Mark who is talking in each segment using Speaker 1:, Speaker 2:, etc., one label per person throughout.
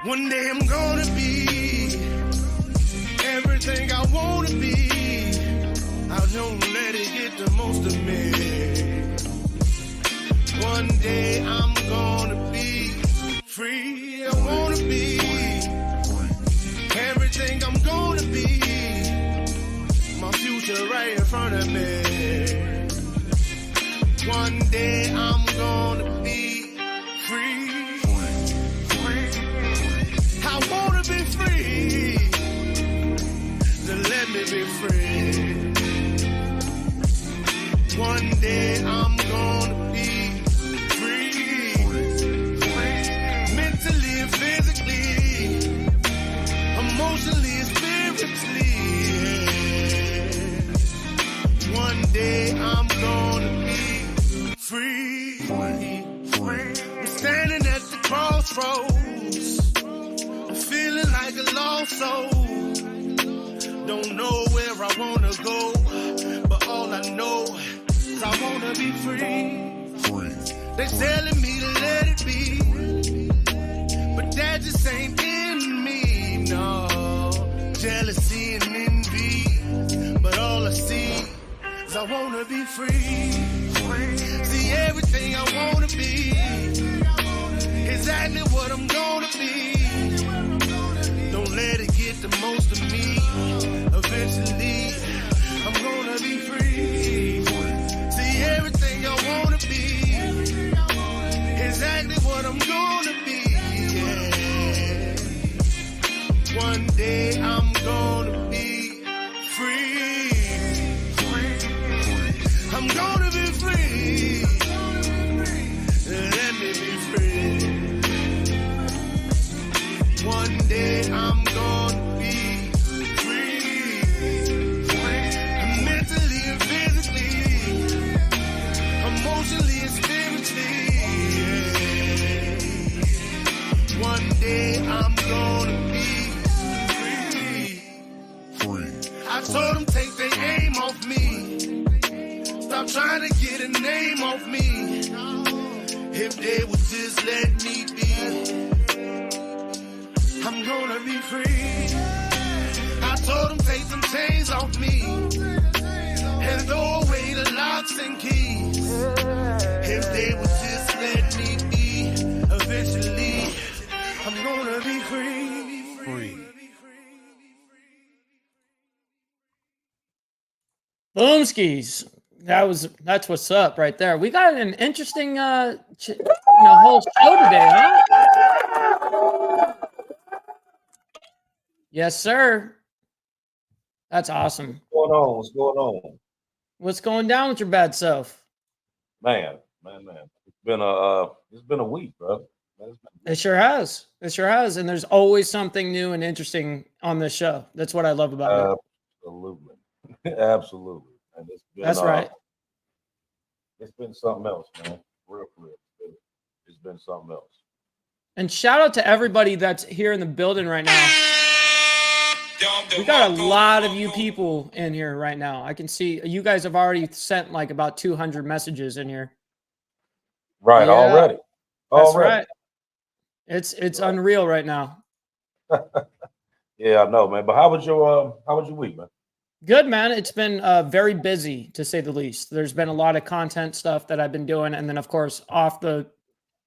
Speaker 1: One day I'm gonna be everything I wanna be. I don't let it get the most of me. One day I'm gonna be free. I wanna be everything I'm gonna be. My future right in front of me. One day I'm gonna be free. I wanna be free. So let me be free. One day I'm gonna be free. Mentally and physically, emotionally and spiritually. One day I'm gonna be free. I'm standing at the crossroads, feeling like a lost soul. Don't know where I wanna go, but all I know is I wanna be free. They telling me to let it be, but that just ain't in me, no. Jealousy and envy, but all I see is I wanna be free. See everything I wanna be, exactly what I'm gonna be. Don't let it get the most of me. Eventually, I'm gonna be free. See everything I wanna be, exactly what I'm gonna be. Yeah. One day I'm gonna be free. I'm gonna be free. Let me be free. One day I'm gonna be free. Mentally and physically, emotionally and spiritually. Yeah. One day I'm gonna be free. I told them take their aim off me. Stop trying to get a name off me. If they would just let me be, I'm gonna be free. I told them take some chains off me and throw away the locks and keys. If they would just let me be, eventually I'm gonna be free.
Speaker 2: Boomskis. That's what's up right there. We got an interesting whole show today, huh? Yes, sir. That's awesome.
Speaker 3: What's going on? What's going on?
Speaker 2: What's going down with your bad self?
Speaker 3: Man. It's been a week, bro.
Speaker 2: It sure has. It sure has. And there's always something new and interesting on this show. That's what I love about it.
Speaker 3: Absolutely. Absolutely. And
Speaker 2: That's right.
Speaker 3: It's been something else, man. Real. It's been something else.
Speaker 2: And shout out to everybody that's here in the building right now. We got a lot of you people in here right now. I can see you guys have already sent like about 200 messages in here.
Speaker 3: Right, yeah, already.
Speaker 2: That's right. It's unreal right now.
Speaker 3: Yeah, I know, man. But how was your week, man?
Speaker 2: Good, man. It's been very busy, to say the least. There's been a lot of content stuff that I've been doing, and then of course off the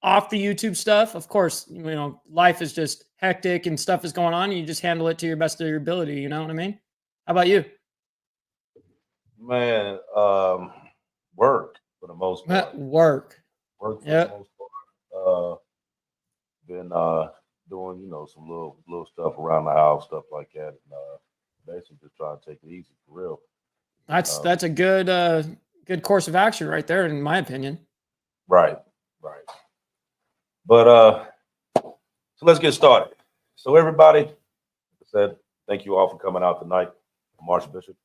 Speaker 2: YouTube stuff. Of course, life is just hectic and stuff is going on. And you just handle it to your best of your ability. You know what I mean? How about you?
Speaker 3: Man, work for the most part.
Speaker 2: Work
Speaker 3: for the most part. Been doing some little stuff around the house, stuff like that, and basically just trying to take it easy for real.
Speaker 2: That's a good course of action right there, in my opinion.
Speaker 3: Right. But so let's get started. So everybody, like I said, thank you all for coming out tonight. I'm Archbishop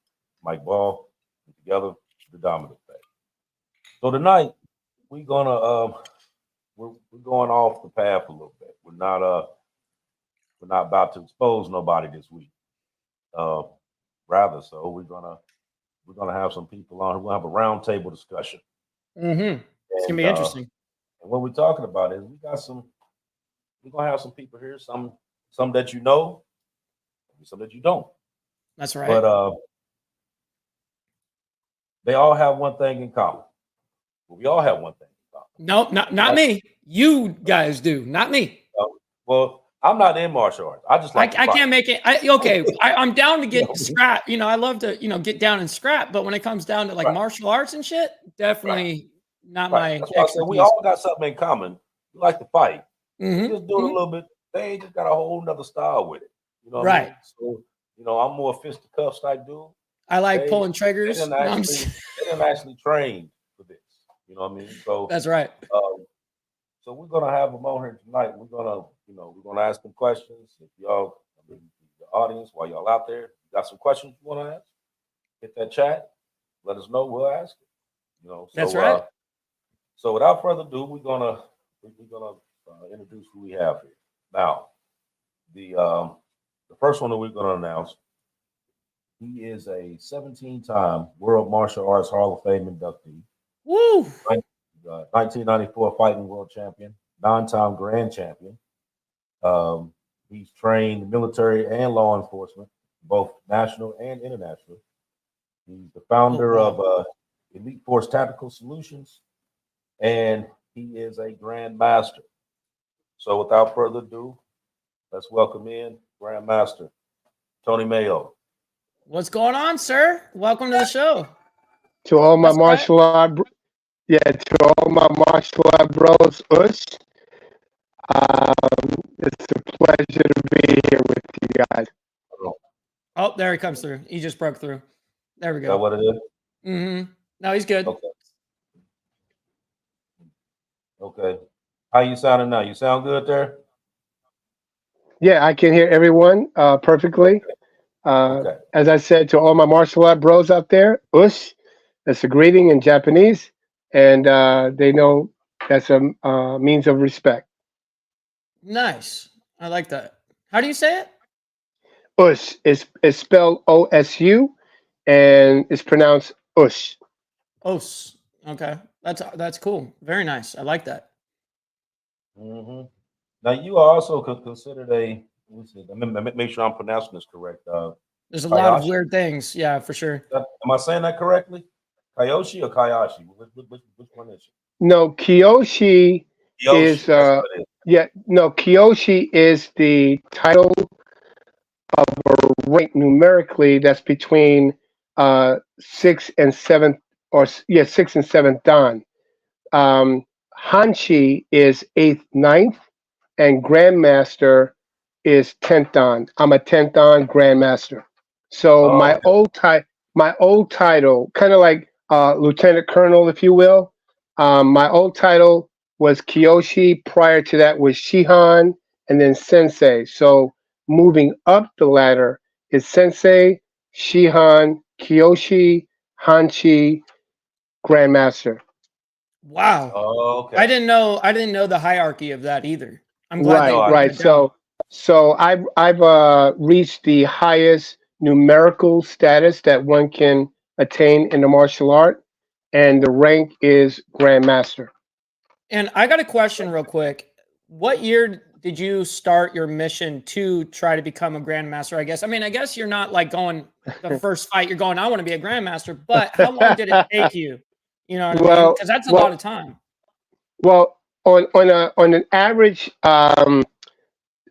Speaker 3: Mike Ball, and together the Dominant Fact. So tonight we're gonna we're going off the path a little bit. We're not about to expose nobody this week. Rather so, we're gonna have some people on. We're gonna have a roundtable discussion.
Speaker 2: Mm-hmm. It's gonna be interesting.
Speaker 3: And what we're talking about is we're gonna have some people here, some some that you know, some that you don't.
Speaker 2: That's right.
Speaker 3: But they all have one thing in common. Well, we all have one thing in common.
Speaker 2: No, not me. You guys do, not me.
Speaker 3: Well, I'm not in martial arts. I just like
Speaker 2: I can't make it. I'm down to get scrap. I love to, get down and scrap. But when it comes down to like martial arts and shit, definitely not my
Speaker 3: That's why I said we all got something in common. We like to fight. We just do it a little bit. They just got a whole nother style with it. You know what I mean? So, I'm more fisticuffs type dude.
Speaker 2: I like pulling triggers.
Speaker 3: They didn't actually train for this. You know what I mean? So
Speaker 2: that's right.
Speaker 3: So we're gonna have them on here tonight. We're gonna ask them questions. If y'all, the audience, while y'all out there, got some questions you want to ask, hit that chat. Let us know. We'll ask it. So,
Speaker 2: that's right.
Speaker 3: So without further ado, we're gonna introduce who we have here. Now, the first one that we're gonna announce, he is a 17-time World Martial Arts Hall of Fame inductee.
Speaker 2: Woo!
Speaker 3: 1994 fighting world champion, 9-time grand champion. He's trained military and law enforcement, both national and international. He's the founder of Elite Force Tactical Solutions, and he is a Grandmaster. So without further ado, let's welcome in Grandmaster Tony Mayo.
Speaker 2: What's going on, sir? Welcome to the show.
Speaker 4: To all my martial art, to all my martial art bros, it's a pleasure to be here with you guys.
Speaker 2: Oh, there he comes through. He just broke through. There we go.
Speaker 3: Is that what it is?
Speaker 2: Mm-hmm. No, he's good.
Speaker 3: Okay. How you sounding now? You sound good there?
Speaker 4: Yeah, I can hear everyone perfectly. As I said to all my martial art bros out there, that's a greeting in Japanese, and they know that's a means of respect.
Speaker 2: Nice. I like that. How do you say it?
Speaker 4: It's spelled OSU, and it's pronounced Ush.
Speaker 2: Os. Okay, that's cool. Very nice. I like that.
Speaker 3: Mm-hmm. Now you are also considered a. Make sure I'm pronouncing this correct.
Speaker 2: There's a lot of weird things. Yeah, for sure.
Speaker 3: Am I saying that correctly? Kayoshi or Kayashi? Which one is it?
Speaker 4: No, Kiyoshi is Kiyoshi is the title of a rank numerically that's between 6th and 7th, or 6th and 7th Dan. Hanshi is 8th, 9th, and Grandmaster is 10th Dan. I'm a 10th Dan Grandmaster. So my old title, kind of like Lieutenant Colonel, if you will. My old title was Kiyoshi. Prior to that was Shihan, and then Sensei. So moving up the ladder is Sensei, Shihan, Kiyoshi, Hanshi, Grandmaster.
Speaker 2: Wow.
Speaker 3: Oh, okay.
Speaker 2: I didn't know the hierarchy of that either. I'm glad.
Speaker 4: Right. So I've reached the highest numerical status that one can attain in the martial art, and the rank is Grandmaster.
Speaker 2: And I got a question real quick. What year did you start your mission to try to become a Grandmaster? I guess you're not like going the first fight. You're going, I want to be a Grandmaster. But how long did it take you? You know what I mean? Because that's a lot of time.
Speaker 4: Well, on an average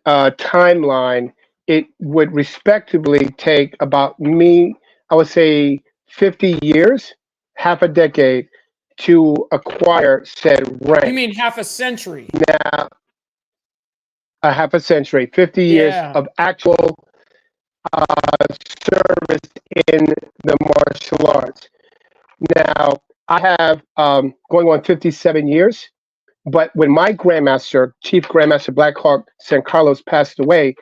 Speaker 4: timeline, it would respectively take about I would say 50 years, half a decade, to acquire said rank.
Speaker 2: You mean half a century?
Speaker 4: Now, a half a century, 50 years of actual service in the martial arts. Now, I have going on 57 years, but when my Grandmaster, Chief Grandmaster Blackhawk San Carlos, passed away,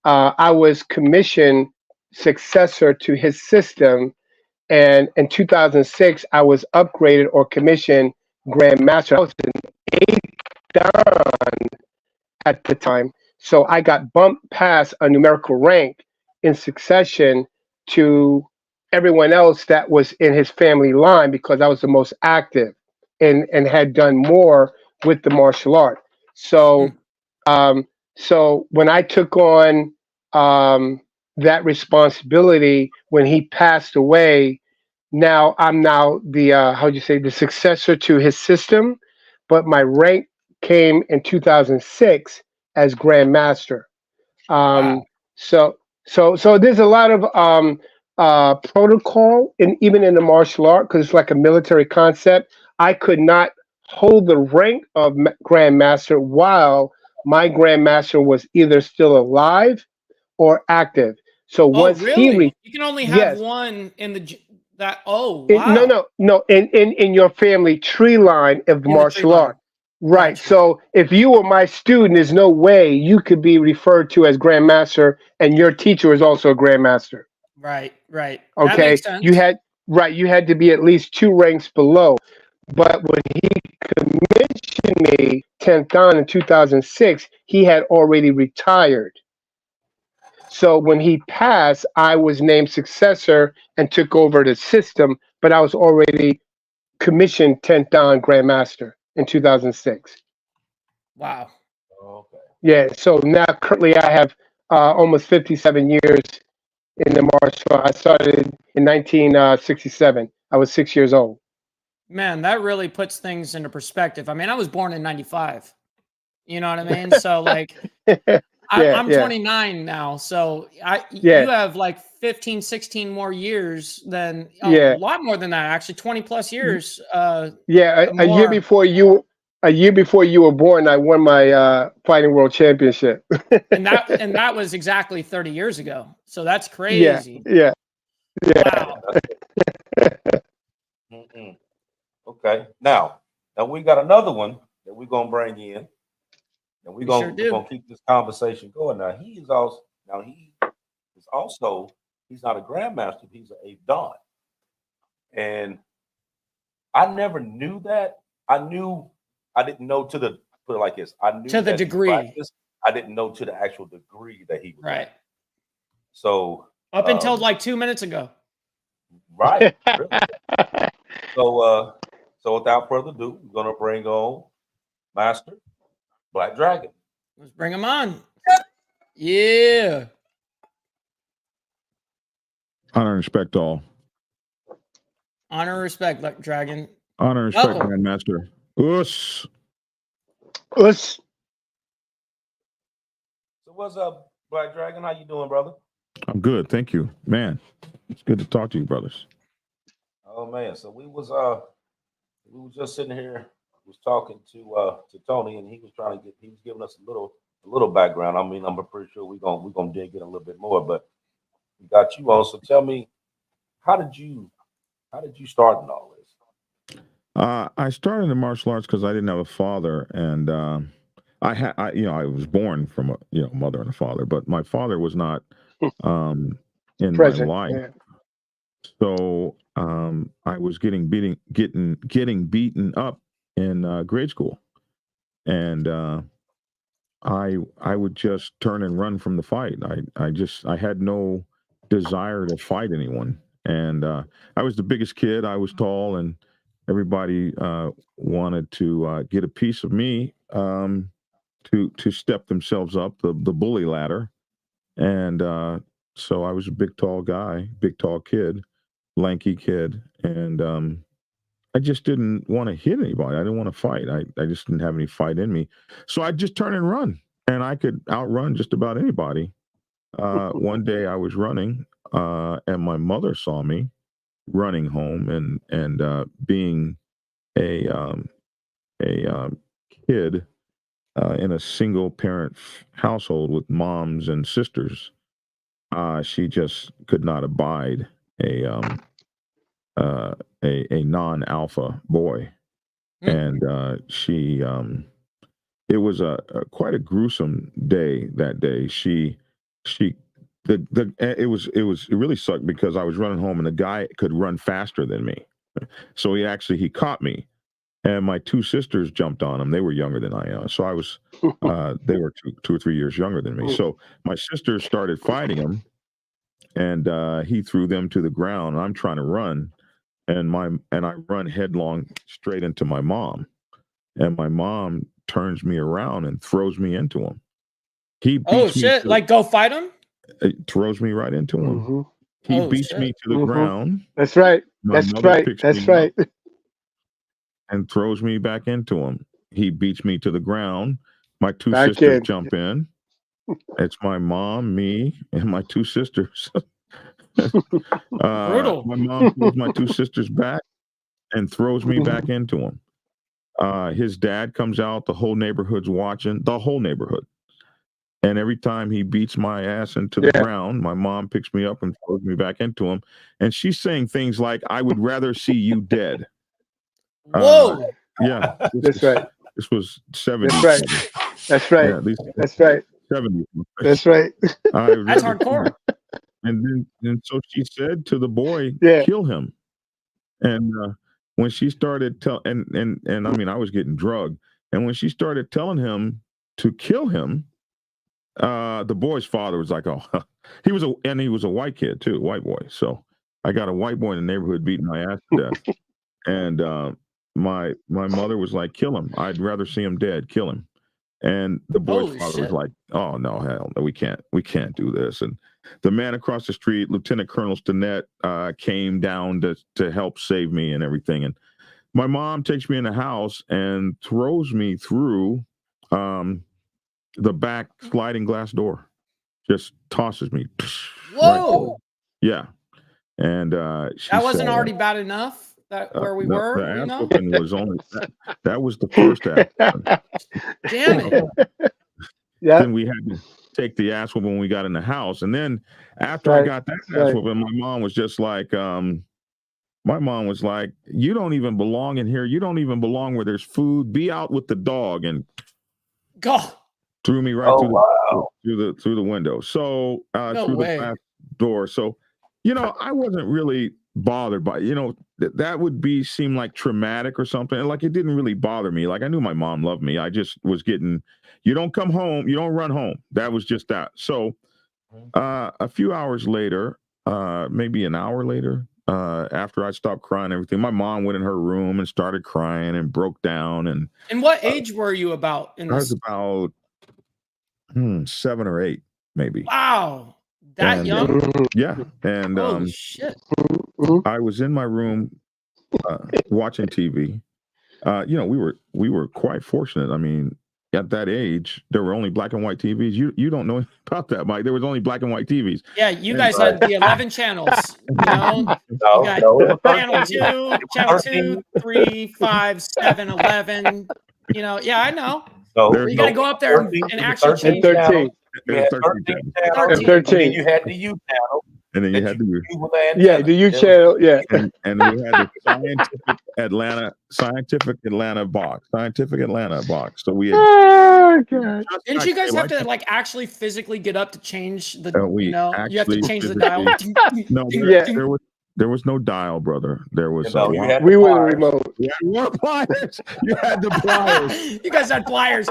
Speaker 4: I was commissioned successor to his system, and in 2006, I was upgraded or commissioned Grandmaster. I was an 8th Dan at the time, so I got bumped past a numerical rank in succession to everyone else that was in his family line, because I was the most active and had done more with the martial art. So So when I took on that responsibility when he passed away, now I'm now the how'd you say the successor to his system, but my rank came in 2006 as Grandmaster. Um,
Speaker 2: Wow.
Speaker 4: so there's a lot of protocol, and even in the martial art, because it's like a military concept. I could not hold the rank of Grandmaster while my Grandmaster was either still alive or active. So
Speaker 2: Oh,
Speaker 4: once he
Speaker 2: really? You can only have
Speaker 4: yes,
Speaker 2: one in the that. Oh,
Speaker 4: no,
Speaker 2: wow.
Speaker 4: no. In your family tree line of
Speaker 2: In the tree
Speaker 4: martial
Speaker 2: line.
Speaker 4: art, right?
Speaker 2: Got you.
Speaker 4: So if you were my student, there's no way you could be referred to as grandmaster, and your teacher is also a grandmaster.
Speaker 2: Right, right. That makes
Speaker 4: Okay, you
Speaker 2: sense.
Speaker 4: had right. You had to be at least two ranks below. But when he commissioned me 10th Dan in 2006, he had already retired. So when he passed, I was named successor and took over the system, but I was already commissioned 10th Dan Grandmaster in 2006.
Speaker 2: Wow.
Speaker 3: Okay.
Speaker 4: Yeah, so now currently I have almost 57 years in the martial art. I started in 1967. I was 6 years old.
Speaker 2: Man, that really puts things into perspective. I mean, I was born in 95. You know what I mean? So like
Speaker 4: Yeah,
Speaker 2: I'm
Speaker 4: yeah,
Speaker 2: 29 now. So you
Speaker 4: yeah,
Speaker 2: have like 15, 16 more years than a
Speaker 4: yeah,
Speaker 2: lot more than that, actually 20 plus
Speaker 4: y-
Speaker 2: years
Speaker 4: yeah. A year
Speaker 2: more.
Speaker 4: before you, a year before you were born, I won my fighting world championship.
Speaker 2: And that was exactly 30 years ago. So that's
Speaker 4: Yeah,
Speaker 2: crazy.
Speaker 4: yeah, yeah.
Speaker 2: Wow.
Speaker 3: Mm-mm. Okay. Now we got another one that we're gonna bring in, and we're
Speaker 2: We sure
Speaker 3: gonna we're
Speaker 2: do.
Speaker 3: gonna keep this conversation going. He is also he's not a grandmaster, he's an eighth dan. And I never knew that. I didn't know to the put it like this. I knew
Speaker 2: To the
Speaker 3: that he
Speaker 2: degree.
Speaker 3: practiced. I didn't know to the actual degree that he was
Speaker 2: Right.
Speaker 3: at. So
Speaker 2: Up until like 2 minutes ago.
Speaker 3: right, really. So without further ado, we're gonna bring on Master Black Dragon.
Speaker 2: Let's bring him on. Yeah.
Speaker 5: Honor and respect all.
Speaker 2: Honor and respect, Dragon.
Speaker 5: Honor and respect,
Speaker 2: Welcome.
Speaker 5: Grandmaster. Us.
Speaker 4: Let's
Speaker 3: So what's up, Black Dragon? How you doing, brother?
Speaker 5: I'm good, thank you, man. It's good to talk to you, brothers.
Speaker 3: Oh man, so we was just sitting here, was talking to Tony, and he was giving us a little background. I mean, I'm pretty sure we're gonna dig in a little bit more, but we got you on. So tell me, how did you start in all this?
Speaker 5: I started in martial arts because I didn't have a father, and I was born from a mother and a father, but my father was not in my
Speaker 4: present.
Speaker 5: life.
Speaker 4: Yeah.
Speaker 5: So I was getting beaten up in grade school, and I would just turn and run from the fight. I had no desire to fight anyone, and I was the biggest kid. I was tall, and everybody wanted to get a piece of me to step themselves up the bully ladder, and so I was a big tall guy, big tall kid, lanky kid, and I just didn't want to hit anybody. I didn't want to fight. I just didn't have any fight in me. So I'd just turn and run. And I could outrun just about anybody. One day I was running, and my mother saw me running home, and being a kid in a single parent household with moms and sisters, she just could not abide a uh, a non-alpha boy,
Speaker 2: Hmm.
Speaker 5: and she it was quite a gruesome day that day. She the it really sucked because I was running home and the guy could run faster than me, so he caught me, and my two sisters jumped on him. They were younger than I am, so I was they were 2 or 3 years younger than me. So my sisters started fighting him, and he threw them to the ground. I'm trying to run, and I run headlong straight into my mom, and my mom turns me around and throws me into him. He beats
Speaker 2: Oh
Speaker 5: me
Speaker 2: shit!
Speaker 5: to,
Speaker 2: Like go fight him.
Speaker 5: throws me right into him.
Speaker 4: Mhm.
Speaker 5: He
Speaker 2: Oh,
Speaker 5: beats
Speaker 2: shit.
Speaker 5: me to the
Speaker 4: Mhm.
Speaker 5: ground.
Speaker 4: That's right.
Speaker 5: My
Speaker 4: That's
Speaker 5: mother
Speaker 4: right.
Speaker 5: picks
Speaker 4: That's
Speaker 5: me
Speaker 4: right.
Speaker 5: up and throws me back into him. He beats me to the ground. My two
Speaker 4: Back
Speaker 5: sisters
Speaker 4: in.
Speaker 5: jump in. It's my mom, me, and my two sisters.
Speaker 2: Brutal.
Speaker 5: My mom pulls my two sisters back and throws me back
Speaker 4: Mhm.
Speaker 5: into him. His dad comes out. The whole neighborhood's watching. The whole neighborhood. And every time he beats my ass into the
Speaker 4: Yeah.
Speaker 5: ground, my mom picks me up and throws me back into him. And she's saying things like, "I would rather see you dead."
Speaker 2: Whoa.
Speaker 5: Yeah,
Speaker 4: That's right.
Speaker 5: this was 70s.
Speaker 4: That's right. That's right.
Speaker 5: Yeah, these
Speaker 4: That's right.
Speaker 5: 70s.
Speaker 4: That's right.
Speaker 5: I would
Speaker 2: That's
Speaker 5: rather see
Speaker 2: hardcore.
Speaker 5: him. And so she said to the boy,
Speaker 4: Yeah.
Speaker 5: "Kill him." And when she started and I mean, I was getting drugged. And when she started telling him to kill him, the boy's father was like, "Oh," he was a white kid too, white boy. So I got a white boy in the neighborhood beating my ass to death. And my mother was like, "Kill him. I'd rather see him dead. Kill him." And the boy's
Speaker 2: Holy
Speaker 5: father was
Speaker 2: shit.
Speaker 5: like, "Oh no, hell no, we can't do this." And the man across the street, Lieutenant Colonel Stinnett, came down to help save me and everything. And my mom takes me in the house and throws me through the back sliding glass door. Just tosses me. Right.
Speaker 2: Whoa.
Speaker 5: Yeah. And she
Speaker 2: That wasn't
Speaker 5: said,
Speaker 2: already bad enough. That where we
Speaker 5: the
Speaker 2: were,
Speaker 5: ass
Speaker 2: you know.
Speaker 5: whooping was only that was the first ass.
Speaker 2: Damn it.
Speaker 4: Yeah.
Speaker 5: Then we had to take the ass whooping when we got in the house. And then after I
Speaker 4: Right.
Speaker 5: got that ass
Speaker 4: Right.
Speaker 5: whooping, my mom was just like, "You don't even belong in here. You don't even belong where there's food. Be out with the dog." And
Speaker 2: Go.
Speaker 5: threw me right
Speaker 3: Oh,
Speaker 5: through
Speaker 3: wow.
Speaker 5: through the window. So
Speaker 2: No
Speaker 5: through
Speaker 2: way.
Speaker 5: the glass door. So, I wasn't really bothered by, that would seem like traumatic or something. And like it didn't really bother me. Like I knew my mom loved me. I just was getting, you don't come home, you don't run home. That was just that. So a few hours later, maybe an hour later, after I stopped crying and everything, my mom went in her room and started crying and broke down. And
Speaker 2: And what age were you about in
Speaker 5: I was
Speaker 2: this?
Speaker 5: about 7 or 8, maybe.
Speaker 2: Wow. That
Speaker 5: And
Speaker 2: young?
Speaker 4: Mhm.
Speaker 5: yeah, and
Speaker 2: Holy shit.
Speaker 4: Mhm.
Speaker 5: I was in my room watching TV. We were quite fortunate. I mean, at that age, there were only black and white TVs. You don't know about that, Mike. There was only black and white TVs.
Speaker 2: Yeah, you
Speaker 5: And-
Speaker 2: guys had the 11 channels. You know, you got
Speaker 3: No, it was
Speaker 2: channel
Speaker 3: 13.
Speaker 2: 2, channel 2, 3, 5, 7, 11. Yeah, I know.
Speaker 3: No,
Speaker 2: You got to
Speaker 3: no,
Speaker 2: go up there
Speaker 3: 13,
Speaker 2: and
Speaker 3: it was
Speaker 2: actually
Speaker 3: 13
Speaker 2: change.
Speaker 4: And
Speaker 3: channels.
Speaker 4: 13.
Speaker 3: You
Speaker 5: It
Speaker 3: had
Speaker 5: was
Speaker 3: 13 channels,
Speaker 2: 13.
Speaker 4: And 13.
Speaker 3: and then you had the U channel
Speaker 5: and then you
Speaker 3: that
Speaker 5: had
Speaker 3: you
Speaker 5: to
Speaker 3: use with the
Speaker 4: Yeah,
Speaker 3: antenna.
Speaker 4: the U
Speaker 3: It was-
Speaker 4: channel. Yeah.
Speaker 5: and we had the scientific Atlanta box. So we had
Speaker 4: Oh God.
Speaker 5: just
Speaker 2: Didn't you guys
Speaker 5: actually
Speaker 2: have to like actually physically get up to change the,
Speaker 5: we
Speaker 2: you have to
Speaker 5: actually
Speaker 2: change the
Speaker 5: physically-
Speaker 2: dial?
Speaker 5: no,
Speaker 4: Yeah.
Speaker 5: there was no dial, brother. There was
Speaker 3: No, you had
Speaker 4: We
Speaker 3: the
Speaker 4: were the
Speaker 3: pliers.
Speaker 4: remote.
Speaker 5: you had pliers. You had the pliers.
Speaker 2: You guys had pliers.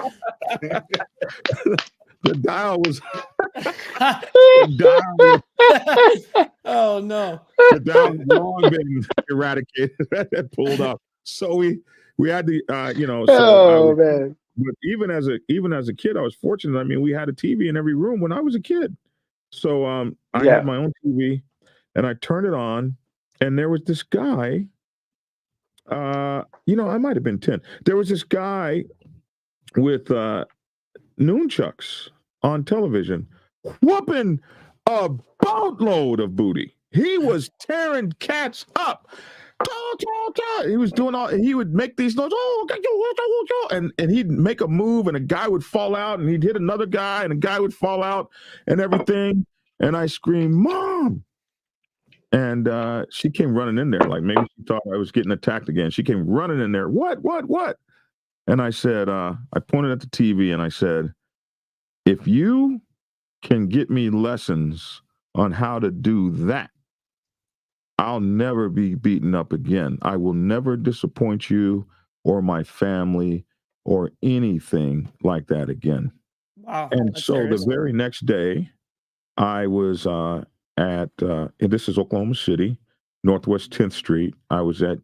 Speaker 5: The dial was the
Speaker 2: Oh no.
Speaker 5: dial had long been eradicated. That pulled up. So we had the
Speaker 4: Oh man.
Speaker 5: but even as a kid, I was fortunate. I mean, we had a TV in every room when I was a kid. So I
Speaker 4: Yeah.
Speaker 5: had my own TV and I turned it on and there was this guy, I might have been 10. There was this guy with nunchucks on television whooping a boatload of booty. He was tearing cats up. He was doing he would make these noise, and he'd make a move and a guy would fall out and he'd hit another guy and a guy would fall out and everything. And I screamed, "Mom!" And she came running in there like maybe she thought I was getting attacked again. She came running in there. What? And I said, I pointed at the TV and I said, "If you can get me lessons on how to do that, I'll never be beaten up again. I will never disappoint you or my family or anything like that again."
Speaker 2: Wow.
Speaker 5: And
Speaker 2: that's
Speaker 5: so
Speaker 2: serious.
Speaker 5: the very next day, I was at this is Oklahoma City, Northwest 10th Street. I was at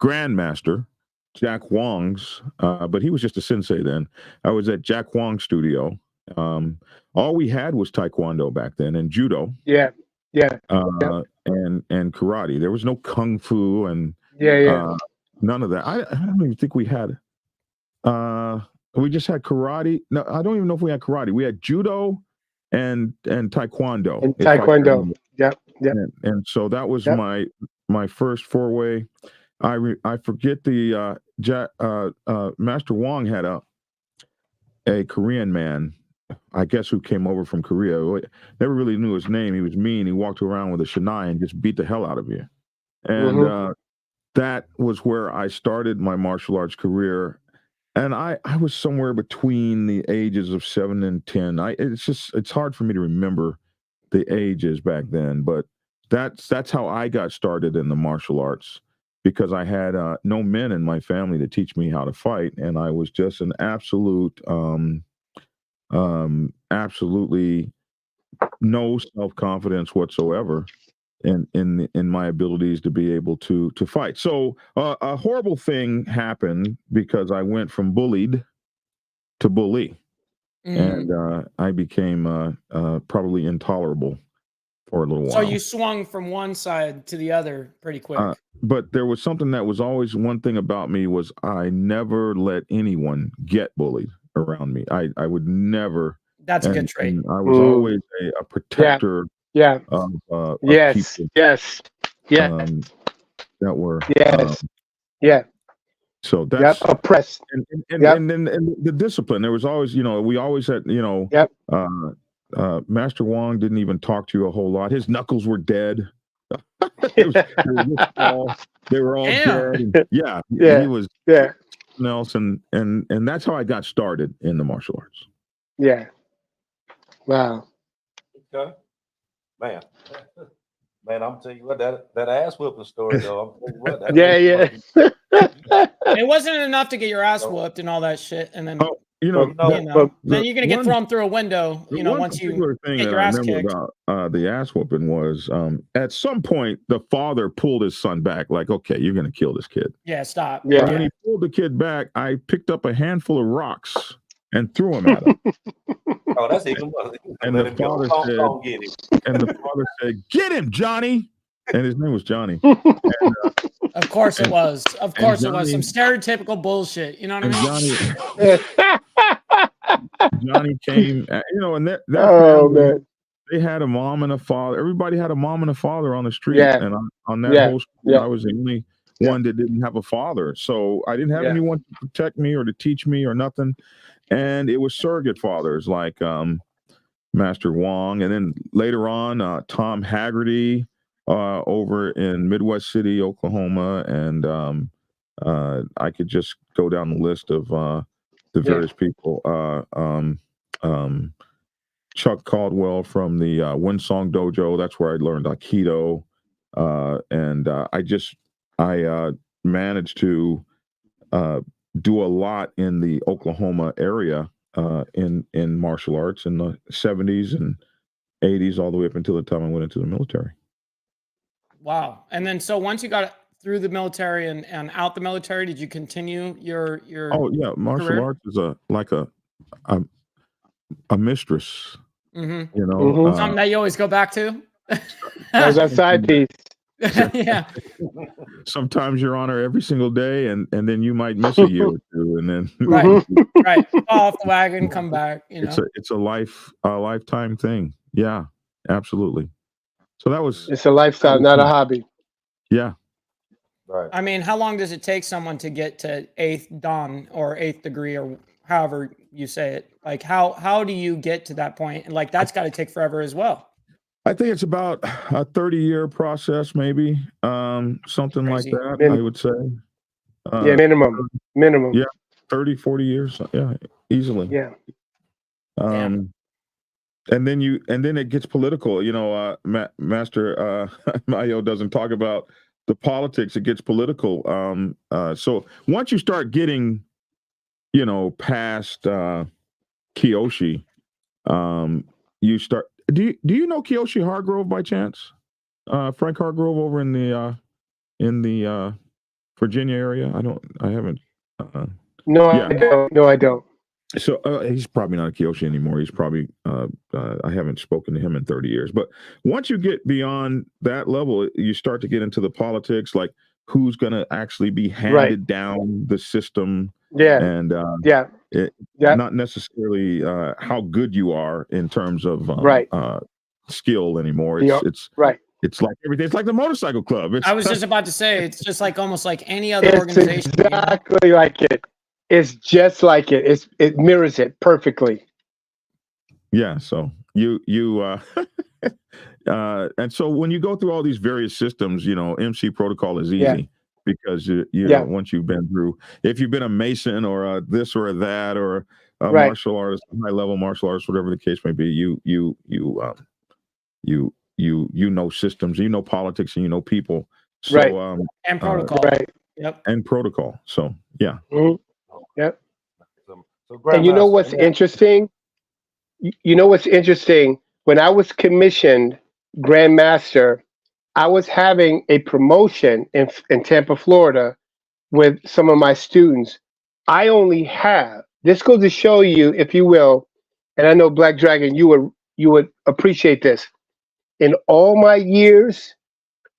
Speaker 5: Grandmaster Jack Wong's, but he was just a sensei then. I was at Jack Wong's studio, All we had was Taekwondo back then and Judo.
Speaker 4: Yeah.
Speaker 5: And karate. There was no kung fu and none of that. I don't even think we had. We just had karate. No, I don't even know if we had karate. We had judo and taekwondo.
Speaker 4: And taekwondo. Yep.
Speaker 5: And so that was my first foray. I forget the Master Wong had a Korean man, I guess, who came over from Korea. Never really knew his name. He was mean. He walked around with a shinai and just beat the hell out of you. And that was where I started my martial arts career. And I was somewhere between the ages of 7 and 10. It's hard for me to remember the ages back then, but that's how I got started in the martial arts, because I had no men in my family to teach me how to fight, and I was just an absolutely no self-confidence whatsoever in my abilities to be able to fight. So a horrible thing happened because I went from bullied to bully, and I became probably intolerable for a little while.
Speaker 2: So you swung from one side to the other pretty quick.
Speaker 5: But there was something that was always one thing about me was I never let anyone get bullied around me. I would never.
Speaker 2: That's a good trait.
Speaker 5: I was always a protector. Of
Speaker 4: yes.
Speaker 5: people, that were so that's
Speaker 4: oppressed,
Speaker 5: and then the discipline. There was always, we always had, Master Wong didn't even talk to you a whole lot. His knuckles were dead. They were all dead. And, he was something else, and that's how I got started in the martial arts.
Speaker 4: Yeah. Wow.
Speaker 3: Okay. Man, I'm telling you what, that ass whooping story though. I'm telling you what,
Speaker 2: it wasn't enough to get your ass whooped and all that shit, and then then you're gonna get thrown through a window. Once you get your ass kicked.
Speaker 5: About the ass whooping was at some point the father pulled his son back, like, okay, you're gonna kill this kid.
Speaker 2: Yeah, stop.
Speaker 5: Yeah. And when he pulled the kid back, I picked up a handful of rocks and threw them at him.
Speaker 3: Oh, that's even worse.
Speaker 5: And the father said, "Get him, Johnny!" And his name was Johnny. And,
Speaker 2: of course it was. Of course Johnny, it was some stereotypical bullshit. You know what
Speaker 5: I mean? Johnny came, and that
Speaker 4: man.
Speaker 5: They had a mom and a father. Everybody had a mom and a father on the street. And on that whole street, I was the only one that didn't have a father. So I didn't have anyone to protect me or to teach me or nothing. And it was surrogate fathers like Master Wong. And then later on, Tom Haggerty over in Midwest City, Oklahoma. And I could just go down the list of the various people. Chuck Caldwell from the Winsong Dojo. That's where I learned Aikido. And I managed to do a lot in the Oklahoma area in martial arts in the 70s and 80s, all the way up until the time I went into the military.
Speaker 2: Wow. And then so once you got through the military and out the military, did you continue your
Speaker 5: martial
Speaker 2: career?
Speaker 5: arts is like a mistress.
Speaker 2: Something that you always go back to.
Speaker 4: There's a side piece.
Speaker 2: Yeah.
Speaker 5: Sometimes you're on her every single day, and then you might miss a year or two, and then
Speaker 2: right, fall off the wagon, come back.
Speaker 5: It's a lifetime thing. Yeah, absolutely. So
Speaker 4: it's a lifestyle, not a hobby.
Speaker 5: Yeah.
Speaker 3: Right.
Speaker 2: I mean, how long does it take someone to get to 8th Dan or 8th degree or however you say it? Like how do you get to that point? And like that's got to take forever as well.
Speaker 5: I think it's about a 30-year process, maybe something like that. I would say.
Speaker 4: Minimum.
Speaker 5: Yeah, 30, 40 years. Yeah, easily.
Speaker 4: Yeah.
Speaker 5: And then it gets political. Master Mayo doesn't talk about the politics. It gets political. So once you start getting, past Kiyoshi, you start. Do you know Kiyoshi Hargrove by chance? Frank Hargrove over in the Virginia area. I haven't.
Speaker 4: No, I don't.
Speaker 5: So he's probably not a Kiyoshi anymore. He's probably I haven't spoken to him in 30 years. But once you get beyond that level, you start to get into the politics, like who's going to actually be handed down the system, and not necessarily how good you are in terms of skill anymore. It's like everything. It's like the motorcycle club.
Speaker 2: I was just about to say, it's just like almost like any other organization.
Speaker 4: Exactly like it. It's just like it. It mirrors it perfectly.
Speaker 5: Yeah. So you and so when you go through all these various systems, MC protocol is easy because you know, once you've been through, if you've been a Mason or a this or a that or a martial artist, high level martial artist, whatever the case may be, you know systems, you know politics, and you know people. So
Speaker 2: and protocol.
Speaker 5: Yep. And protocol. So yeah.
Speaker 4: Mm-hmm. Yep. And you know what's interesting? You know what's interesting? When I was commissioned Grandmaster, I was having a promotion in Tampa, Florida, with some of my students. I only have, this goes to show you, if you will, and I know Black Dragon, you would appreciate this. In all my years,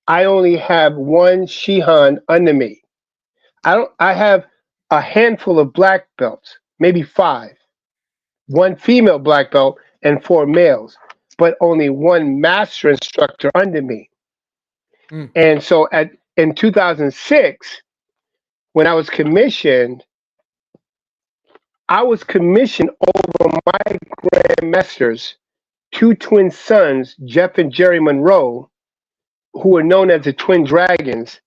Speaker 4: I only have one Shihan under me. I have a handful of black belts, maybe 5. 1 female black belt and 4 males, but only 1 master instructor under me. And so in 2006, when I was commissioned over my grandmasters, 2 twin sons, Jeff and Jerry Monroe, who were known as the Twin Dragons,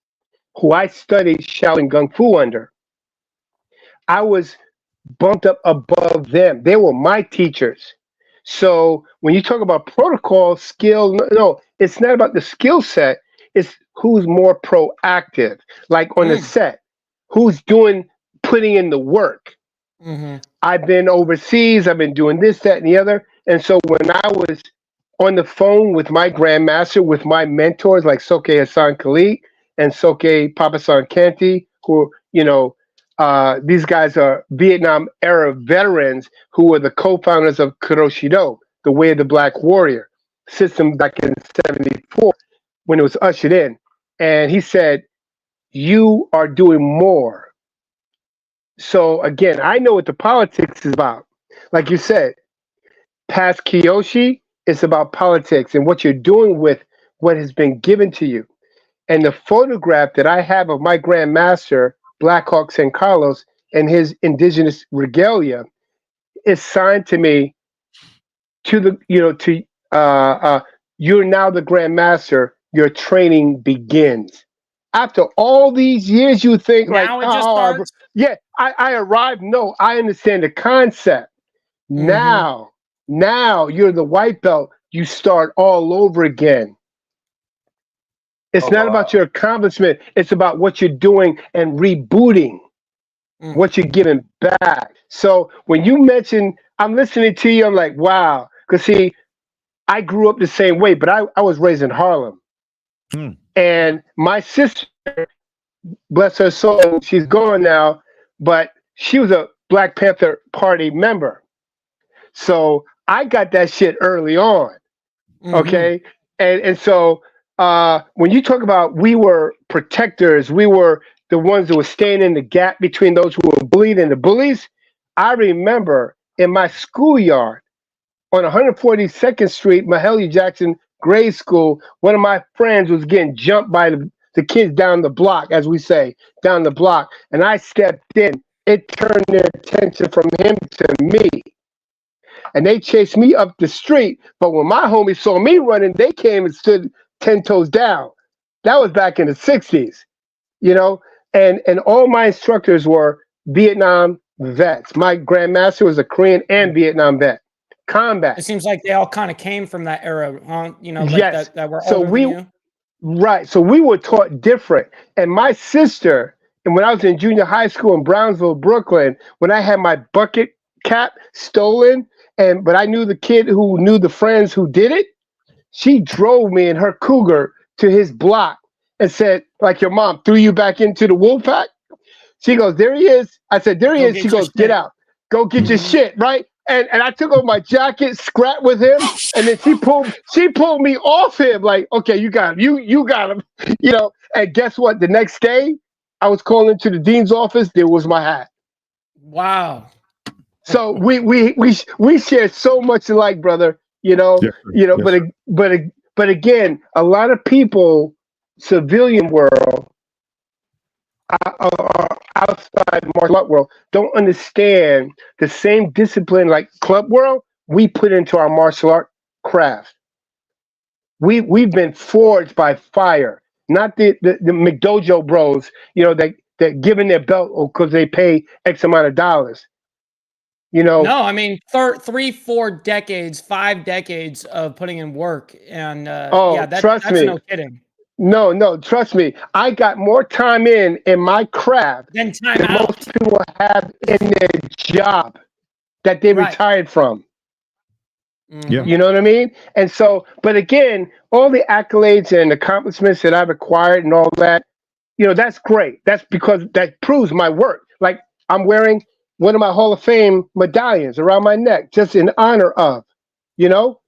Speaker 4: who I studied Shaolin Kung Fu under. I was bumped up above them. They were my teachers. So when you talk about protocol, skill, no, it's not about the skill set. It's who's more proactive. Like on the set, who's putting in the work. I've been overseas. I've been doing this, that, and the other. And so when I was on the phone with my grandmaster, with my mentors like Soke Hassan Khalid and Soke Papasan Kanti, who, these guys are Vietnam era veterans who were the co-founders of Kuroshido, the Way of the Black Warrior system back in '74 when it was ushered in. And he said, you are doing more. So again, I know what the politics is about. Like you said, past Kiyoshi, it's about politics and what you're doing with what has been given to you. And the photograph that I have of my Grandmaster, Black Hawk San Carlos, and his indigenous regalia is signed to me to the, you're now the Grandmaster, your training begins. After all these years, you think
Speaker 2: now
Speaker 4: I arrived. No, I understand the concept. Now you're the white belt. You start all over again. It's not about your accomplishment. It's about what you're doing and rebooting what you're giving back. So when you mention, I'm listening to you, I'm like, wow. Because see, I grew up the same way, but I was raised in Harlem. And my sister, bless her soul, she's gone now, but she was a Black Panther Party member. So I got that shit early on. Okay. And so when you talk about we were protectors, we were the ones that were staying in the gap between those who were bullied and the bullies. I remember in my schoolyard on 142nd Street, Mahalia Jackson grade school, one of my friends was getting jumped by the kids down the block, as we say, down the block. And I stepped in. It turned their attention from him to me. And they chased me up the street. But when my homies saw me running, they came and stood 10 toes down. That was back in the 60s, and all my instructors were Vietnam vets. My Grandmaster was a Korean and Vietnam vet. Combat.
Speaker 2: It seems like they all kind of came from that era, huh?
Speaker 4: Yes.
Speaker 2: That were older than you.
Speaker 4: Right. So we were taught different. And my sister, and when I was in junior high school in Brownsville, Brooklyn, when I had my bucket cap stolen, but I knew the kid who knew the friends who did it, she drove me in her Cougar to his block and said, like your mom threw you back into the wolf pack. She goes, there he is. I said, there he is. She goes, get out. Go get your shit, right? And I took off my jacket, scrapped with him, and then she pulled me off him. Like, okay, you got him. You got him. You know. And guess what? The next day, I was calling into the dean's office. There was my hat.
Speaker 2: Wow.
Speaker 4: So we share so much alike, brother. You know.
Speaker 5: Yes,
Speaker 4: You know.
Speaker 5: yes.
Speaker 4: But again, a lot of people, civilian world, outside martial art world, don't understand the same discipline like club world we put into our martial art craft. We've been forged by fire, not the McDojo bros, you know, that giving their belt because they pay X amount of dollars. You know,
Speaker 2: No, I mean 3, 4 decades, 5 decades of putting in work, and yeah,
Speaker 4: trust
Speaker 2: that's
Speaker 4: me.
Speaker 2: no kidding.
Speaker 4: No, trust me. I got more time in my craft
Speaker 2: Then time
Speaker 4: than
Speaker 2: out.
Speaker 4: most people have in their job that they
Speaker 2: Right.
Speaker 4: retired from.
Speaker 5: Yeah.
Speaker 4: You know what I mean? And so, but again, all the accolades and accomplishments that I've acquired and all that, you know, that's great. That's because that proves my work. Like I'm wearing one of my Hall of Fame medallions around my neck, just in honor of, you know,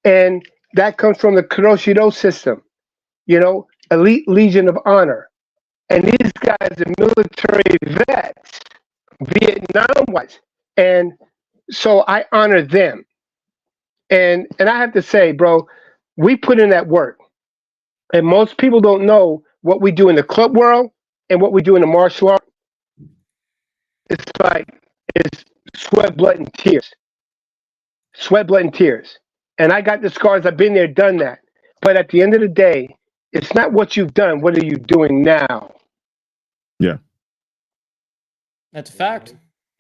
Speaker 4: and that comes from the Kuroshido system, you know, Elite Legion of Honor. And these guys are military vets, Vietnam wise. And so I honor them. And I have to say, bro, we put in that work. And most people don't know what we do in the club world and what we do in the martial art. It's like it's sweat, blood, and tears. Sweat, blood, and tears. And I got the scars. I've been there, done that. But at the end of the day, it's not what you've done. What are you doing now?
Speaker 5: Yeah.
Speaker 2: That's a fact.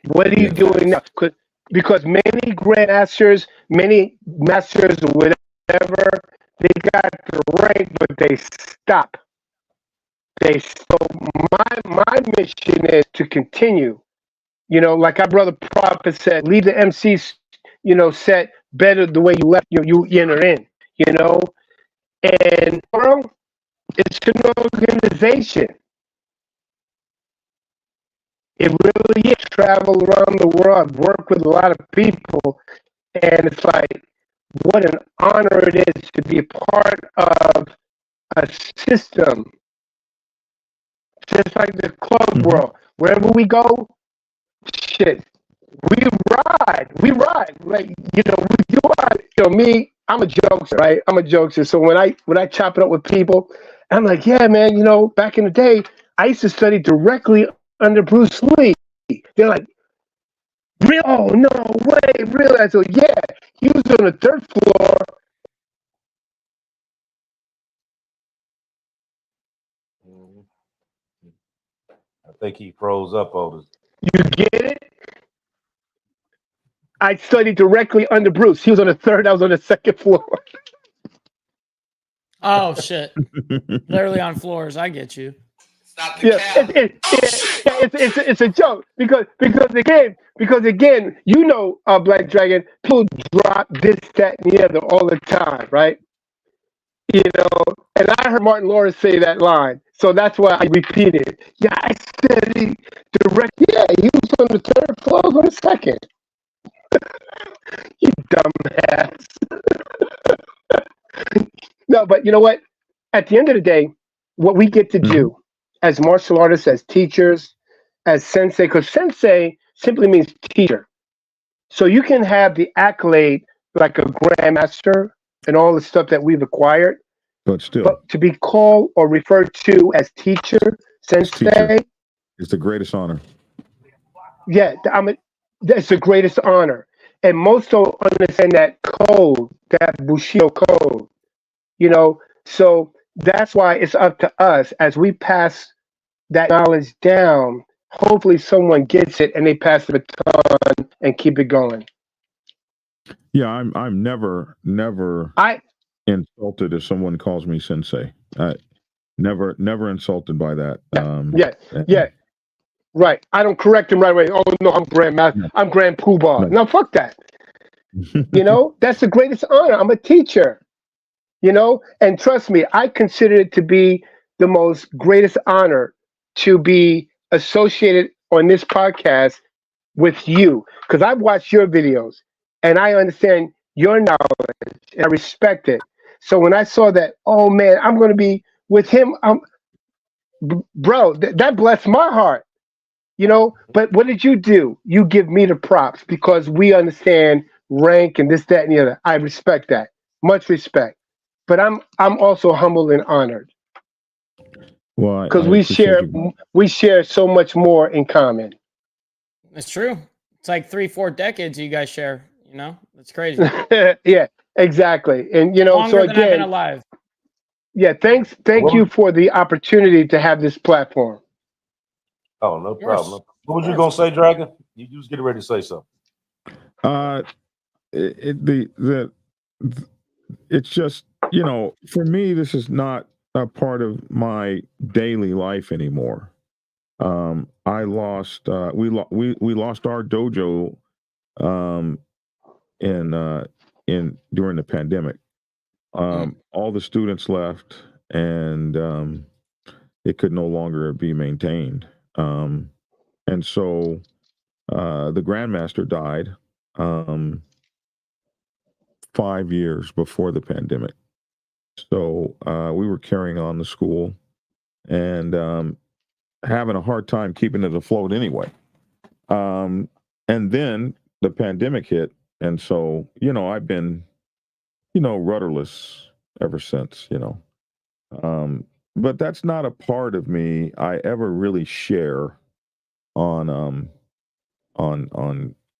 Speaker 4: What are you doing now? Because many grandmasters, many masters, or whatever, they got the rank, but they stop. So my mission is to continue. You know, like our brother Prophet said, leave the MC, you know, set better the way you left. You enter in. You know, and world, it's an organization. It really is. Travel around the world, work with a lot of people, and it's like what an honor it is to be a part of a system, just like the club world. Wherever we go, shit, we ride. Like you know, you are. You know, me, I'm a jokester, right? I'm a jokester. So when I chop it up with people, I'm like, yeah, man. You know, back in the day, I used to study directly under Bruce Lee. They're like, real? Oh, no way, really? I said, yeah, he was on the 3rd floor.
Speaker 3: I think he froze up, Otis.
Speaker 4: You get it? I studied directly under Bruce. He was on the 3rd, I was on the 2nd floor.
Speaker 2: Oh shit! Literally on floors. I get you.
Speaker 6: Stop the cap.
Speaker 4: It's a joke because again, you know, Black Dragon, people drop this, that, and the other all the time, right? You know, and I heard Martin Lawrence say that line, so that's why I repeated it. Yeah, I studied direct. Yeah, he was on the 3rd floor, I was on the 2nd. You dumbass. No, but you know what? At the end of the day, what we get to do as martial artists, as teachers, as sensei, because sensei simply means teacher. So you can have the accolade like a grandmaster and all the stuff that we've acquired,
Speaker 5: But still,
Speaker 4: but to be called or referred to as teacher, sensei,
Speaker 5: it's the greatest honor.
Speaker 4: yeah, that's the greatest honor. And most don't understand that code, that Bushido code, you know. So that's why it's up to us as we pass that knowledge down. Hopefully, someone gets it and they pass the baton and keep it going.
Speaker 5: Yeah, I'm never insulted if someone calls me sensei. Never insulted by that.
Speaker 4: Yeah. Right. I don't correct him right away. Oh no, I'm Grandmaster.
Speaker 5: No.
Speaker 4: I'm Grand Poobah.
Speaker 5: No.
Speaker 4: No, fuck that. You know, that's the greatest honor. I'm a teacher. You know, and trust me, I consider it to be the most greatest honor to be associated on this podcast with you because I've watched your videos and I understand your knowledge and I respect it. So when I saw that, oh man, I'm going to be with him, bro, that blessed my heart, you know. But what did you do? You give me the props because we understand rank and this, that, and the other. I respect that, much respect. But I'm also humbled and honored
Speaker 5: Well,
Speaker 4: because
Speaker 5: I appreciate you.
Speaker 4: we share so much more in common.
Speaker 2: It's true. It's like 3-4 decades you guys share. You know, it's crazy.
Speaker 4: Yeah, exactly. And so
Speaker 2: Longer than I've been
Speaker 4: again,
Speaker 2: alive.
Speaker 4: yeah, thank
Speaker 3: What
Speaker 4: you
Speaker 3: was,
Speaker 4: for the opportunity to have this platform.
Speaker 3: oh, no
Speaker 2: Of course.
Speaker 3: problem. What was you
Speaker 2: Of
Speaker 3: gonna
Speaker 2: course.
Speaker 3: say, Dragon? You was getting ready to say something.
Speaker 5: Uh, it's just, for me, this is not a part of my daily life anymore. I lost, we lost our dojo, um, in during the pandemic. All the students left, and it could no longer be maintained. And so the Grandmaster died 5 years before the pandemic. So we were carrying on the school and having a hard time keeping it afloat anyway. And then the pandemic hit. And so, I've been, rudderless ever since, but that's not a part of me I ever really share on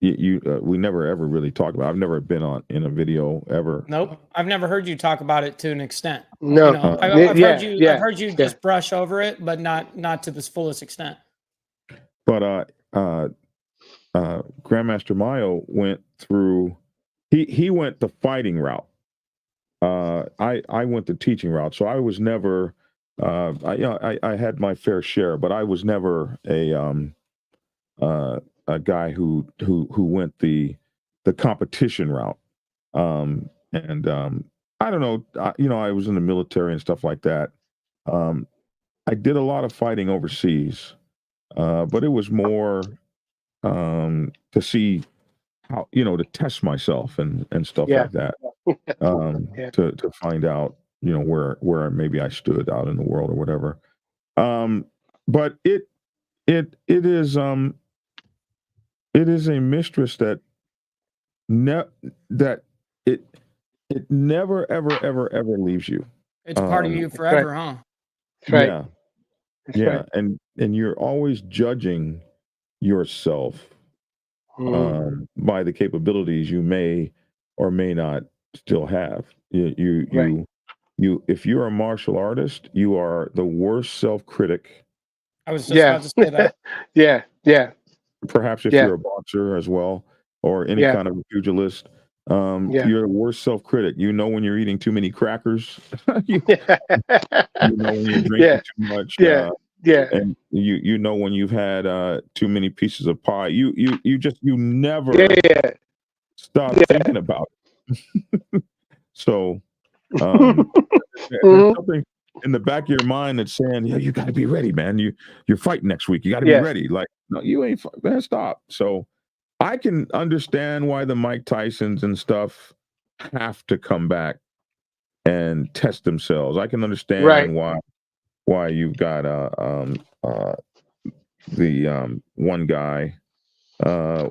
Speaker 5: we never ever really talk about. I've never been on in a video ever.
Speaker 2: Nope. I've never heard you talk about it to an extent.
Speaker 4: No,
Speaker 2: You know, I've heard you. I've heard you just brush over it, but not to this fullest extent.
Speaker 5: But Grandmaster Mayo went through. He went the fighting route. I went the teaching route. So I was never. I had my fair share, but I was never a guy who went the competition route. And I don't know. I was in the military and stuff like that. I did a lot of fighting overseas, but it was more to see how to test myself and stuff
Speaker 4: yeah,
Speaker 5: like that.
Speaker 4: yeah,
Speaker 5: To find out where maybe I stood out in the world or whatever. But it is a mistress that that it never ever leaves you.
Speaker 2: It's part of you
Speaker 4: that's right.
Speaker 2: forever, huh?
Speaker 4: That's right.
Speaker 5: Yeah,
Speaker 4: That's
Speaker 5: yeah,
Speaker 4: right.
Speaker 5: and you're always judging yourself by the capabilities you may or may not still have.
Speaker 4: Right.
Speaker 5: If you're a martial artist, you are the worst self-critic.
Speaker 2: I was just
Speaker 4: Yeah.
Speaker 2: about to say that.
Speaker 4: Yeah. Yeah.
Speaker 5: Perhaps if
Speaker 4: Yeah.
Speaker 5: you're a boxer as well, or any
Speaker 4: Yeah.
Speaker 5: kind of pugilist,
Speaker 4: Yeah.
Speaker 5: you're the worst self-critic. You know when you're eating too many crackers. you, you know when you're drinking
Speaker 4: Yeah.
Speaker 5: too much.
Speaker 4: Yeah. Yeah.
Speaker 5: And you know when you've had too many pieces of pie. You never
Speaker 4: Yeah.
Speaker 5: stop thinking about it. So there's
Speaker 4: Mhm.
Speaker 5: something in the back of your mind that's saying, yeah, you got to be ready, man. You're fighting next week. You got to be
Speaker 4: Yes.
Speaker 5: ready. Like, no, you ain't, man, stop. So I can understand why the Mike Tysons and stuff have to come back and test themselves. I can
Speaker 4: Right.
Speaker 5: understand why you've got the one guy,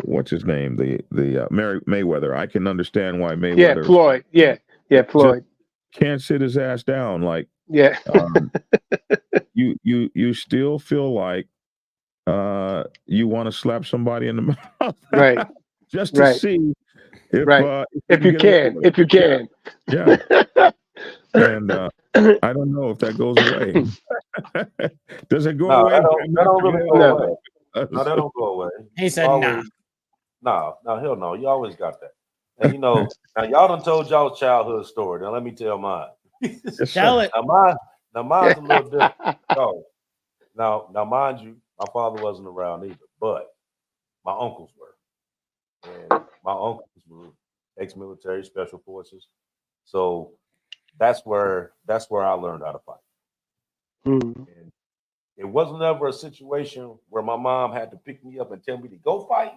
Speaker 5: what's his name, the Mayweather. I can understand why
Speaker 4: Yeah.
Speaker 5: Mayweather
Speaker 4: Floyd. Yeah. Yeah.
Speaker 5: just
Speaker 4: Floyd.
Speaker 5: can't sit his ass down. Like,
Speaker 4: Yeah.
Speaker 5: um, you still feel like you want to slap somebody in the mouth
Speaker 4: Right.
Speaker 5: just to
Speaker 4: Right.
Speaker 5: see if
Speaker 4: Right.
Speaker 5: you
Speaker 4: If
Speaker 5: can
Speaker 4: you
Speaker 5: get away
Speaker 4: can.
Speaker 5: with it.
Speaker 4: If you
Speaker 5: Yeah,
Speaker 4: can.
Speaker 5: yeah. And I don't know if that goes away. Does it go
Speaker 3: No,
Speaker 5: away,
Speaker 3: that don't
Speaker 5: Grandmaster?
Speaker 3: really
Speaker 5: You
Speaker 3: go
Speaker 5: know,
Speaker 4: No.
Speaker 3: away. No, that don't go away.
Speaker 2: He
Speaker 3: You
Speaker 2: said, "Nah."
Speaker 3: always no, hell no. You always got that. And now y'all done told y'all's childhood story. Now let me tell mine.
Speaker 5: yes,
Speaker 2: Tell
Speaker 5: sir.
Speaker 2: it.
Speaker 3: Now mine's a little different. So now mind you, my father wasn't around either, but my uncles were. And my uncles were ex-military special forces. So that's where I learned how to fight.
Speaker 4: Mm.
Speaker 3: And it wasn't ever a situation where my mom had to pick me up and tell me to go fight.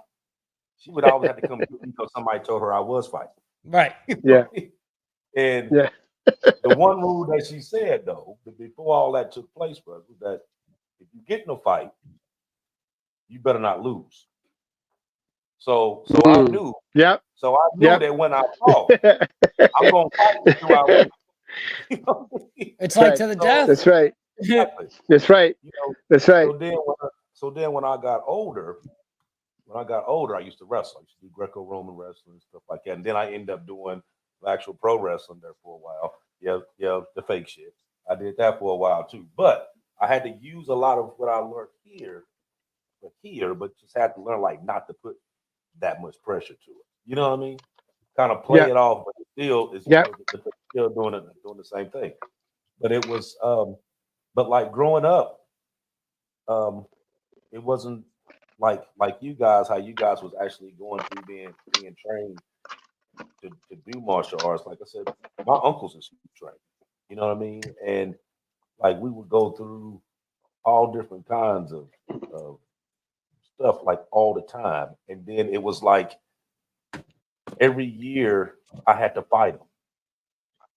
Speaker 3: she would always have to come get me because somebody told her I was fighting.
Speaker 2: Right.
Speaker 4: Yeah.
Speaker 3: And
Speaker 4: Yeah.
Speaker 3: the one rule that she said though, before all that took place, was that if you get in a fight, you better not lose. So I knew.
Speaker 4: Yep.
Speaker 3: So I knew that when I fought, I'm gonna fight until I win. You know?
Speaker 2: It's like to the
Speaker 3: So-
Speaker 2: death.
Speaker 4: That's right.
Speaker 3: Exactly.
Speaker 4: That's right.
Speaker 3: You know,
Speaker 4: That's right.
Speaker 3: so then when I got older, I used to wrestle. I used to do Greco-Roman wrestling and stuff like that. And then I ended up doing actual pro wrestling there for a while. Yeah, the fake shit. I did that for a while too. But I had to use a lot of what I learned but just had to learn like not to put that much pressure to it. You know what I mean? Kind of play it off, but it's still doing the same thing. But it was but like growing up, it wasn't like you guys, how you guys was actually going through being trained to do martial arts. Like I said, my uncles is trained. You know what I mean? And like we would go through all different kinds of stuff like all the time. And then it was like every year I had to fight them.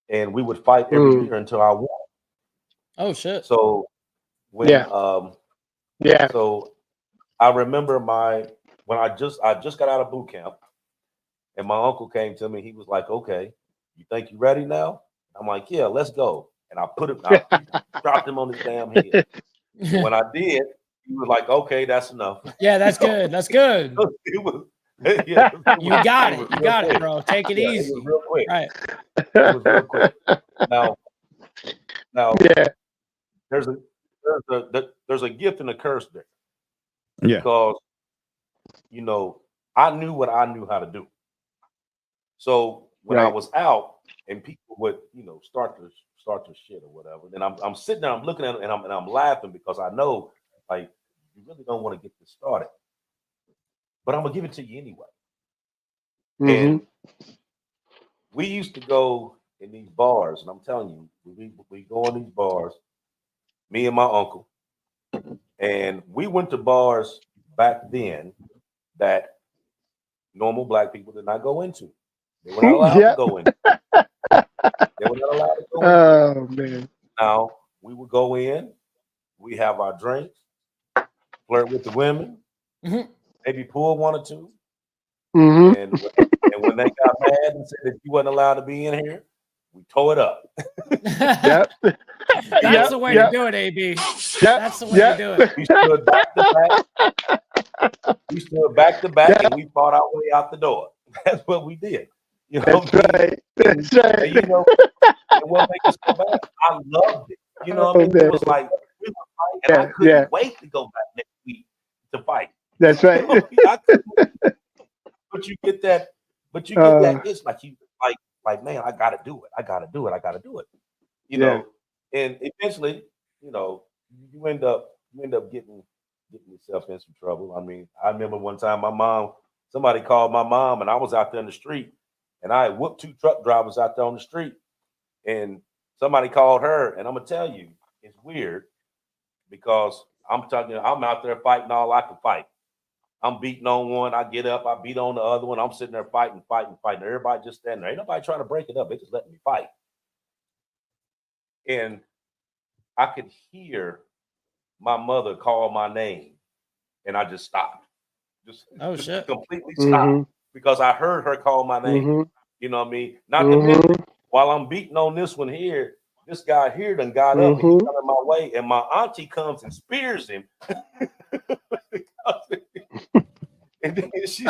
Speaker 3: And we would fight every year until I won.
Speaker 2: Oh shit.
Speaker 3: So when so I remember when I just got out of boot camp and my uncle came to me, he was like, "Okay, you think you ready now?" I'm like, "Yeah, let's go." And I dropped him on his damn head. When I did, he was like, "Okay, that's enough."
Speaker 2: Yeah, that's good. That's good.
Speaker 3: It was,
Speaker 2: You got it. You got it, bro. Take it easy.
Speaker 3: It was real quick.
Speaker 2: Right.
Speaker 3: It was real quick. Now, there's a gift and a curse there.
Speaker 5: Yeah.
Speaker 3: Because I knew what I knew how to do. So when I was out and people would, start to shit or whatever, then I'm sitting there, I'm looking at it and I'm laughing because I know like you really don't want to get this started. But I'm gonna give it to you anyway. And we used to go in these bars, and I'm telling you, we go in these bars, me and my uncle, and we went to bars back then that normal black people did not go into. They were not allowed to go in. They were not allowed to go in.
Speaker 4: Oh man.
Speaker 3: Now we would go in, we have our drinks, flirt with the women, maybe pull one or two. And when they got mad and said that you wasn't allowed to be in here, we tore it up.
Speaker 2: That's the way to do it, AB. That's the way to do it.
Speaker 3: We stood back to back. We stood back to back and we fought our way out the door. That's what we did.
Speaker 4: That's right. That's right.
Speaker 3: And, and what made us go back? I loved it. You know what I mean? It was like we were fighting, and I couldn't wait to go back next week to fight.
Speaker 4: That's right.
Speaker 3: But you get that. It's like you like man, I gotta do it. I gotta do it. You know, and eventually, you end up getting yourself in some trouble. I mean, I remember one time somebody called my mom, and I was out there in the street, and I had whooped 2 truck drivers out there on the street, and somebody called her, and I'm gonna tell you, it's weird because I'm out there fighting all I can fight. I'm beating on one, I get up, I beat on the other one. I'm sitting there fighting. Everybody just standing there. Ain't nobody trying to break it up. They just letting me fight. And I could hear my mother call my name, and I just stopped. Just completely stopped because I heard her call my name. You know what I mean? Not to mention, while I'm beating on this one here, this guy here done got up and he's coming my way, and my auntie comes and spears him. And then she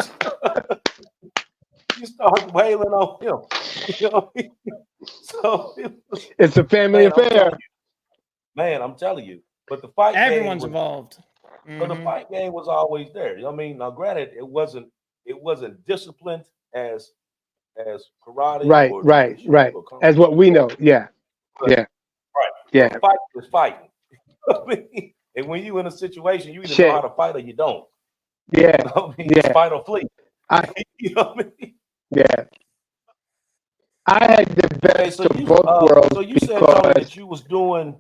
Speaker 3: started wailing on him. You know what I mean? So
Speaker 4: it's a family affair.
Speaker 3: I'm telling you. But the fight
Speaker 2: everyone's involved.
Speaker 3: But the fight game was always there. You know what I mean? Now, granted, it wasn't disciplined as karate.
Speaker 4: Right. As what we know. Yeah.
Speaker 3: Right. Yeah. The fight is fighting. And when you in a situation, you either know how to fight or you don't.
Speaker 4: Yeah.
Speaker 3: You know what I mean? Fight or flee. You know what I mean?
Speaker 4: Yeah. I had the best of both worlds.
Speaker 3: So you said that you was doing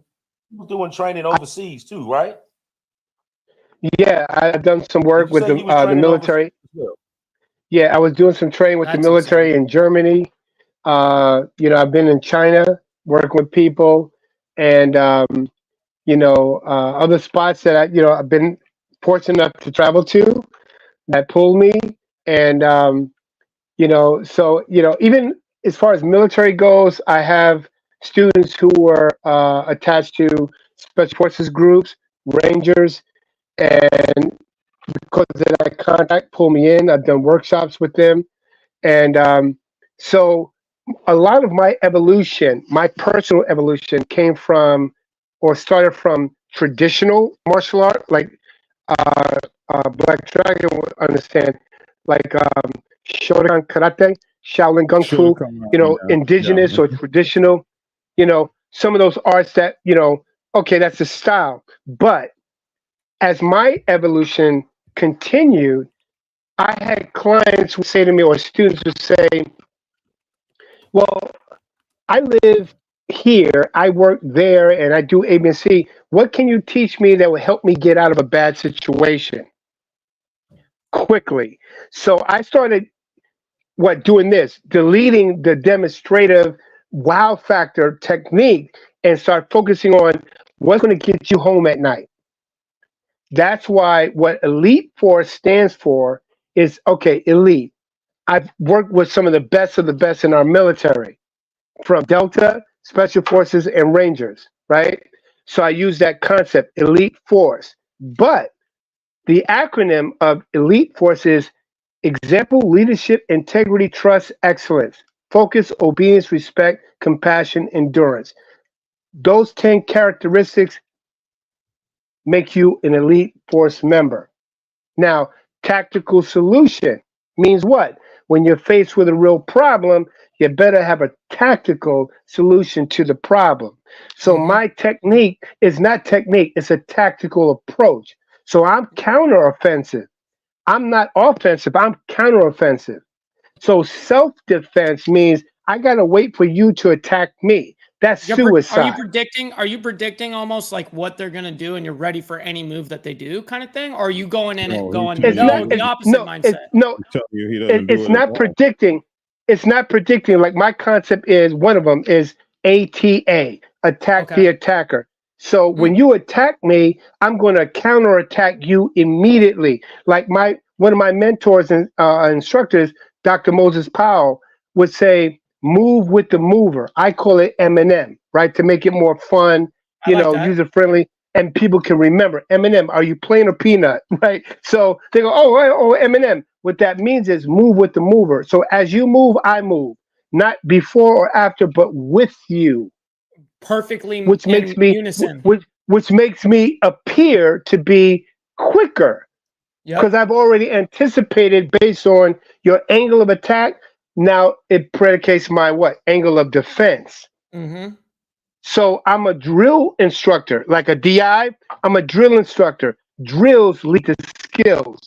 Speaker 3: training overseas too, right?
Speaker 4: Yeah, I've done some work with the military. Yeah, I was doing some training with the
Speaker 2: That's
Speaker 4: military
Speaker 2: exciting.
Speaker 4: in Germany. I've been in China working with people, and other spots that I've been fortunate enough to travel to that pulled me, and even as far as military goes, I have students who were attached to special forces groups, Rangers, and because of that contact, pull me in. I've done workshops with them, and so a lot of my evolution, my personal evolution, came from or started from traditional martial art, like uh, Black Dragon would understand, like Shotokan Karate, Shaolin Kung
Speaker 5: Should have
Speaker 4: Fu,
Speaker 5: come out. Yeah.
Speaker 4: indigenous or traditional, some of those arts that, okay, that's a style. But as my evolution continued, I had clients who say to me, or students who say, well, I live here, I work there, and I do A, B, and C. What can you teach me that would help me get out of a bad situation quickly? So I started doing this, deleting the demonstrative wow factor technique and start focusing on what's going to get you home at night. That's why what Elite Force stands for is okay, elite. I've worked with some of the best in our military, from Delta, Special Forces, and Rangers, right? So I use that concept, Elite Force. But the acronym of Elite Force is example, leadership, integrity, trust, excellence, focus, obedience, respect, compassion, endurance. Those 10 characteristics make you an Elite Force member. Now, tactical solution means what? When you're faced with a real problem, you better have a tactical solution to the problem. So
Speaker 2: Hmm.
Speaker 4: my technique is not technique, it's a tactical approach. So I'm counteroffensive. I'm not offensive, I'm counteroffensive. So self-defense means I gotta wait for you to attack me. That's
Speaker 2: Are you
Speaker 4: suicide.
Speaker 2: predicting? Are you predicting almost like what they're gonna do, and you're ready for any move that they do, kind of thing? Or are you going in it
Speaker 5: No, he
Speaker 2: going,
Speaker 5: tells
Speaker 4: It's
Speaker 5: you
Speaker 4: not.
Speaker 2: no,
Speaker 5: he,
Speaker 2: the opposite mindset?
Speaker 5: he tells you he
Speaker 4: It,
Speaker 5: doesn't do
Speaker 4: it's
Speaker 5: it at
Speaker 4: not
Speaker 5: all.
Speaker 4: predicting. It's not predicting. Like my concept is one of them is ATA, attack the
Speaker 2: Okay.
Speaker 4: attacker. So
Speaker 2: Mm,
Speaker 4: when you attack me, I'm going to counterattack you immediately. Like my one of my mentors and instructors, Dr. Moses Powell, would say, "Move with the mover." I call it Eminem, right, to make it more fun,
Speaker 2: I like that.
Speaker 4: user friendly, and people can remember Eminem. Are you plain or peanut, right? So they go, oh, Eminem. What that means is move with the mover. So as you move, I move, not before or after, but with you,
Speaker 2: Perfectly
Speaker 4: which makes
Speaker 2: in
Speaker 4: me
Speaker 2: unison.
Speaker 4: which makes me appear to be quicker because
Speaker 2: Yep.
Speaker 4: I've already anticipated based on your angle of attack. Now it predicates my what angle of defense.
Speaker 2: Hmm.
Speaker 4: So I'm a drill instructor, like a DI. I'm a drill instructor. Drills lead to skills.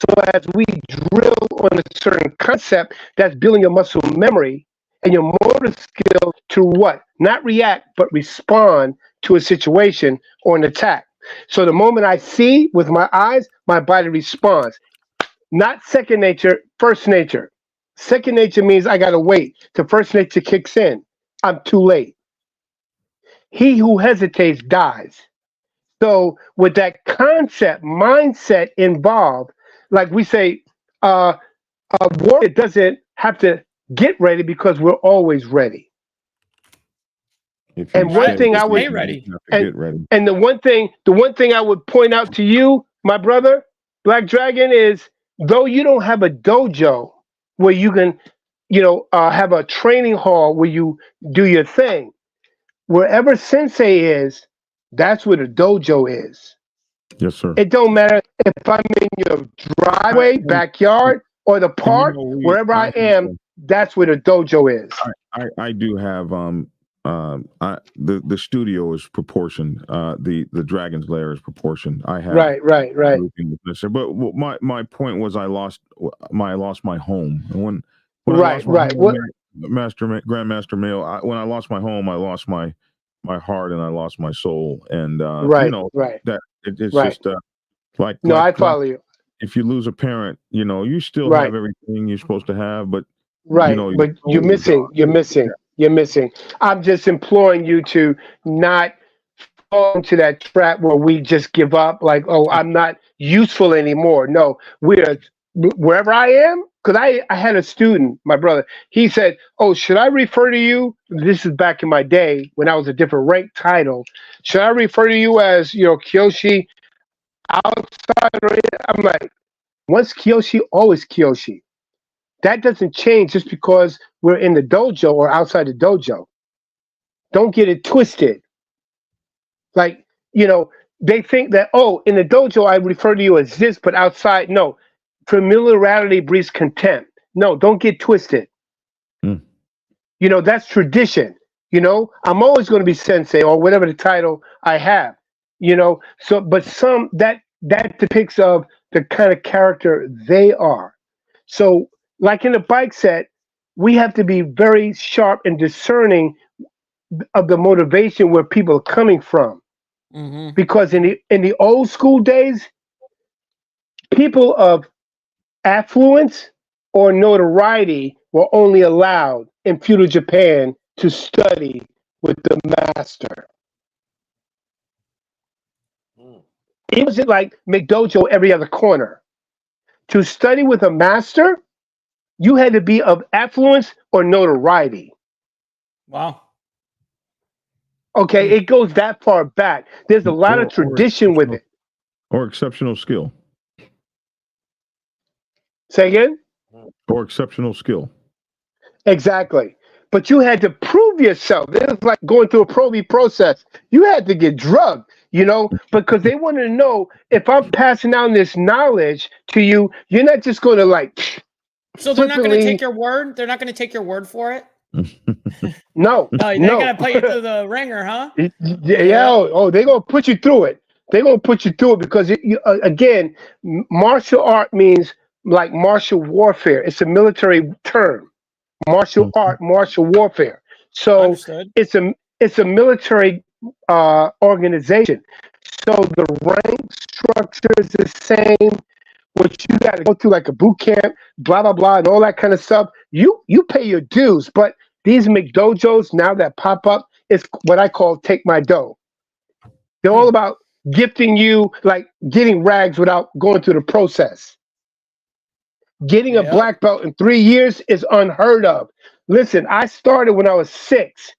Speaker 4: So as we drill on a certain concept, that's building your muscle memory and your motor skill to what? Not react, but respond to a situation or an attack. So the moment I see with my eyes, my body responds. Not second nature, first nature. Second nature means I gotta wait till first nature kicks in. I'm too late. He who hesitates dies. So with that concept, mindset involved, like we say, uh, a warrior doesn't have to get ready because we're always ready.
Speaker 5: If you
Speaker 4: And one
Speaker 2: Right.
Speaker 5: say
Speaker 4: thing
Speaker 2: You
Speaker 4: I would
Speaker 2: stay
Speaker 5: you
Speaker 2: ready.
Speaker 5: have to
Speaker 4: and
Speaker 5: get ready.
Speaker 4: and the one thing I would point out to you, my brother, Black Dragon, is though you don't have a dojo where you can, have a training hall where you do your thing. Wherever Sensei is, that's where the dojo is.
Speaker 5: Yes, sir.
Speaker 4: It don't matter if I'm in your
Speaker 5: I,
Speaker 4: driveway, backyard, or the
Speaker 5: and
Speaker 4: park, wherever I am, that's where the dojo is.
Speaker 5: I do have the studio is proportioned. The Dragon's Lair is proportioned. I have
Speaker 4: Right.
Speaker 5: everything that's necessary. But my point was I lost my home. And when I
Speaker 4: Right,
Speaker 5: lost my
Speaker 4: right.
Speaker 5: home,
Speaker 4: What
Speaker 5: Grandmaster Mayo, when I lost my home, I lost my heart and I lost my soul. And
Speaker 4: right, right,
Speaker 5: that it's
Speaker 4: right.
Speaker 5: just like
Speaker 4: No, I
Speaker 5: like
Speaker 4: follow you.
Speaker 5: if you lose a parent, you still
Speaker 4: Right.
Speaker 5: have everything you're supposed to have, but
Speaker 4: Right,
Speaker 5: your
Speaker 4: but you're
Speaker 5: soul is
Speaker 4: missing.
Speaker 5: gone.
Speaker 4: You're missing. You're missing. I'm just imploring you to not fall into that trap where we just give up. Like, oh, I'm not useful anymore. No, we're wherever I am. Because I had a student, my brother. He said, "Oh, should I refer to you?" This is back in my day when I was a different rank title. Should I refer to you as Kiyoshi outside or in? I'm like, once Kiyoshi, always Kiyoshi. That doesn't change just because we're in the dojo or outside the dojo. Don't get it twisted. Like, they think that, oh, in the dojo, I refer to you as this, but outside, no. Familiarity breeds contempt. No, don't get twisted.
Speaker 5: Mm.
Speaker 4: That's tradition. I'm always going to be sensei or whatever the title I have. So, but that depicts of the kind of character they are. So, like in the bike set, we have to be very sharp and discerning of the motivation where people are coming from.
Speaker 2: Mm-hmm.
Speaker 4: Because in the old school days, people of affluence or notoriety were only allowed in feudal Japan to study with the master. It wasn't like McDojo every other corner. To study with a master, you had to be of affluence or notoriety.
Speaker 2: Wow.
Speaker 4: Okay, it goes that far back. There's a lot of tradition with it.
Speaker 5: Or exceptional skill.
Speaker 4: Say again?
Speaker 5: Or exceptional skill.
Speaker 4: Exactly. But you had to prove yourself. It was like going through a probate process. You had to get drugged, because they wanted to know if I'm passing down this knowledge to you, you're not just going to like.
Speaker 2: So they're not going to take your word? They're not going to take your word for it?
Speaker 4: No.
Speaker 2: They're going to put you through the ringer, huh?
Speaker 4: Yeah. Oh, they're going to put you through it. They're going to put you through it because, again, martial art means like martial warfare. It's a military term. Martial art, martial warfare. So
Speaker 2: Understood.
Speaker 4: it's a military organization. So the rank structure is the same. What you got to go through like a boot camp, blah blah blah, and all that kind of stuff. You pay your dues, but these McDojos now that pop up is what I call take my dough. They're all about gifting you, like getting rags without going through the process. Getting a black belt in 3 years is unheard of. Listen, I started when I was 6.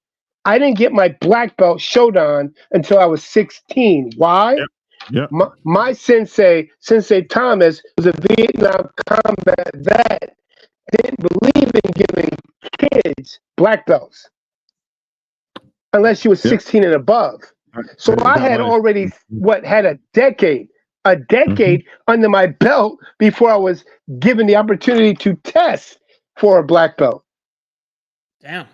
Speaker 4: I didn't get my black belt Shodan until I was 16. Why?
Speaker 5: Yep.
Speaker 4: My sensei Thomas, was a Vietnam combat vet, didn't believe in giving kids black belts unless you were 16 and above. So I had already had a decade under my belt before I was given the opportunity to test for a black belt.
Speaker 2: Damn.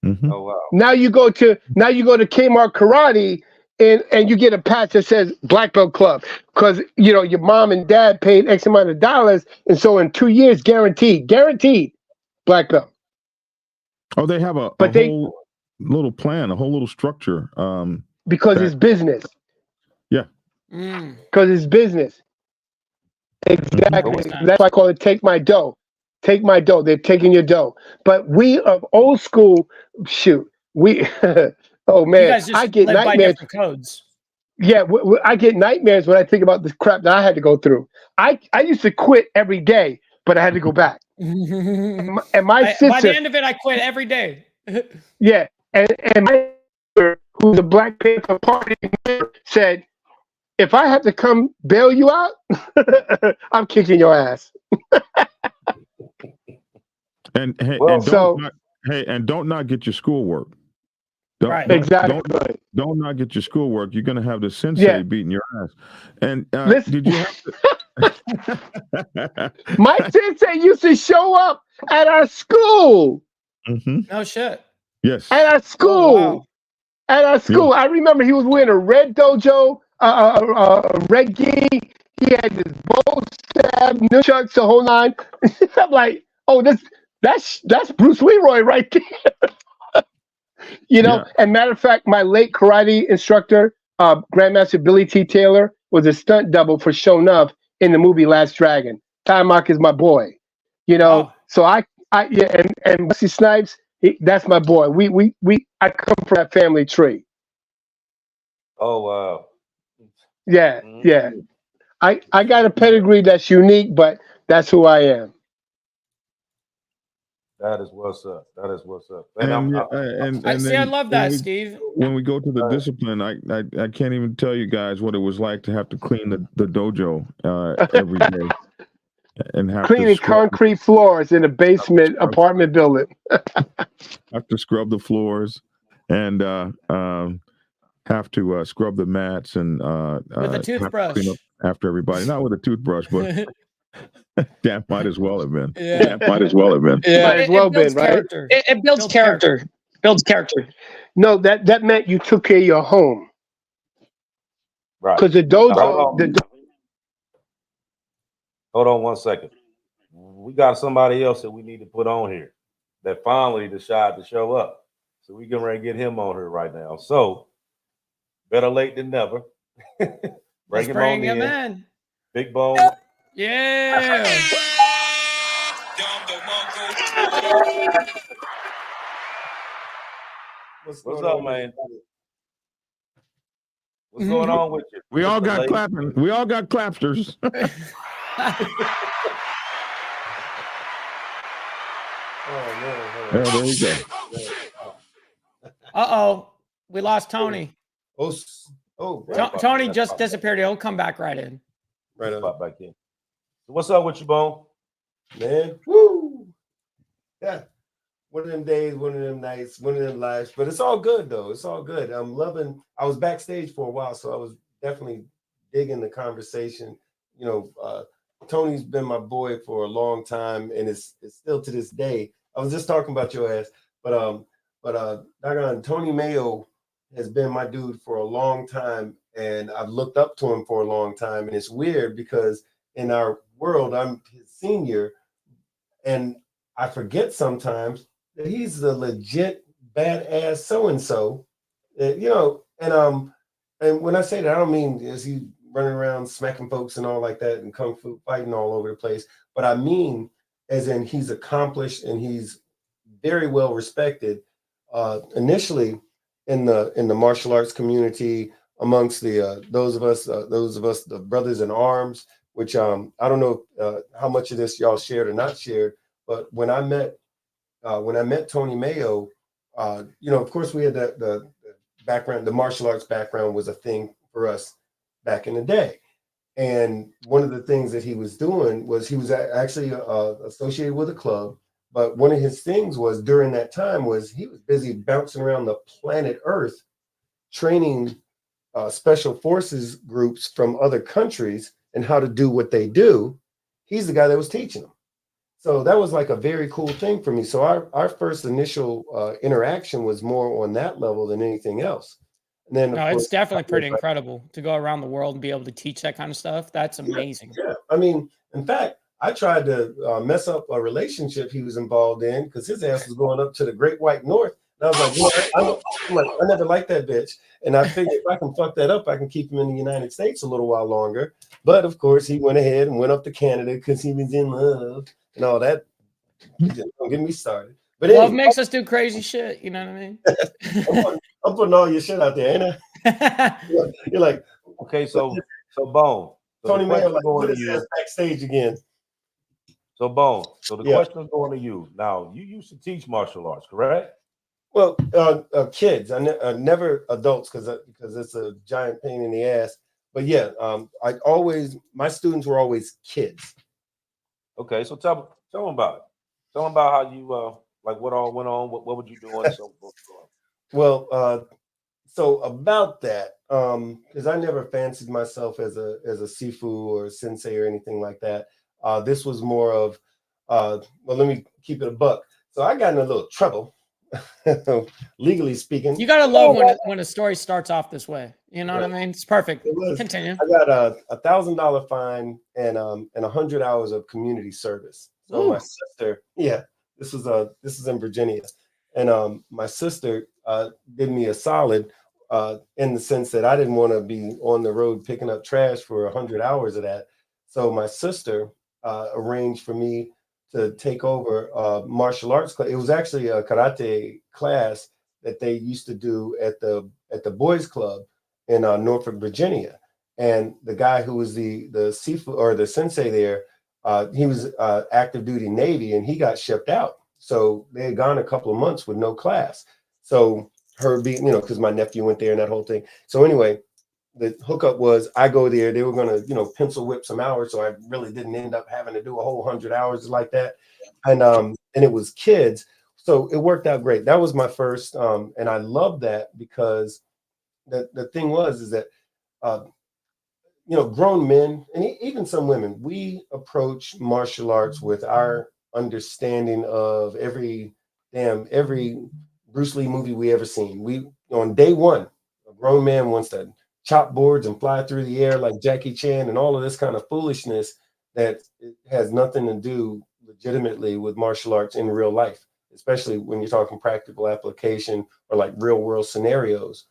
Speaker 5: Mm-hmm.
Speaker 3: Oh wow.
Speaker 4: Now you go to Kmart Karate and you get a patch that says Black Belt Club because your mom and dad paid X amount of dollars, and so in 2 years guaranteed black belt.
Speaker 5: Oh, they have a whole little plan, a whole little structure.
Speaker 4: Because it's business.
Speaker 5: Yeah.
Speaker 4: Because it's business. Exactly.
Speaker 2: Mm-hmm.
Speaker 4: That's why I call it take my dough. Take my dough. They're taking your dough. But we of old school, oh man,
Speaker 2: You guys just
Speaker 4: I get
Speaker 2: live by
Speaker 4: nightmares.
Speaker 2: different codes.
Speaker 4: Yeah, I get nightmares when I think about the crap that I had to go through. I used to quit every day, but I had to go back. And my sister,
Speaker 2: by the end of it, I quit every day.
Speaker 4: yeah, and my sister, who's a Black Panther Party member, said, if I have to come bail you out, I'm kicking your ass.
Speaker 5: And hey, don't not get your schoolwork.
Speaker 4: Exactly.
Speaker 5: Don't not get your schoolwork. You're gonna have the sensei beating your ass. And did you have to...
Speaker 4: My sensei used to show up at our school.
Speaker 5: Mm-hmm.
Speaker 2: No shit.
Speaker 5: Yes.
Speaker 4: At our school.
Speaker 2: Oh, wow.
Speaker 4: At our school. Yeah. I remember he was wearing a red dojo, red gi. He had this bow stab, nunchucks, the whole nine. I'm like, oh, that's Bruce Leroy right there. And matter of fact, my late karate instructor, Grandmaster Billy T. Taylor, was a stunt double for Shonuff in the movie Last Dragon. Ty Mark is my boy. You know,
Speaker 2: Oh,
Speaker 4: so yeah, and Wesley Snipes, that's my boy. I come from that family tree.
Speaker 3: Oh wow.
Speaker 4: Yeah,
Speaker 3: Mhm.
Speaker 4: yeah. I got a pedigree that's unique, but that's who I am.
Speaker 3: That is what's up. That is what's up. And
Speaker 5: And yeah,
Speaker 2: I
Speaker 5: and
Speaker 2: see. I
Speaker 5: then
Speaker 2: love that, Steve.
Speaker 5: when we go to the discipline, I can't even tell you guys what it was like to have to clean the dojo every day and
Speaker 4: Cleaning concrete floors in a basement apartment building.
Speaker 5: have to scrub the floors and have to scrub the mats and
Speaker 2: With a
Speaker 5: have to clean
Speaker 2: toothbrush.
Speaker 5: up after everybody. Not with a toothbrush, but that might as well have been.
Speaker 2: Yeah.
Speaker 5: That might as well have been.
Speaker 2: But
Speaker 4: Might as
Speaker 2: it
Speaker 4: well
Speaker 2: builds
Speaker 4: been, right?
Speaker 2: character.
Speaker 6: It builds
Speaker 2: Builds character.
Speaker 6: character. Builds character.
Speaker 4: No, that meant you took care of your home.
Speaker 3: right.
Speaker 4: Because the
Speaker 3: Now,
Speaker 4: dojo,
Speaker 3: hold on 1 second. We got somebody else that we need to put on here that finally decided to show up. So we can ready to get him on here right now. So better late than never.
Speaker 2: Let's bring him in.
Speaker 3: Big Bone.
Speaker 2: Yeah.
Speaker 3: What's up, man? What's going on with you?
Speaker 5: We all
Speaker 3: Mr.
Speaker 5: got
Speaker 3: Late?
Speaker 5: clapping. We all got clapsters. Yeah, there you go.
Speaker 2: Uh-oh. We lost Tony.
Speaker 7: Oh,
Speaker 2: Tony just disappeared. He'll come back right in.
Speaker 7: right on,
Speaker 3: Pop back in. So what's up with you, Bone?
Speaker 7: man. Woo! Yeah, one of them days, one of them nights, one of them lives. But it's all good though. It's all good. I'm loving. I was backstage for a while, so I was definitely digging the conversation. You know, Tony's been my boy for a long time, and it's still to this day. I was just talking about your ass, but doggone, Tony Mayo has been my dude for a long time, and I've looked up to him for a long time. And it's weird because in our world, I'm his senior, and I forget sometimes that he's the legit badass so and so, you know. And when I say that, I don't mean is he running around smacking folks and all like that and kung fu fighting all over the place, but I mean as in he's accomplished and he's very well respected. Initially in the martial arts community amongst the those of us the brothers in arms, which I don't know how much of this y'all shared or not shared, but when I met Tony Mayo, you know, of course we had the background, the martial arts background was a thing for us back in the day. And one of the things that he was doing was he was actually associated with a club. But one of his things was during that time was he was busy bouncing around the planet Earth, training special forces groups from other countries and how to do what they do. He's the guy that was teaching them. So that was like a very cool thing for me. So our first initial interaction was more on that level than anything else. And then,
Speaker 2: No, it's definitely pretty incredible to go around the world and be able to teach that kind of stuff. That's amazing.
Speaker 7: Yeah, I mean, in fact, I tried to mess up a relationship he was involved in because his ass was going up to the Great White North. And I was like, you know, I never liked that bitch. And I figured if I can fuck that up, I can keep him in the United States a little while longer. But of course, he went ahead and went up to Canada because he was in love and all that. Don't get me started. But
Speaker 2: Love
Speaker 7: anyway,
Speaker 2: makes us do crazy shit. You know what I mean?
Speaker 7: I'm putting all your shit out there, ain't I? You're like,
Speaker 3: Okay, so Bone. So
Speaker 7: Tony
Speaker 3: the
Speaker 7: Mayo,
Speaker 3: question
Speaker 7: like,
Speaker 3: going
Speaker 7: put
Speaker 3: to
Speaker 7: his
Speaker 3: you.
Speaker 7: ass backstage again.
Speaker 3: So Bone. So the
Speaker 7: Yeah.
Speaker 3: question is going to you. Now, you used to teach martial arts, correct?
Speaker 7: Well, kids. I never adults because it's a giant pain in the ass. But yeah, my students were always kids.
Speaker 3: Okay, so tell them about it. Tell them about how you like what all went on. What were you doing? And so forth.
Speaker 7: Well, so about that, because I never fancied myself as a sifu or a sensei or anything like that. This was more of, well, let me keep it a buck. So I got in a little trouble, legally speaking.
Speaker 2: You gotta love when a story starts off this way. You know what I mean? It's perfect.
Speaker 7: It was.
Speaker 2: Continue.
Speaker 7: I got a $1,000 fine and 100 hours of community service. So my sister, yeah, this is in Virginia, and my sister did me a solid in the sense that I didn't want to be on the road picking up trash for 100 hours of that. So my sister arranged for me to take over martial arts class. It was actually a karate class that they used to do at the boys club in Norfolk, Virginia. And the guy who was the seafood or the sensei there, he was active duty Navy, and he got shipped out. So they had gone a couple of months with no class. So her being, because my nephew went there and that whole thing. So anyway, the hookup was I go there. They were gonna, pencil whip some hours, so I really didn't end up having to do a whole 100 hours like that. And it was kids, so it worked out great. That was my first, and I love that because the thing was is that uh, grown men and even some women, we approach martial arts with our understanding of every Bruce Lee movie we ever seen. We on day one, a grown man wants to chop boards and fly through the air like Jackie Chan and all of this kind of foolishness that it has nothing to do legitimately with martial arts in real life, especially when you're talking practical application or like real world scenarios.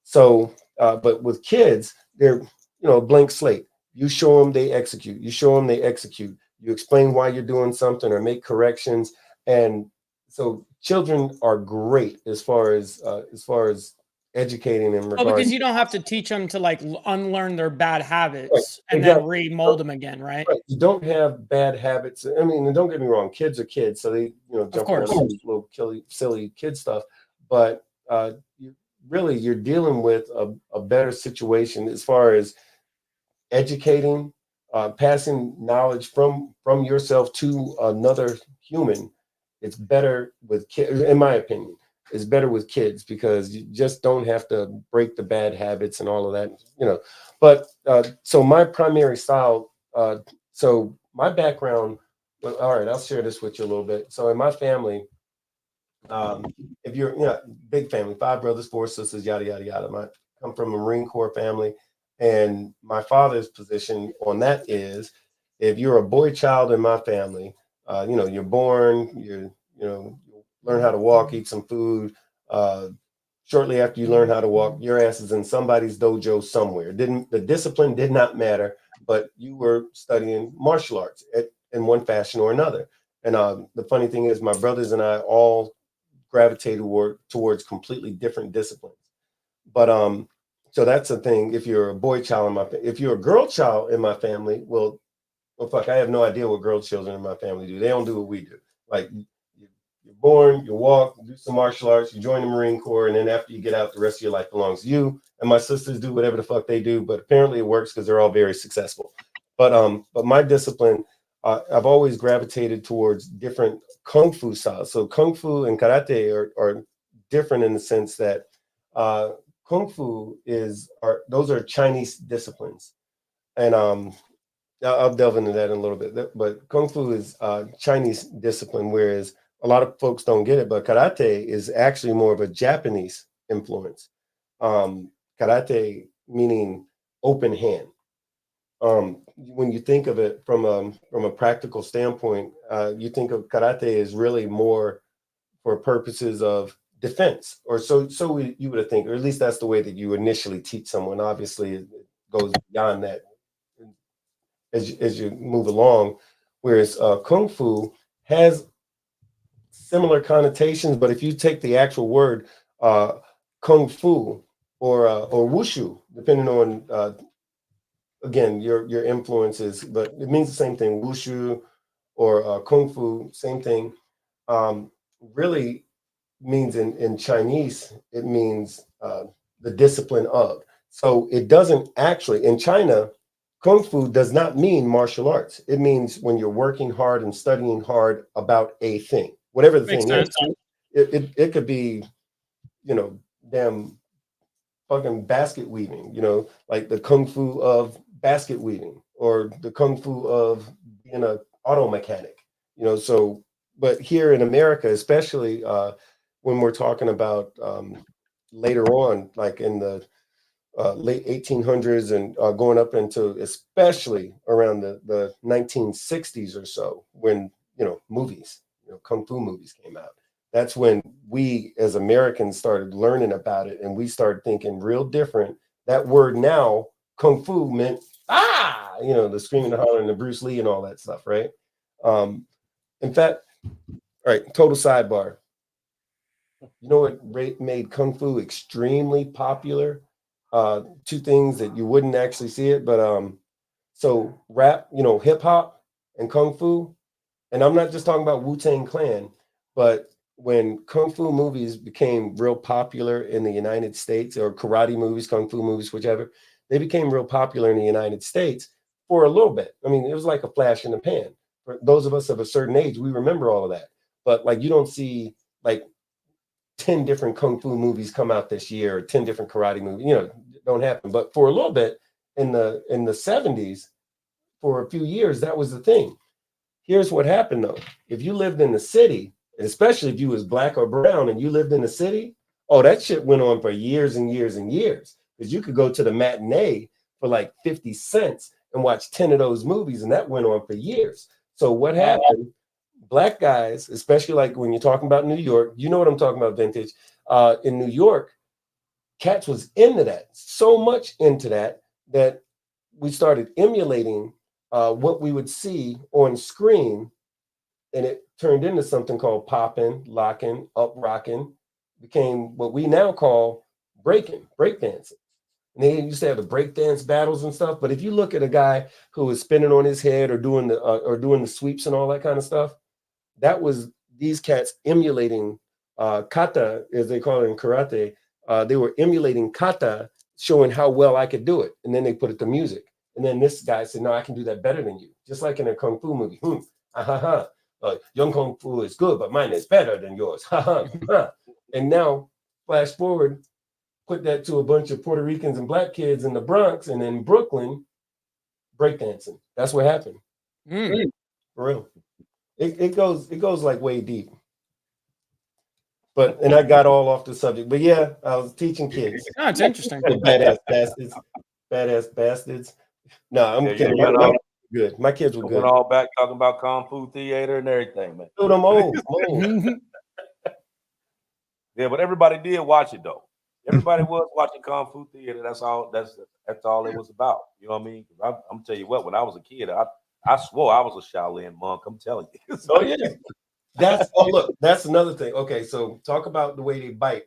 Speaker 7: So, but with kids, they're a blank slate. You show them, they execute. You show them, they execute. You explain why you're doing something or make corrections, and so children are great as far as educating in
Speaker 2: Oh,
Speaker 7: regards.
Speaker 2: because you don't have to teach them to like unlearn their bad
Speaker 7: Right,
Speaker 2: habits and then
Speaker 7: exactly.
Speaker 2: remold them again, right?
Speaker 7: Right. You don't have bad habits. I mean, and don't get me wrong, kids are kids, so they
Speaker 2: Of
Speaker 7: jump around
Speaker 2: course.
Speaker 7: and do little silly kid stuff. But you're dealing with a better situation as far as educating, passing knowledge from yourself to another human. It's better with kids, in my opinion. It's better with kids because you just don't have to break the bad habits and all of that. But so my primary style, so my background. Well, all right, I'll share this with you a little bit. So in my family, if you're, big family, 5 brothers, 4 sisters, yada yada yada. I come from a Marine Corps family, and my father's position on that is, if you're a boy child in my family, you're born, you learn how to walk, eat some food. Uh, Shortly after you learn how to walk, your ass is in somebody's dojo somewhere. Didn't The discipline did not matter, but you were studying martial arts in one fashion or another. And the funny thing is, my brothers and I all gravitate towards completely different disciplines. But so that's the thing. If you're a boy child if you're a girl child in my family, well, fuck, I have no idea what girl children in my family do. They don't do what we do. Like you're born, you walk, do some martial arts, you join the Marine Corps, and then after you get out, the rest of your life belongs to you. And my sisters do whatever the fuck they do, but apparently it works because they're all very successful. But my discipline, I've always gravitated towards different kung fu styles. So kung fu and karate are different in the sense that uh, kung fu those are Chinese disciplines, and I'll delve into that in a little bit. But kung fu is Chinese discipline, whereas a lot of folks don't get it. But karate is actually more of a Japanese influence. Um, Karate meaning open hand. When you think of it from a practical standpoint, you think of karate as really more for purposes of defense, or you would think, or at least that's the way that you initially teach someone. Obviously, it goes beyond that as you move along. Whereas kung fu has similar connotations, but if you take the actual word uh, kung fu or wushu, depending on again your influences, but it means the same thing. Wushu or kung fu, same thing. Um, Really means in Chinese, it means the discipline of. So it doesn't actually, in China, Kung Fu does not mean martial arts. It means when you're working hard and studying hard about a thing, whatever the
Speaker 2: Makes
Speaker 7: thing is.
Speaker 2: sense.
Speaker 7: It could be, damn fucking basket weaving, like the Kung Fu of basket weaving or the Kung Fu of being a auto mechanic, so, but here in America, especially when we're talking about later on, like in the late 1800s and going up into especially around the 1960s or so, when movies, kung fu movies came out. That's when we as Americans started learning about it, and we started thinking real different. That word now, kung fu, meant you know, the screaming and hollering, the Bruce Lee and all that stuff, right? In fact, all right, total sidebar. You know what made Kung Fu extremely popular? Two things that you wouldn't actually see it, but so rap, you know, hip hop and Kung Fu, and I'm not just talking about Wu-Tang Clan, but when Kung Fu movies became real popular in the United States, or karate movies, Kung Fu movies, whichever, they became real popular in the United States for a little bit. I mean, it was like a flash in the pan. For those of us of a certain age, we remember all of that. But like you don't see like 10 different Kung Fu movies come out this year, or 10 different karate movies, you know, don't happen. But for a little bit in the 70s, for a few years, that was the thing. Here's what happened though. If you lived in the city, and especially if you was black or brown and you lived in the city, oh, that shit went on for years and years and years. Because you could go to the matinee for like 50 cents and watch 10 of those movies, and that went on for years. So what happened? Black guys, especially like when you're talking about New York, you know what I'm talking about, vintage. In New York, cats was into that, so much into that that we started emulating what we would see on screen, and it turned into something called popping, locking, up rocking, became what we now call breakdancing. And they used to have the breakdance battles and stuff. But if you look at a guy who was spinning on his head or doing the sweeps and all that kind of stuff, that was these cats emulating kata, as they call it in karate. They were emulating kata, showing how well I could do it. And then they put it to music. And then this guy said, no, I can do that better than you. Just like in a Kung Fu movie. Young Kung Fu is good, but mine is better than yours. And now, flash forward, put that to a bunch of Puerto Ricans and black kids in the Bronx and in Brooklyn, breakdancing. That's what happened. For real. It goes like way deep. And I got all off the subject. But yeah, I was teaching kids.
Speaker 2: No, it's interesting.
Speaker 7: Badass bastards. No, I'm kidding. Good. My kids were good.
Speaker 3: All back talking about Kung Fu theater and everything, man.
Speaker 7: Dude, I'm old.
Speaker 3: Yeah, but everybody did watch it though. Everybody was watching Kung Fu theater. That's all. That's all it was about. You know what I mean? I'm gonna tell you what. When I was a kid, I swore I was a Shaolin monk. I'm telling you.
Speaker 7: Oh yeah. Look, that's another thing. Okay, so talk about the way they bite.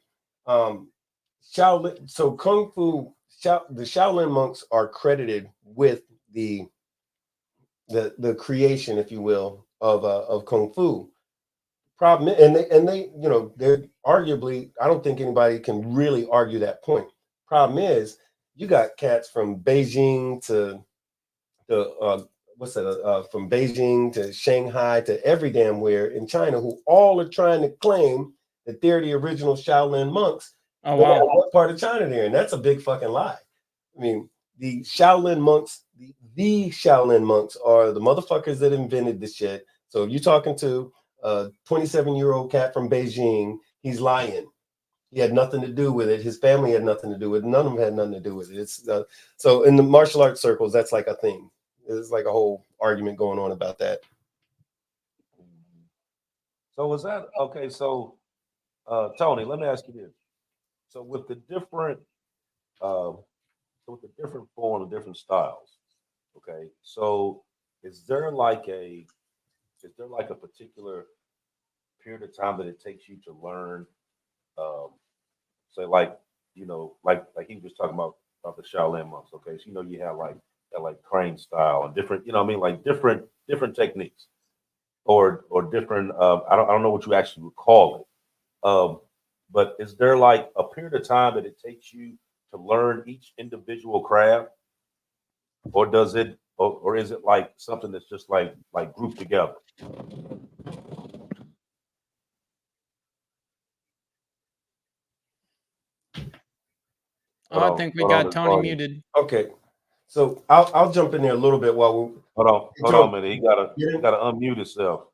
Speaker 7: Shaolin. So Kung Fu. The Shaolin monks are credited with the creation, if you will, of Kung Fu. Problem, and they, you know, they're arguably, I don't think anybody can really argue that point. Problem is, you got cats from Beijing to from Beijing to Shanghai to every damn where in China, who all are trying to claim that they're the original Shaolin monks.
Speaker 2: Oh wow!
Speaker 7: What part of China they're in? That's a big fucking lie. I mean, the Shaolin monks, the Shaolin monks are the motherfuckers that invented the shit. So you're talking to a 27-year-old cat from Beijing, he's lying. He had nothing to do with it. His family had nothing to do with it. None of them had nothing to do with it. It's so in the martial arts circles, that's like a thing. There's like a whole argument going on about that.
Speaker 3: So was that okay? So Tony, let me ask you this. So with the different forms, different styles, okay. So is there like a particular period of time that it takes you to learn? Say like, you know, like he was talking about the Shaolin monks. Okay, so you know you have like that crane style and different, you know what I mean, like different techniques or different. I don't know what you actually would call it. But is there like a period of time that it takes you to learn each individual craft, or does it, or is it like something that's just like grouped together?
Speaker 2: I think we got Tony muted.
Speaker 7: Okay, so I'll jump in there a little bit while we
Speaker 3: hold on a minute. He gotta unmute himself.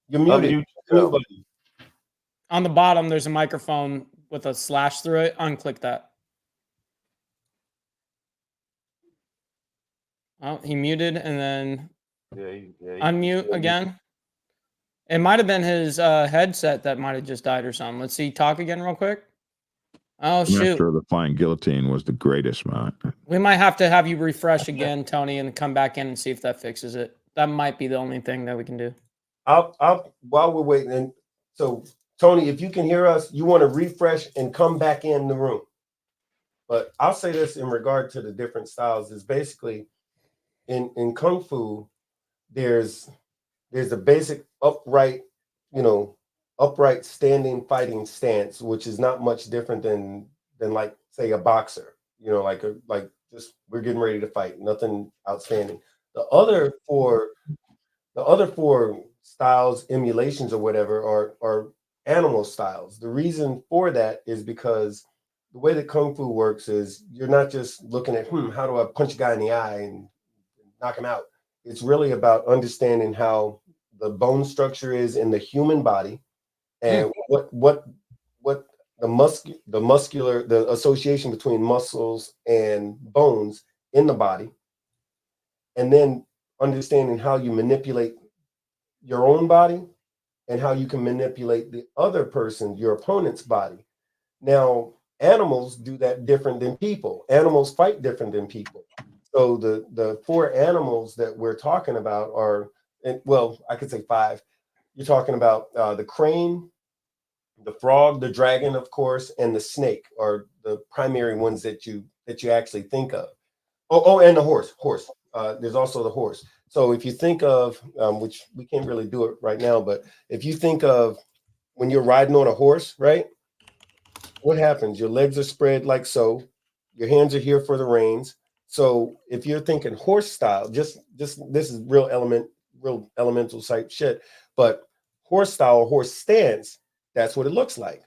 Speaker 7: You're muted.
Speaker 2: On the bottom, there's a microphone with a slash through it. Unclick that. Oh, he muted and then unmute again. It might have been his headset that might have just died or something. Let's see. Talk again real quick. Oh shoot.
Speaker 5: Master of the Flying Guillotine was the greatest, man.
Speaker 2: We might have to have you refresh again, Tony, and come back in and see if that fixes it. That might be the only thing that we can do.
Speaker 7: I'll while we're waiting. And so, Tony, if you can hear us, you want to refresh and come back in the room. But I'll say this in regard to the different styles is basically in Kung Fu, there's a basic upright, upright standing fighting stance, which is not much different than like say a boxer, like just we're getting ready to fight, nothing outstanding. The other four styles, emulations or whatever, are animal styles. The reason for that is because the way that Kung Fu works is you're not just looking at, how do I punch a guy in the eye and knock him out? It's really about understanding how the bone structure is in the human body and what the association between muscles and bones in the body, and then understanding how you manipulate your own body and how you can manipulate the other person, your opponent's body. Now, animals do that different than people. Animals fight different than people. So the four animals that we're talking about are, well, I could say five. You're talking about the crane, the frog, the dragon, of course, and the snake are the primary ones that you actually think of. Oh, and the horse. There's also the horse. So if you think of, which we can't really do it right now, but if you think of when you're riding on a horse, right? What happens? Your legs are spread like so. Your hands are here for the reins. So if you're thinking horse style, just this is real elemental type shit. But horse style or horse stance, that's what it looks like.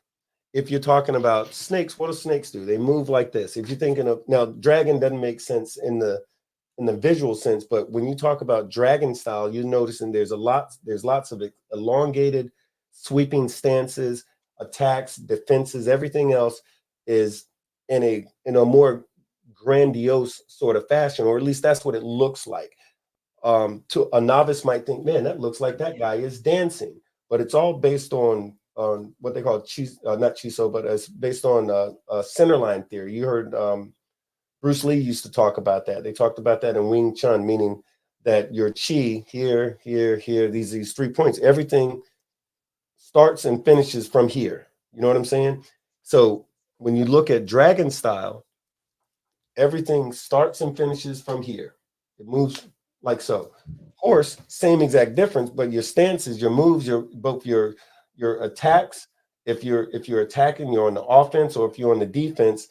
Speaker 7: If you're talking about snakes, what do snakes do? They move like this. If you're thinking of now, dragon doesn't make sense in the visual sense, but when you talk about dragon style, you're noticing there's lots of elongated, sweeping stances, attacks, defenses, everything else is in a more grandiose sort of fashion, or at least that's what it looks like. To a novice might think, man, that looks like that guy is dancing, but it's all based on what they call not chiso, but it's based on centerline theory. You heard Bruce Lee used to talk about that. They talked about that in Wing Chun, meaning that your chi here, these 3 points, everything starts and finishes from here. You know what I'm saying? So when you look at dragon style, everything starts and finishes from here. It moves like so. Horse, same exact difference, but your stances, your moves, your attacks. If you're attacking, you're on the offense, or if you're on the defense,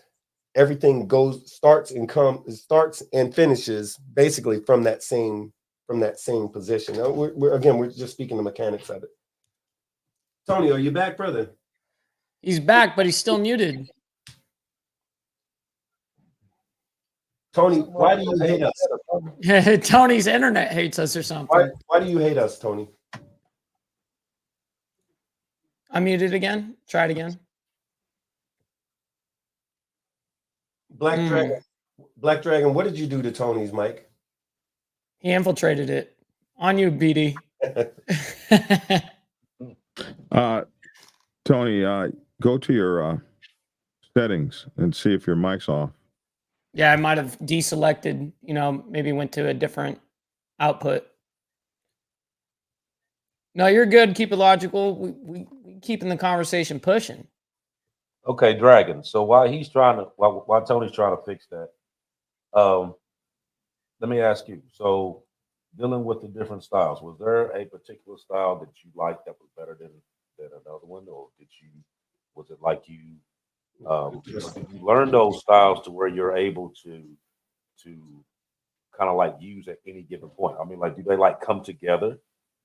Speaker 7: everything starts and finishes basically from that same position. Now, we're just speaking the mechanics of it. Tony, are you back, brother?
Speaker 2: He's back, but he's still muted.
Speaker 7: Tony, why do you hate us?
Speaker 2: Tony's internet hates us or something.
Speaker 7: Why do you hate us, Tony?
Speaker 2: I muted again. Try it again.
Speaker 7: Black Dragon, what did you do to Tony's mic?
Speaker 2: He infiltrated it. On you, BD.
Speaker 5: Tony, go to your settings and see if your mic's off.
Speaker 2: Yeah, I might have deselected, maybe went to a different output. No, you're good. Keep it logical. We keeping the conversation pushing.
Speaker 3: Okay, Dragon. So while Tony's trying to fix that, let me ask you. So dealing with the different styles, was there a particular style that you liked that was better than another one, or was it like you learn those styles to where you're able to kind of like use at any given point? I mean, like, do they like come together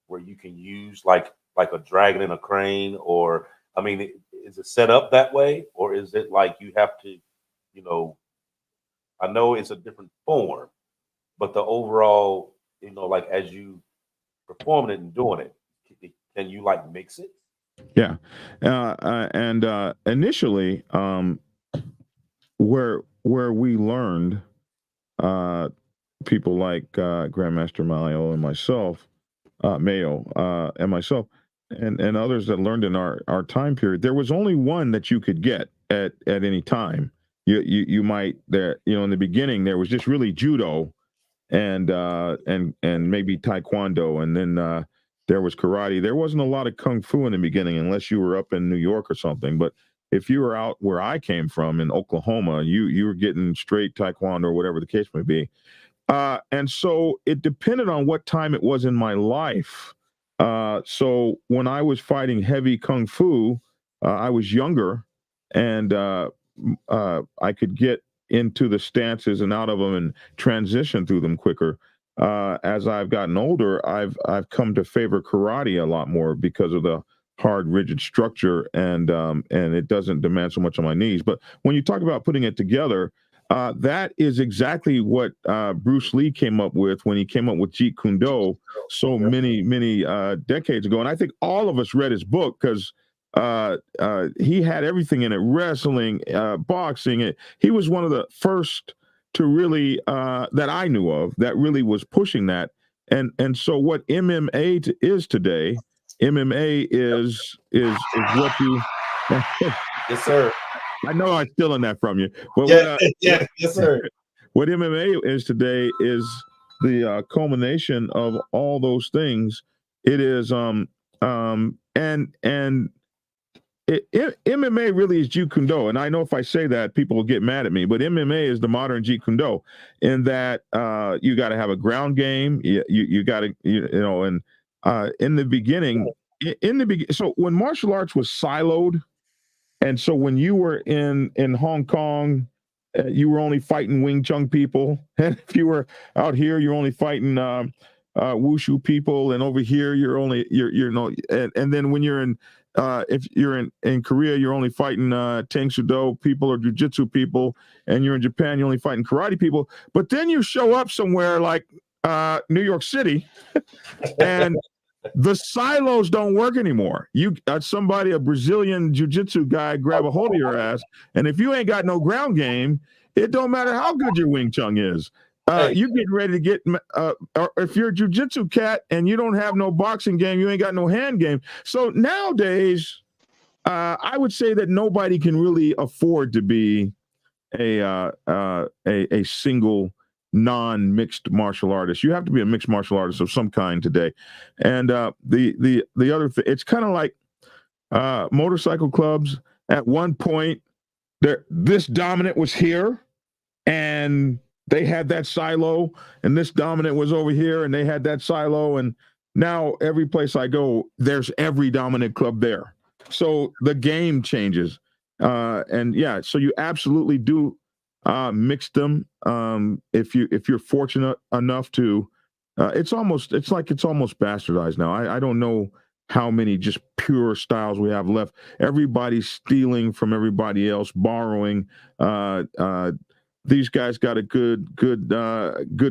Speaker 3: where you can use like a dragon and a crane, or I mean, is it set up that way, or is it like you have to, I know it's a different form, but the overall, like as you performing it and doing it, can you like mix it?
Speaker 5: Yeah. And initially, where we learned, people like Grandmaster Mayo and myself, and myself, and others that learned in our time period, there was only one that you could get at any time. You might there, in the beginning there was just really judo and maybe taekwondo, and then there was karate. There wasn't a lot of kung fu in the beginning unless you were up in New York or something. But if you were out where I came from in Oklahoma, you were getting straight taekwondo or whatever the case may be. And so it depended on what time it was in my life. So when I was fighting heavy kung fu, I was younger, and I could get into the stances and out of them and transition through them quicker. As I've gotten older, I've come to favor karate a lot more because of the hard, rigid structure, and it doesn't demand so much on my knees. But when you talk about putting it together, that is exactly what Bruce Lee came up with when he came up with Jeet Kune Do so many decades ago. And I think all of us read his book because he had everything in it: wrestling, boxing. He was one of the first to really that I knew of that really was pushing that. And so what MMA is today, MMA is what you.
Speaker 7: Yes, sir.
Speaker 5: I know I'm stealing that from you, but
Speaker 7: yes, sir.
Speaker 5: What MMA is today is the culmination of all those things. It is MMA really is Jeet Kune Do, and I know if I say that, people will get mad at me. But MMA is the modern Jeet Kune Do, in that you got to have a ground game. You got to and in the beginning, so when martial arts was siloed, and so when you were in Hong Kong, you were only fighting Wing Chun people, and if you were out here, you're only fighting Wushu people, and over here and then when you're in if you're in Korea, you're only fighting Tang Soo Do people or Jiu-Jitsu people, and you're in Japan, you're only fighting karate people. But then you show up somewhere like New York City, and the silos don't work anymore. You somebody, a Brazilian jiu-jitsu guy, grab a hold of your ass, and if you ain't got no ground game, it don't matter how good your Wing Chun is. You get ready to get, or if you're a jiu-jitsu cat and you don't have no boxing game, you ain't got no hand game. So nowadays, I would say that nobody can really afford to be a single non-mixed martial artist. You have to be a mixed martial artist of some kind today. And the other thing, it's kind of like motorcycle clubs. At one point, this dominant was here, and they had that silo, and this dominant was over here, and they had that silo, and now every place I go, there's every dominant club there. So the game changes. And yeah, so you absolutely do mix them. If you're fortunate enough to, it's almost bastardized now. I don't know how many just pure styles we have left. Everybody's stealing from everybody else, borrowing. These guys got a good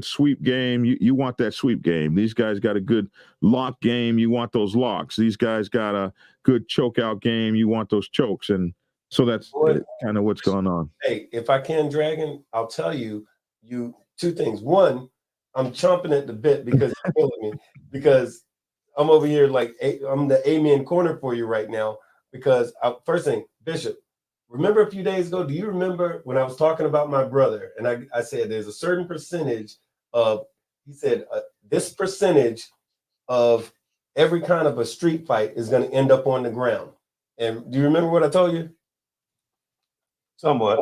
Speaker 5: sweep game. You want that sweep game. These guys got a good lock game. You want those locks. These guys got a good choke out game. You want those chokes. And so that's kind of what's going on.
Speaker 7: Hey, if I can, Dragon, I'll tell you two things. One, I'm chomping at the bit because you're killing me. Because I'm over here like I'm the amen corner for you right now. Because first thing, Bishop, remember a few days ago, do you remember when I was talking about my brother? And I said there's a certain percentage of, he said, this percentage of every kind of a street fight is going to end up on the ground. And do you remember what I told you?
Speaker 3: Somewhat.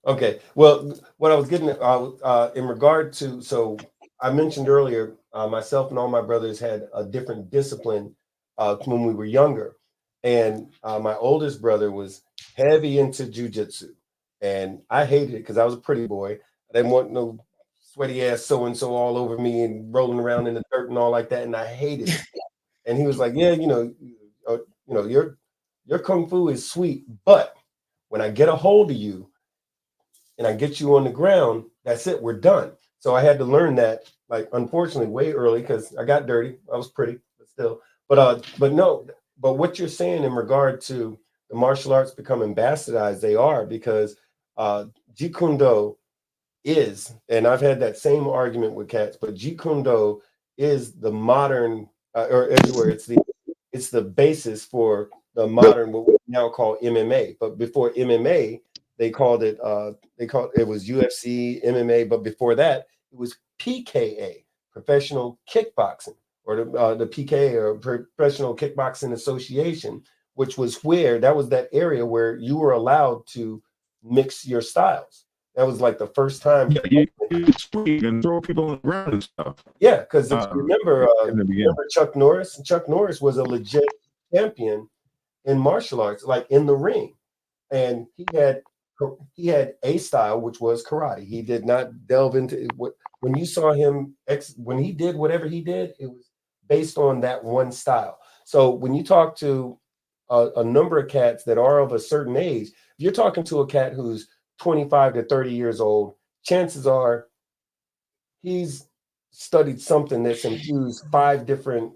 Speaker 7: Okay. Well, what I was getting in regard to, so I mentioned earlier, myself and all my brothers had a different discipline when we were younger. And my oldest brother was heavy into jujitsu. And I hated it because I was a pretty boy. I didn't want no sweaty ass so-and-so all over me and rolling around in the dirt and all like that. And I hated it. And he was like, yeah, your kung fu is sweet, but when I get a hold of you and I get you on the ground, that's it, we're done. So I had to learn that, like, unfortunately, way early because I got dirty. I was pretty, but still. But what you're saying in regard to the martial arts becoming bastardized, they are, because Jeet Kune Do is, and I've had that same argument with cats, but Jeet Kune Do is the modern, or everywhere, it's the basis for the modern what we now call MMA. But before MMA, they called it it was UFC, MMA. But before that, it was PKA, Professional Kickboxing, or the PKA, or Professional Kickboxing Association, which was where that was that area where you were allowed to mix your styles. That was like the first time.
Speaker 5: Yeah, you swing and throw people on the ground and stuff.
Speaker 7: Yeah, because remember Chuck Norris? Chuck Norris was a legit champion in martial arts, like in the ring, and he had a style which was karate. He did not delve into what when you saw him when he did whatever he did, it was based on that one style. So when you talk to a number of cats that are of a certain age, if you're talking to a cat who's 25 to 30 years old, chances are he's studied something that's infused five different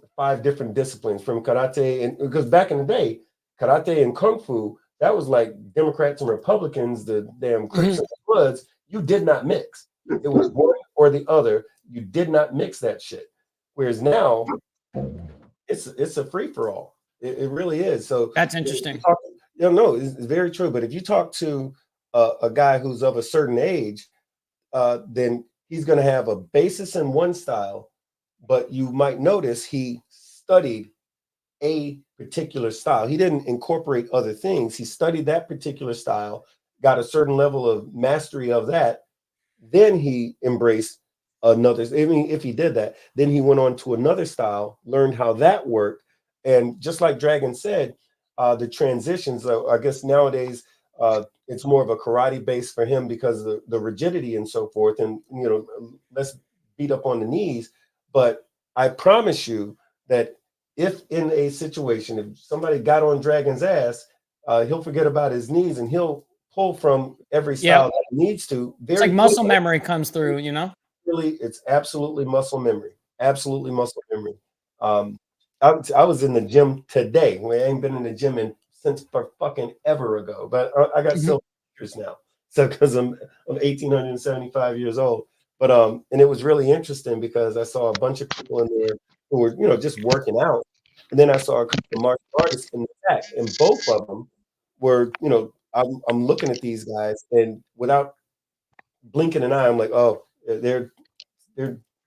Speaker 7: disciplines from karate. And because back in the day, karate and kung fu, that was like Democrats and Republicans, the damn Crips and Bloods. You did not mix. It was one or the other. You did not mix that shit. Whereas now, it's a free for all. It really is. So
Speaker 2: that's interesting.
Speaker 7: No, it's very true. But if you talk to a guy who's of a certain age, then he's going to have a basis in one style, but you might notice he studied a particular style. He didn't incorporate other things. He studied that particular style, got a certain level of mastery of that. Then he embraced another. I mean, if he did that, then he went on to another style, learned how that worked. And just like Dragon said, the transitions, I guess nowadays, it's more of a karate base for him because of the rigidity and so forth. And, let's beat up on the knees. But I promise you that if in a situation, if somebody got on Dragon's ass, he'll forget about his knees and he'll pull from every style that he needs to.
Speaker 2: It's like muscle memory comes through,
Speaker 7: Really, it's absolutely muscle memory. Absolutely muscle memory. I was in the gym today. I ain't been in the gym since for fucking ever ago, but I got silver pictures now. So because I'm 1,875 years old. But and it was really interesting because I saw a bunch of people in there who were, just working out. And then I saw a couple of martial artists in the back, and both of them were, I'm looking at these guys, and without blinking an eye, I'm like, oh, they're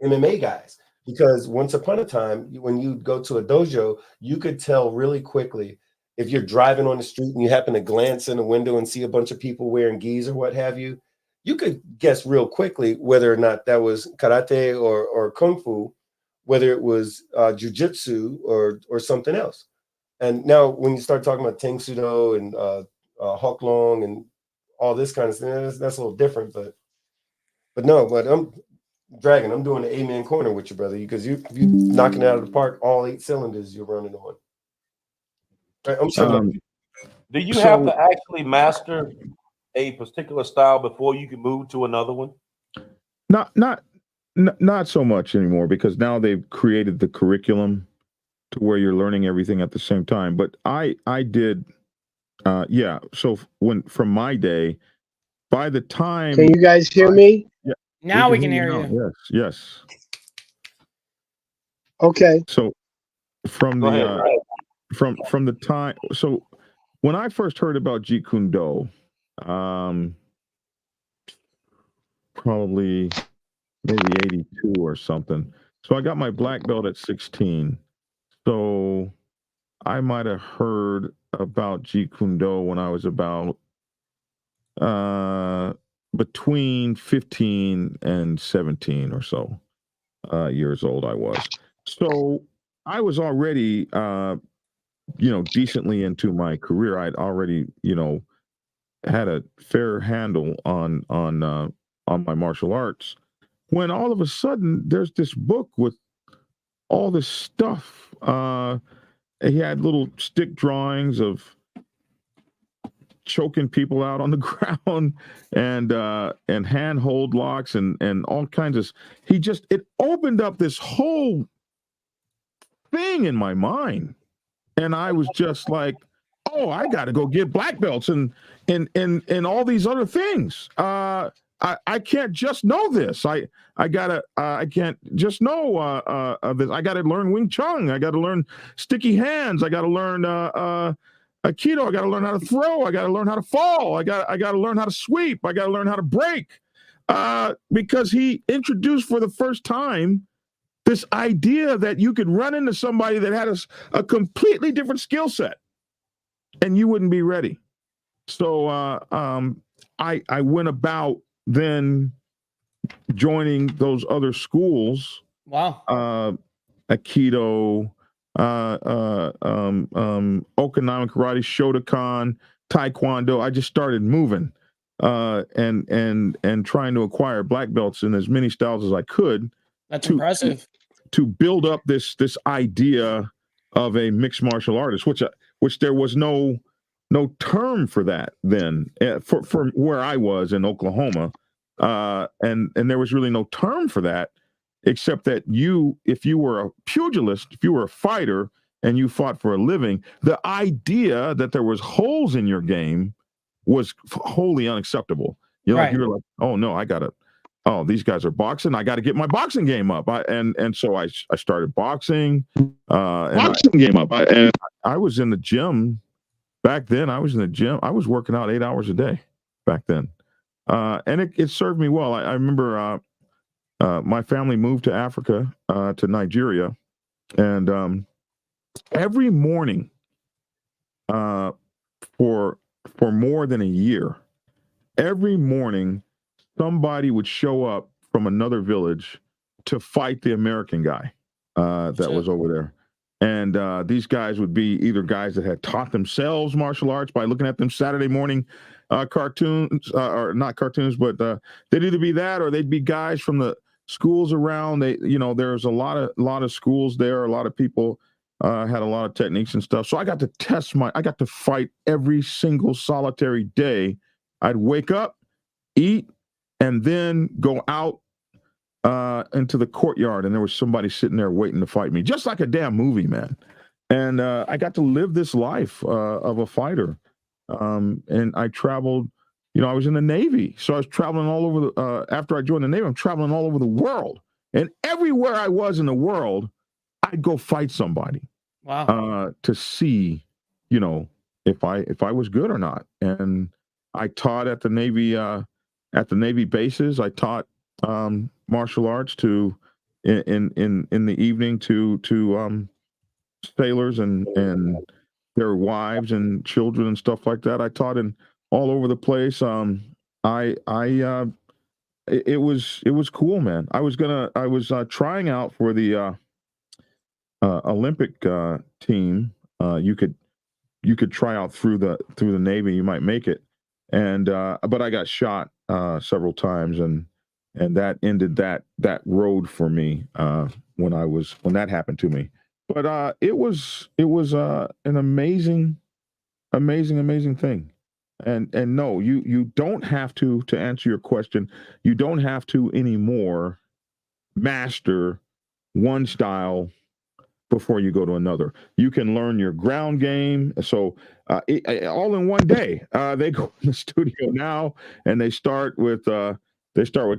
Speaker 7: MMA guys. Because once upon a time, when you go to a dojo, you could tell really quickly if you're driving on the street and you happen to glance in the window and see a bunch of people wearing gis or what have you, you could guess real quickly whether or not that was karate or kung fu, whether it was jujitsu or something else. And now when you start talking about Tang Sudo and Hok Long and all this kind of stuff, that's a little different. But I'm Dragon, I'm doing the amen corner with you, brother, because you knocking it out of the park, all 8 cylinders you're running on. Right, I'm sure.
Speaker 3: Do you have to actually master a particular style before you can move to another one?
Speaker 5: Not so much anymore, because now they've created the curriculum to where you're learning everything at the same time. But I did, So from my day, by the time,
Speaker 4: can you guys hear me?
Speaker 5: Yeah.
Speaker 2: Now we can hear you.
Speaker 5: Yes.
Speaker 4: Okay.
Speaker 5: So from the time, so when I first heard about Jeet Kune Do, probably maybe 82 or something. So I got my black belt at 16. So I might have heard about Jeet Kune Do when I was about between 15 and 17 or so years old I was. So I was already, decently into my career. I'd already, had a fair handle on my martial arts, when all of a sudden there's this book with all this stuff. He had little stick drawings of choking people out on the ground and handhold locks and all kinds of. It opened up this whole thing in my mind, and I was just like, oh, I got to go get black belts and all these other things. I can't just know this. I can't just know this. I gotta learn Wing Chun. I gotta learn sticky hands. I gotta learn Aikido, I got to learn how to throw. I got to learn how to fall. I got to learn how to sweep. I got to learn how to break. Because he introduced for the first time this idea that you could run into somebody that had a completely different skill set and you wouldn't be ready. So I went about then joining those other schools.
Speaker 2: Wow.
Speaker 5: Aikido, Okinawan karate, Shotokan, Taekwondo. I just started moving and trying to acquire black belts in as many styles as I could.
Speaker 2: That's impressive.
Speaker 5: To build up this idea of a mixed martial artist, which there was no term for that then for where I was in Oklahoma, and there was really no term for that, except that if you were a pugilist, if you were a fighter and you fought for a living, the idea that there was holes in your game was wholly unacceptable. You're like, oh no, these guys are boxing. I got to get my boxing game up. So I started boxing. I was in the gym back then. I was working out 8 hours a day back then, and it served me well. I remember my family moved to Africa, to Nigeria, and every morning, for more than a year, every morning somebody would show up from another village to fight the American guy that was over there. And these guys would be either guys that had taught themselves martial arts by looking at them Saturday morning cartoons, or not cartoons, but they'd either be that or they'd be guys from the schools around. There's a lot of schools there. A lot of people had a lot of techniques and stuff. So I got to fight every single solitary day. I'd wake up, eat, and then go out into the courtyard, and there was somebody sitting there waiting to fight me, just like a damn movie, man. And I got to live this life of a fighter. And I traveled, I was in the Navy, so I was traveling all over after I joined the Navy, I'm traveling all over the world. And everywhere I was in the world, I'd go fight somebody.
Speaker 2: Wow.
Speaker 5: To see, if I was good or not. And I taught at the Navy bases. I taught martial arts in the evening to sailors and their wives and children and stuff like that. I taught in all over the place. It was cool, man. I was trying out for the Olympic team. You could try out through the Navy. You might make it. And but I got shot several times, and that ended that road for me when that happened to me. But it was an amazing thing. And no, you don't have to answer your question. You don't have to anymore master one style before you go to another. You can learn your ground game. So all in one day. They go in the studio now and they start with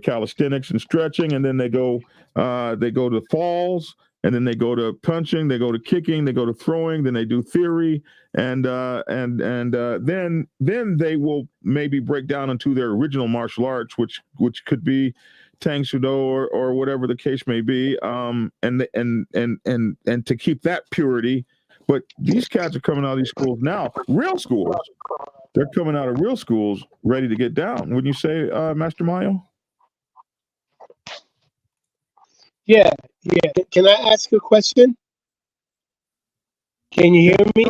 Speaker 5: calisthenics and stretching, and then they go to falls, and then they go to punching, they go to kicking, they go to throwing, then they do theory, and then they will maybe break down into their original martial arts, which could be Tang Sudo or whatever the case may be, and to keep that purity. But these cats are coming out of these schools now, real schools. They're coming out of real schools ready to get down. Wouldn't you say, Master Mayo?
Speaker 4: Yeah. Can I ask a question? Can you hear me?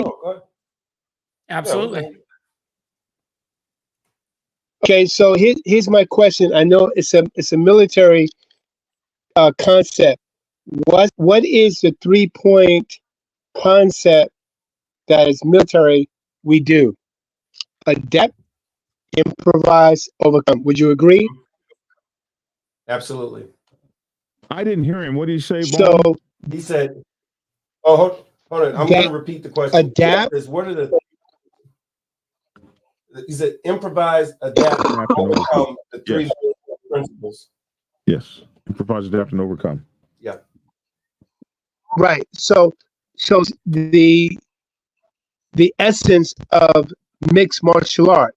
Speaker 2: Absolutely.
Speaker 4: Okay, so here's my question. I know it's a military concept. What is the 3-point concept that is military we do? Adapt, improvise, overcome. Would you agree?
Speaker 7: Absolutely.
Speaker 5: I didn't hear him. What did he say, Bob?
Speaker 7: So he said, hold on. I'm going to repeat the question.
Speaker 4: Adapt.
Speaker 7: He said, improvise, adapt, overcome the three principles.
Speaker 5: Yes. Improvise, adapt, and overcome.
Speaker 7: Yeah.
Speaker 4: Right. So the the essence of mixed martial art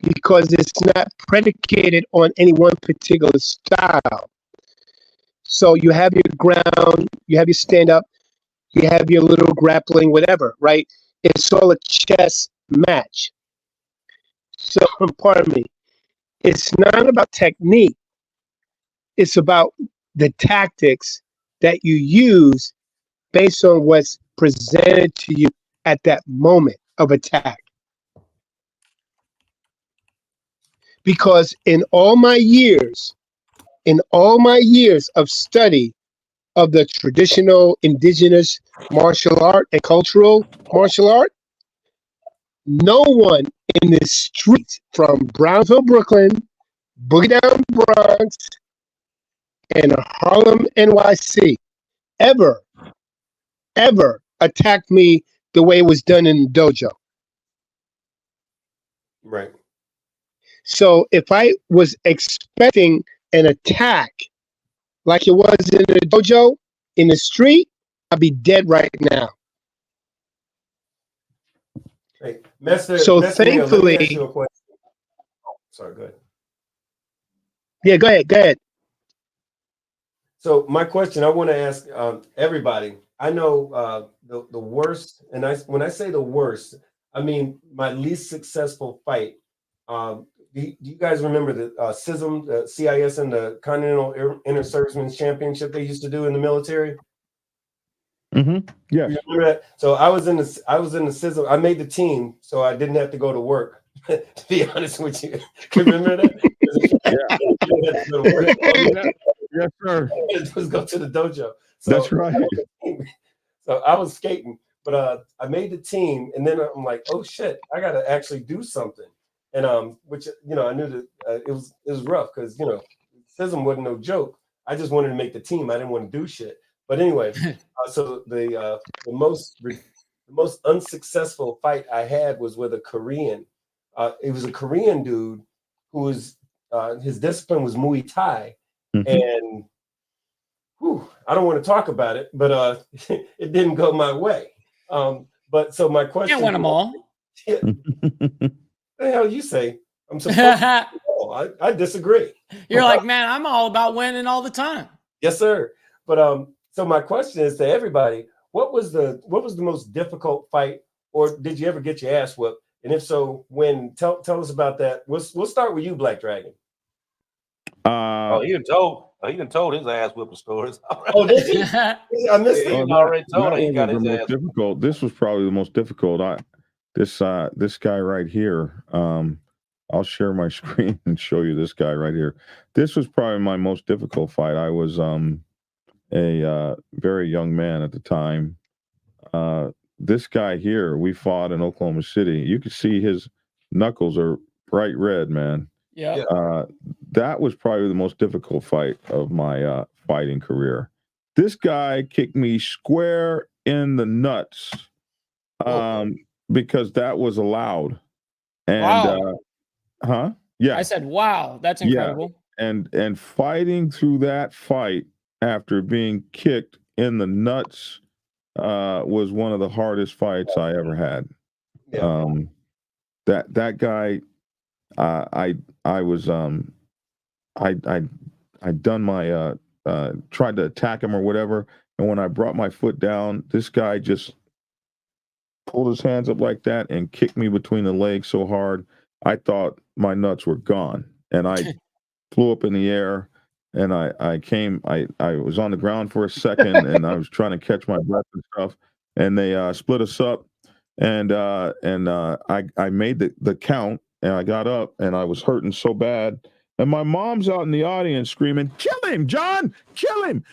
Speaker 4: because it's not predicated on any one particular style. So you have your ground, you have your stand up, you have your little grappling, whatever, right? It's all a chess match. So, pardon me, it's not about technique, it's about the tactics that you use based on what's presented to you at that moment of attack. Because in all my years of study of the traditional indigenous martial art and cultural martial art, no one in the streets from Brownsville, Brooklyn, Boogie Down Bronx, and Harlem, NYC ever attacked me the way it was done in the dojo.
Speaker 7: Right.
Speaker 4: So if I was expecting an attack like it was in the dojo, in the street, I'd be dead right now.
Speaker 7: Right. Master,
Speaker 4: So
Speaker 7: Master Mayo, let me ask
Speaker 4: thankfully,
Speaker 7: you a question. Oh, sorry, go ahead.
Speaker 4: yeah, go ahead.
Speaker 7: So my question, I want to ask everybody. I know the worst, and when I say the worst, I mean my least successful fight. Do you guys remember the CISM, the CISM, the Continental Inter-Servicemen's Championship they used to do in the military?
Speaker 5: Mm-hmm. Yeah.
Speaker 7: You remember that? So I was in the CISM. I made the team, so I didn't have to go to work. To be honest with you, remember that?
Speaker 5: Yes, sir.
Speaker 7: Just go to the dojo. So
Speaker 5: That's right.
Speaker 7: So I was skating, but I made the team, and then I'm like, oh shit, I got to actually do something. And which I knew that it was rough because CISM wasn't no joke. I just wanted to make the team. I didn't want to do shit. But anyway, so the most unsuccessful fight I had was with a Korean. It was a Korean dude who was his discipline was Muay Thai, and I don't want to talk about it, but it didn't go my way. But so my question,
Speaker 2: can't win them all.
Speaker 7: Yeah, the hell you say? I'm supposed to. I disagree.
Speaker 2: You're like, man, I'm all about winning all the time.
Speaker 7: Yes, sir. But so my question is to everybody: what was the most difficult fight, or did you ever get your ass whooped? And if so, when? Tell us about that. We'll start with you, Black Dragon.
Speaker 3: He done told his ass whipping stories.
Speaker 7: Oh, did he? I missed it.
Speaker 3: He already told it. He got his ass.
Speaker 5: Difficult. This was probably the most difficult. This guy right here. I'll share my screen and show you this guy right here. This was probably my most difficult fight. I was a very young man at the time. This guy here, we fought in Oklahoma City. You could see his knuckles are bright red, man.
Speaker 2: Yeah.
Speaker 5: That was probably the most difficult fight of my fighting career. This guy kicked me square in the nuts because that was allowed. And
Speaker 2: wow.
Speaker 5: Yeah.
Speaker 2: I said, wow, that's incredible.
Speaker 5: Yeah. And fighting through that fight after being kicked in the nuts was one of the hardest fights I ever had. Yeah. That guy, I was I'd done my tried to attack him or whatever, and when I brought my foot down, this guy just pulled his hands up like that and kicked me between the legs so hard I thought my nuts were gone, and I flew up in the air. And I was on the ground for a second, and I was trying to catch my breath and stuff. And they split us up, and I made the count, and I got up, and I was hurting so bad. And my mom's out in the audience screaming, "Kill him, John! Kill him!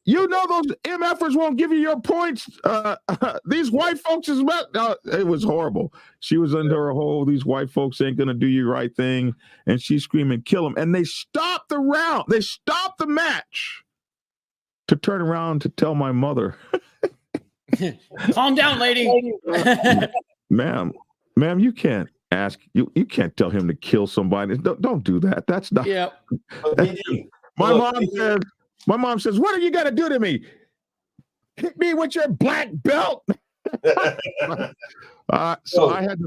Speaker 5: You know those MFers won't give you your points. These white folks is about." It was horrible. She was under her hole. These white folks ain't gonna do you right thing, and she's screaming, "Kill him!" And they stopped the round. They stopped the match to turn around to tell my mother,
Speaker 2: "Calm down, lady."
Speaker 5: Ma'am, you can't ask. You can't tell him to kill somebody. Don't do that. That's not.
Speaker 2: Yeah.
Speaker 5: My mom says, "What are you gonna do to me? Hit me with your black belt?" So I had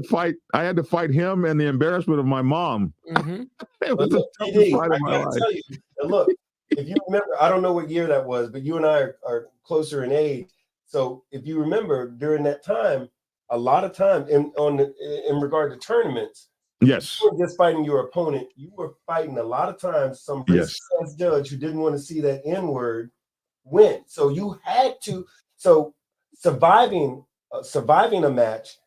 Speaker 5: to fight him and the embarrassment of my mom.
Speaker 2: Mm-hmm.
Speaker 5: It was
Speaker 7: But look,
Speaker 5: the toughest
Speaker 7: PD,
Speaker 5: fight
Speaker 7: I
Speaker 5: of my
Speaker 7: gotta
Speaker 5: life.
Speaker 7: tell you, and look, if you remember, I don't know what year that was, but you and I are closer in age. So if you remember during that time, a lot of time in regard to tournaments,
Speaker 5: Yes.
Speaker 7: you weren't just fighting your opponent, you were fighting a lot of times some racist ass judge who didn't want to see that N-word win. So you had to, so surviving a match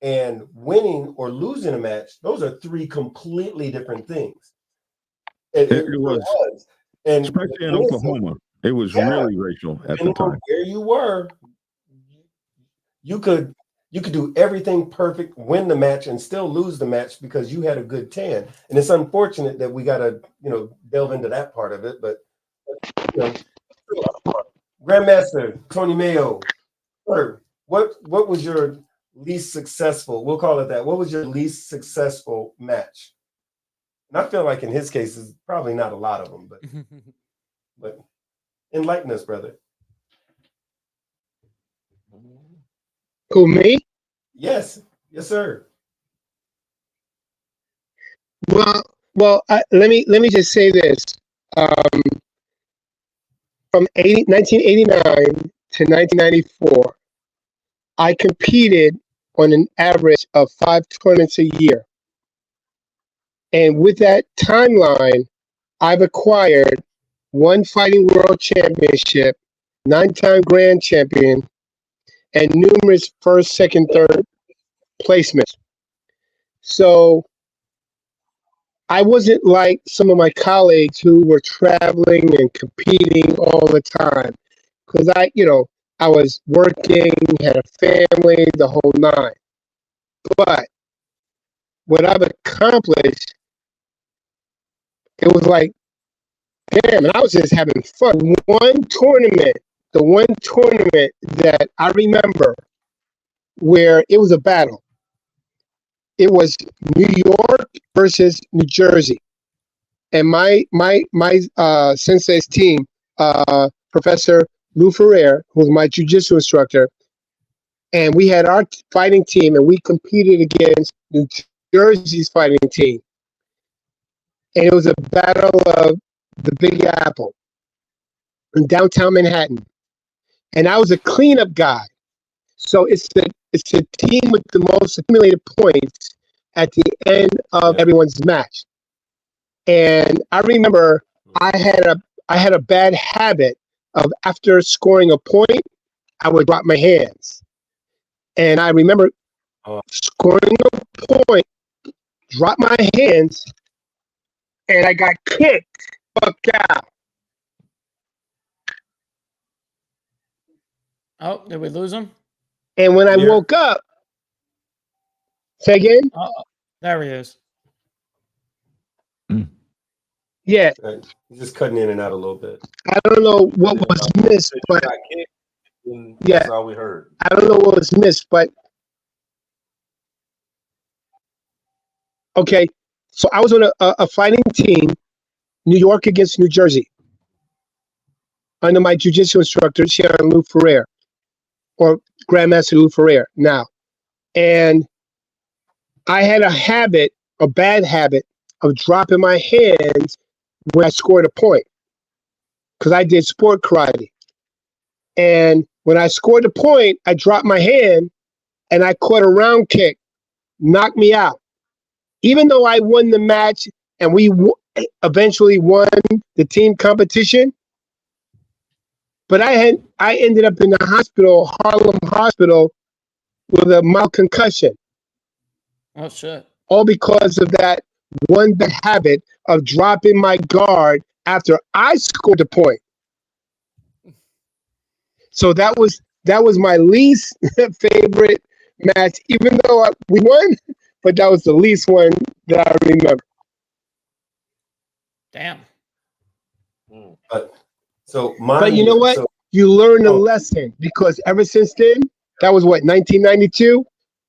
Speaker 7: and winning or losing a match, those are three completely different things. It
Speaker 5: It was.
Speaker 7: And
Speaker 5: Especially in Oklahoma. It was really racial at the time.
Speaker 7: Where you were, you could do everything perfect, win the match, and still lose the match because you had a good tan. And it's unfortunate that we gotta, delve into that part of it. But Grandmaster Tony Mayo, sir, what was your least successful? We'll call it that. What was your least successful match? And I feel like in his case, is probably not a lot of them, but enlighten us, brother.
Speaker 4: Who, me?
Speaker 7: Yes, sir.
Speaker 4: Well, let me just say this. From 1989 to 1994, I competed on an average of 5 tournaments a year. And with that timeline, I've acquired 1 Fighting World Championship, 9-time Grand Champion, and numerous first, second, third placements. So I wasn't like some of my colleagues who were traveling and competing all the time, because I was working, had a family, the whole nine. But what I've accomplished, it was like, damn, and I was just having fun. The one tournament that I remember where it was a battle, it was New York versus New Jersey. And my sensei's team, Professor Lou Ferrer, who was my jiu-jitsu instructor, and we had our fighting team, and we competed against New Jersey's fighting team. And it was a battle of the Big Apple in downtown Manhattan. And I was a cleanup guy. So it's the team with the most accumulated points at the end of everyone's match. And I remember I had a bad habit of, after scoring a point, I would drop my hands. And I remember scoring a point, drop my hands, and I got kicked fuck out.
Speaker 2: Oh, did we lose him?
Speaker 4: And when I woke up, say again?
Speaker 2: There he is.
Speaker 4: Yeah.
Speaker 7: He's just cutting in and out a little bit.
Speaker 4: I don't know what was missed, but
Speaker 3: that's all we heard.
Speaker 4: I don't know what was missed, but okay. So I was on a fighting team, New York against New Jersey, under my jiu-jitsu instructor, Sharon Lou Ferrer, or Grandmaster Lou Ferrer now. And I had a bad habit of dropping my hands when I scored a point, because I did sport karate. And when I scored a point, I dropped my hand and I caught a round kick, knocked me out. Even though I won the match and we eventually won the team competition, but I ended up in the hospital, Harlem Hospital, with a mild concussion.
Speaker 2: Oh shit!
Speaker 4: All because of that one bad habit of dropping my guard after I scored a point. So that was my least favorite match, even though we won, but that was the least one that I remember.
Speaker 2: Damn.
Speaker 7: But
Speaker 4: you know what? You learn a lesson, because ever since then, that was what, 1992?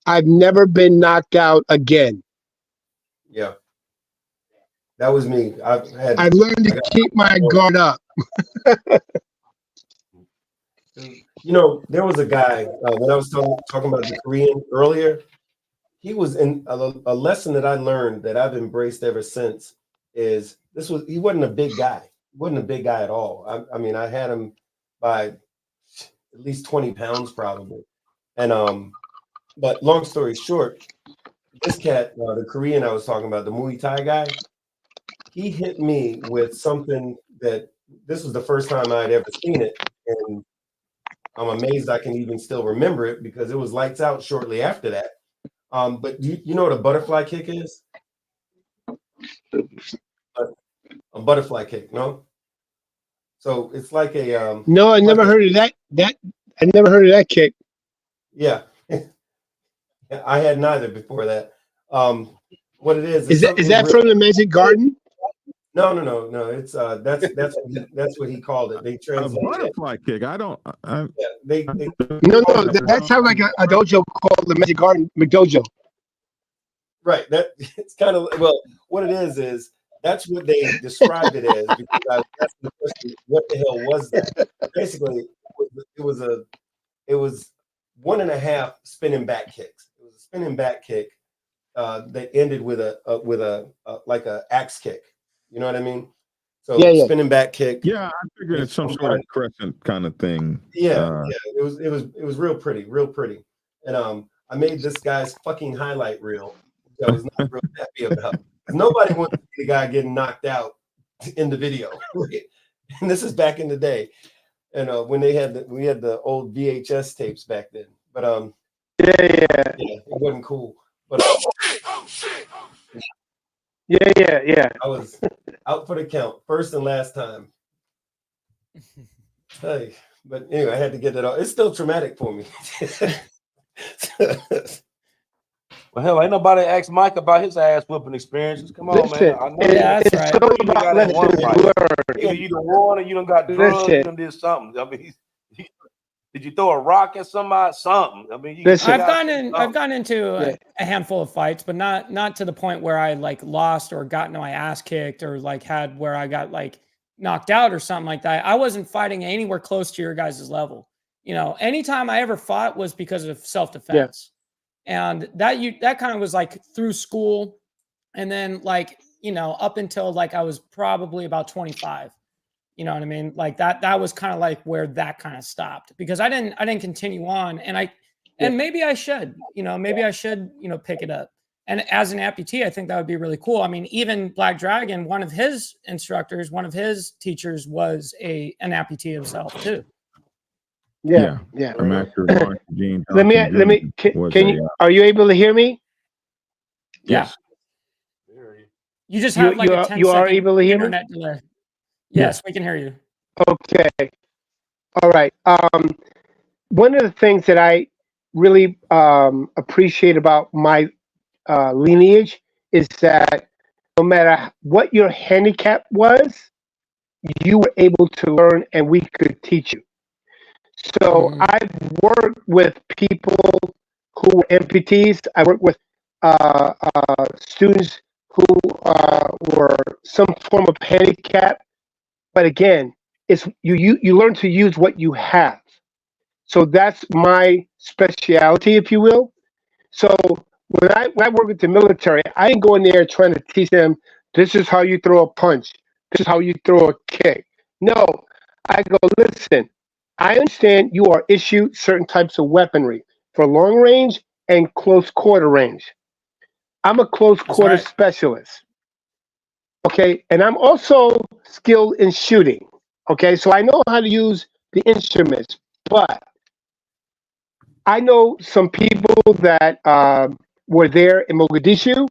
Speaker 4: I've never been knocked out again.
Speaker 7: Yeah. That was me.
Speaker 4: I've learned to keep my guard up.
Speaker 7: You know, there was a guy when I was talking about the Korean earlier. He was in a lesson that I learned that I've embraced ever since. Is he wasn't a big guy. He wasn't a big guy at all. I mean, I had him by at least 20 pounds probably. And but long story short, this cat, the Korean I was talking about, the Muay Thai guy, he hit me with something that this was the first time I'd ever seen it. And I'm amazed I can even still remember it because it was lights out shortly after that. But you know what a butterfly kick is? A butterfly kick, no? So it's like a
Speaker 4: No, I never heard of that. I never heard of that kick.
Speaker 7: yeah. I had neither before that. What it is
Speaker 4: Is that from the Magic Garden?
Speaker 7: No. It's that's what he called it. They
Speaker 5: A
Speaker 7: translated it.
Speaker 5: butterfly kick. I don't. I,
Speaker 7: Yeah, they
Speaker 4: No, that sounds like a dojo called the Magic Garden McDojo.
Speaker 7: right. That it's kind of well. What it is that's what they described it as because I was asking the question, what the hell was that? Basically, it was 1.5 spinning back kicks. It was a spinning back kick that ended with a like a axe kick. You know what I mean? So
Speaker 4: Yeah.
Speaker 7: spinning back kick.
Speaker 5: yeah, I figured it's some sort of crescent kind of thing.
Speaker 7: Yeah. It was real pretty. And I made this guy's fucking highlight reel, which I was not real happy about. Nobody wants to see the guy getting knocked out in the video. And this is back in the day. And when we had the old VHS tapes back then. But
Speaker 4: Yeah.
Speaker 7: it wasn't cool. But
Speaker 4: Yeah.
Speaker 7: I was out for the count, first and last time. Hey, but anyway, I had to get that off. It's still traumatic for me.
Speaker 3: Well, hell, ain't nobody asked Mike about his ass whooping experiences. Come on,
Speaker 4: Listen,
Speaker 3: man. I know
Speaker 2: Yeah, that's right.
Speaker 4: all
Speaker 3: you
Speaker 4: about
Speaker 3: got that one
Speaker 4: lessons
Speaker 3: fight.
Speaker 4: learned.
Speaker 3: Either you done won or you done got drugged,
Speaker 4: Listen.
Speaker 3: you done did something. I mean, did you throw a rock at somebody? Something. I mean,
Speaker 4: Listen.
Speaker 2: I've gotten into a handful of fights, but not to the point where I like lost or gotten my ass kicked or like had where I got like knocked out or something like that. I wasn't fighting anywhere close to your guys' level. You know, anytime I ever fought was because of self-defense. And that kind of was like through school. And then like, you know, up until like I was probably about 25. You know what I mean? Like that was kind of like where that kind of stopped because I didn't continue on and maybe I should, pick it up. And as an amputee, I think that would be really cool. I mean, even Black Dragon, one of his instructors, one of his teachers was an amputee himself too.
Speaker 4: Yeah.
Speaker 5: A master of martial Gene
Speaker 4: Let me. Can you? Are you able to hear me?
Speaker 5: Yes.
Speaker 2: You just have like a 10
Speaker 4: you are
Speaker 2: second
Speaker 4: able to hear me?
Speaker 2: internet delay. Yes, we can hear you.
Speaker 4: Okay. All right. One of the things that I really appreciate about my lineage is that no matter what your handicap was, you were able to learn and we could teach you. So I've worked with people who were amputees. I worked with students who were some form of handicap. But again, it's you learn to use what you have. So that's my specialty, if you will. So when I work with the military, I didn't go in there trying to teach them this is how you throw a punch, this is how you throw a kick. No, I go, listen, I understand you are issued certain types of weaponry for long range and close quarter range. I'm a close quarter specialist. Okay, and I'm also skilled in shooting. Okay, so I know how to use the instruments, but I know some people that were there in Mogadishu,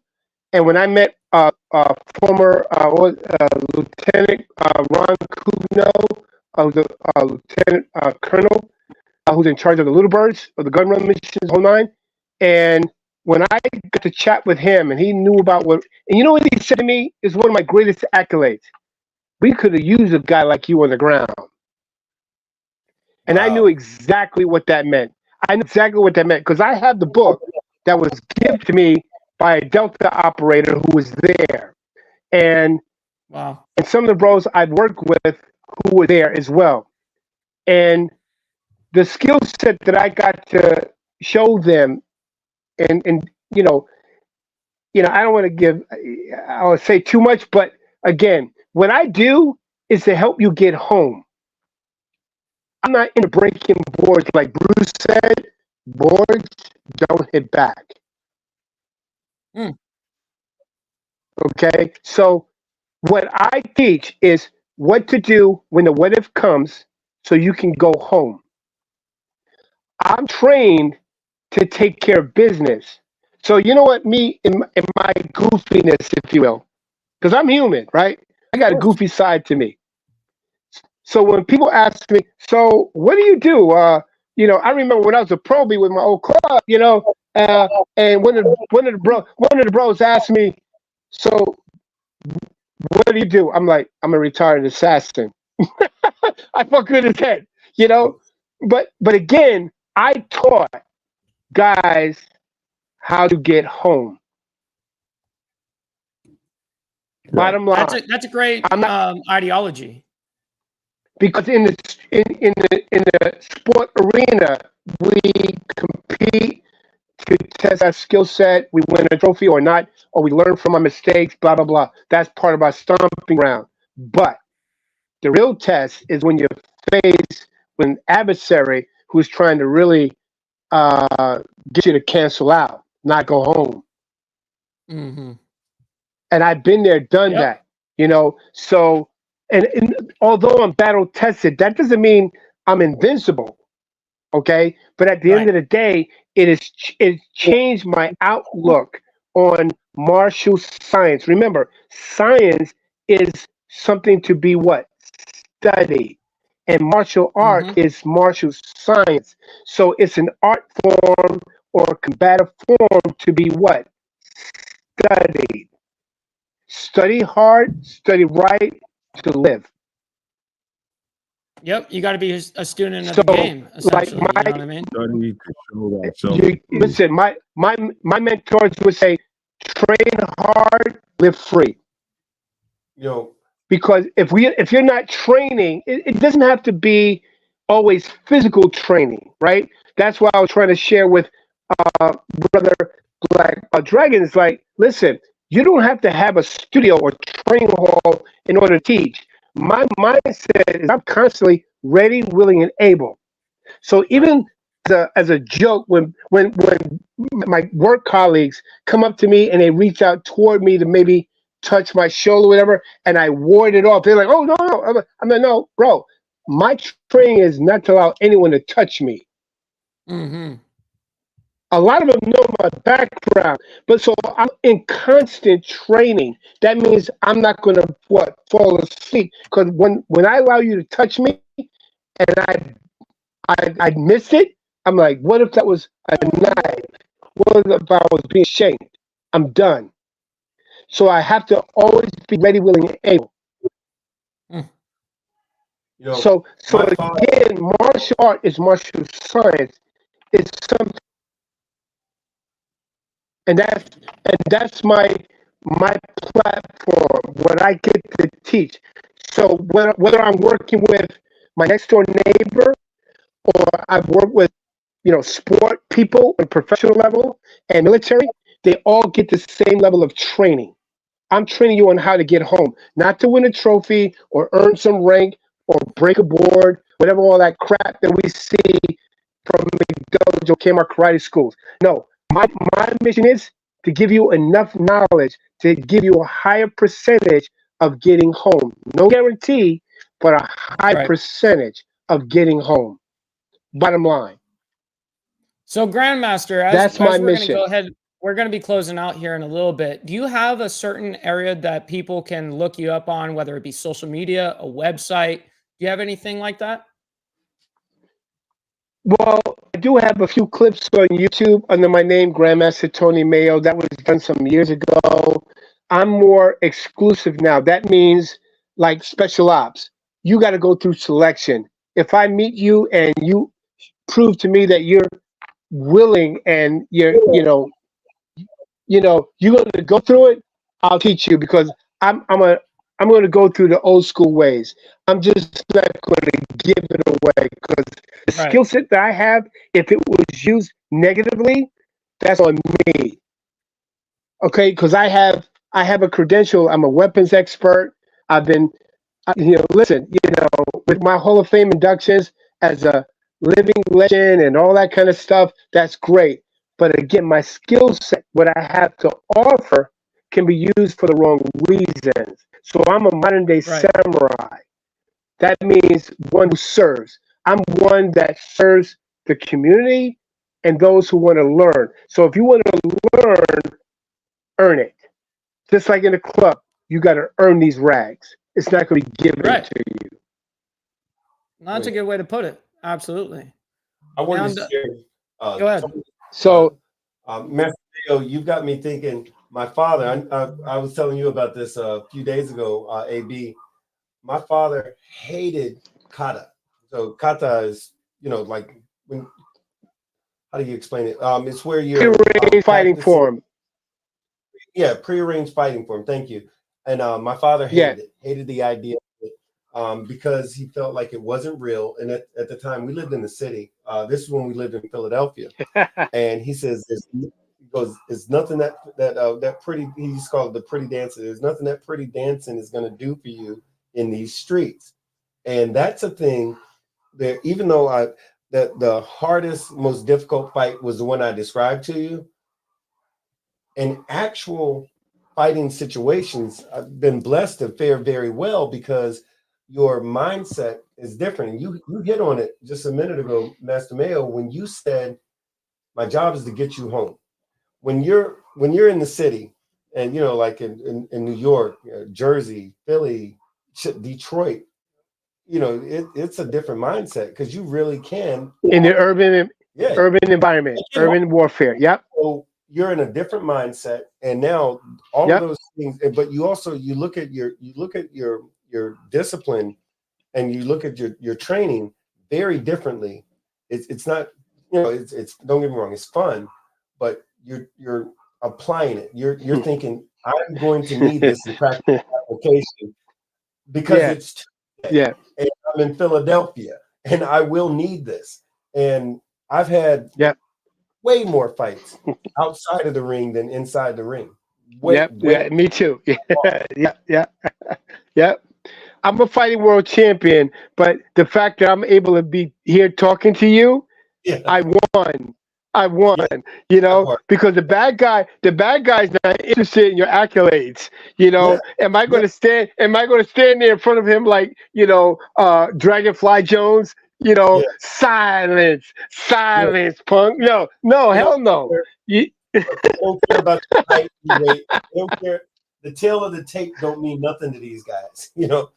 Speaker 4: and when I met former Lieutenant Ron Kugno, the Lieutenant Colonel, who's in charge of the Little Birds, of the gun run missions, whole nine, and when I got to chat with him and he knew about what, and you know what he said to me is one of my greatest accolades. We could have used a guy like you on the ground. And I knew exactly what that meant. I knew exactly what that meant because I had the book that was given to me by a Delta operator who was there. And and some of the bros I've worked with who were there as well. And the skill set that I got to show them, and I don't want to give, I would say too much, but again, what I do is to help you get home. I'm not into breaking boards like Bruce said. Boards don't hit back.
Speaker 2: Mm.
Speaker 4: Okay, so what I teach is what to do when the what if comes, so you can go home. I'm trained to take care of business. So you know what, me in my goofiness, if you will, because I'm human, right? I got a goofy side to me. So when people ask me, so what do you do? I remember when I was a probie with my old club, and one of the bros asked me, so what do you do? I'm like, I'm a retired assassin. I fuck with his head, you know. But again, I taught guys how to get home.
Speaker 5: Right.
Speaker 4: Bottom line,
Speaker 2: That's a great
Speaker 4: I'm not,
Speaker 2: ideology.
Speaker 4: because in the sport arena, we compete to test our skill set. We win a trophy or not, or we learn from our mistakes. Blah blah blah. That's part of our stomping ground. But the real test is when you're faced with an adversary who's trying to really get you to cancel out, not go home.
Speaker 2: Mm-hmm.
Speaker 4: And I've been there, done
Speaker 2: Yep.
Speaker 4: that. So and although I'm battle tested, that doesn't mean I'm invincible. Okay, but at the end
Speaker 2: Right.
Speaker 4: of the day, it changed my outlook on martial science. Remember, science is something to be what? Studied. And martial art
Speaker 2: Mm-hmm.
Speaker 4: is martial science. So it's an art form or a combative form to be what? Studied. Study hard, study right to live.
Speaker 2: Yep. You got to be a student of
Speaker 4: So,
Speaker 2: the game,
Speaker 4: like
Speaker 2: essentially. You know what I mean?
Speaker 5: Study to show thyself
Speaker 4: you
Speaker 5: approved.
Speaker 4: listen, my mentors would say, train hard, live free.
Speaker 7: Yo,
Speaker 4: Because if you're not training, it doesn't have to be always physical training, right? That's why I was trying to share with uh, brother Black Dragon. Is like, listen, you don't have to have a studio or training hall in order to teach. My mindset is I'm constantly ready, willing, and able. So
Speaker 7: right.
Speaker 4: even as a joke, when my work colleagues come up to me and they reach out toward me to maybe touch my shoulder, or whatever, and I ward it off, they're like, "Oh no, no!" I'm like, "No, bro. My training is not to allow anyone to touch me."
Speaker 2: Mm-hmm.
Speaker 4: A lot of them know my background, but so I'm in constant training. That means I'm not going to fall asleep, because when I allow you to touch me and I miss it. I'm like, what if that was a knife? What if I was being shamed? I'm done. So I have to always be ready, willing, and able.
Speaker 2: Mm.
Speaker 7: Yo,
Speaker 4: So
Speaker 7: my father.
Speaker 4: again, martial art is martial science. It's something, and that's my platform. What I get to teach. So whether I'm working with my next door neighbor, or I've worked with sport people on professional level and military, they all get the same level of training. I'm training you on how to get home, not to win a trophy or earn some rank or break a board, whatever all that crap that we see from McDonald's or Kmart karate schools. No, my mission is to give you enough knowledge to give you a higher percentage of getting home. No guarantee, but a high
Speaker 2: Right.
Speaker 4: percentage of getting home. Bottom line.
Speaker 2: So, Grandmaster, as
Speaker 4: That's my
Speaker 2: we're going to
Speaker 4: mission.
Speaker 2: go ahead, we're going to be closing out here in a little bit. Do you have a certain area that people can look you up on, whether it be social media, a website? Do you have anything like that?
Speaker 4: Well, I do have a few clips on YouTube under my name, Grandmaster Tony Mayo. That was done some years ago. I'm more exclusive now. That means like special ops. You got to go through selection. If I meet you and you prove to me that you're willing and you're going to go through it, I'll teach you, because I'm a I'm going to go through the old school ways. I'm just not going to give it away because the
Speaker 2: Right.
Speaker 4: skill set that I have, if it was used negatively, that's on me. Okay, because I have a credential. I'm a weapons expert. I've been, listen, with my Hall of Fame inductions as a living legend and all that kind of stuff, that's great. But again, my skill set, what I have to offer, can be used for the wrong reasons. So I'm a modern day
Speaker 2: Right.
Speaker 4: samurai. That means one who serves. I'm one that serves the community and those who want to learn. So if you want to learn, earn it. Just like in a club, you got to earn these rags. It's not going to be given
Speaker 2: Right.
Speaker 4: to you.
Speaker 2: That's a good way to put it. Absolutely.
Speaker 7: I wanted
Speaker 2: And,
Speaker 7: to share.
Speaker 2: go ahead.
Speaker 4: So,
Speaker 7: Master Mayo, you've got me thinking. My father, I was telling you about this a few days ago, AB. My father hated kata. So kata is, like when. How do you explain it? It's where you're
Speaker 4: prearranged fighting
Speaker 7: practicing.
Speaker 4: form.
Speaker 7: Yeah, prearranged fighting form. Thank you. And my father
Speaker 4: Yeah.
Speaker 7: hated the idea of it, because he felt like it wasn't real. And at the time, we lived in the city. This is when we lived in Philadelphia. And he says, he goes, "It's nothing that pretty." He used to call it the pretty dancing. There's nothing that pretty dancing is going to do for you in these streets. And that's a thing that, even though that the hardest, most difficult fight was the one I described to you, in actual fighting situations, I've been blessed to fare very well because your mindset is different. And you hit on it just a minute ago, Master Mayo, when you said, "My job is to get you home." When you're in the city, and like in New York, Jersey, Philly, Detroit, it's a different mindset because you really can.
Speaker 4: In the urban environment,
Speaker 7: You can.
Speaker 4: urban warfare. Yep.
Speaker 7: So you're in a different mindset, and now all
Speaker 4: Yep.
Speaker 7: of those things. But you look at your discipline, and you look at your training very differently. It's not, it's don't get me wrong, it's fun, but you're applying it. You're thinking, I'm going to need this in practical application because
Speaker 4: Yeah.
Speaker 7: it's
Speaker 4: Yeah.
Speaker 7: and I'm in Philadelphia, and I will need this. And I've had
Speaker 4: Yep.
Speaker 7: way more fights outside of the ring than inside the ring.
Speaker 4: Yep. Yeah. Me too. Yeah. Yeah. Yeah. I'm a fighting world champion, but the fact that I'm able to be here talking to you,
Speaker 7: Yeah.
Speaker 4: I won. I won, because the bad guy's not interested in your accolades. Am I going to stand there in front of him like, Dragonfly Jones? Silence, punk. No, hell no.
Speaker 7: They don't care about the height, the weight. They don't care. The tail of the tape don't mean nothing to these guys.
Speaker 4: No,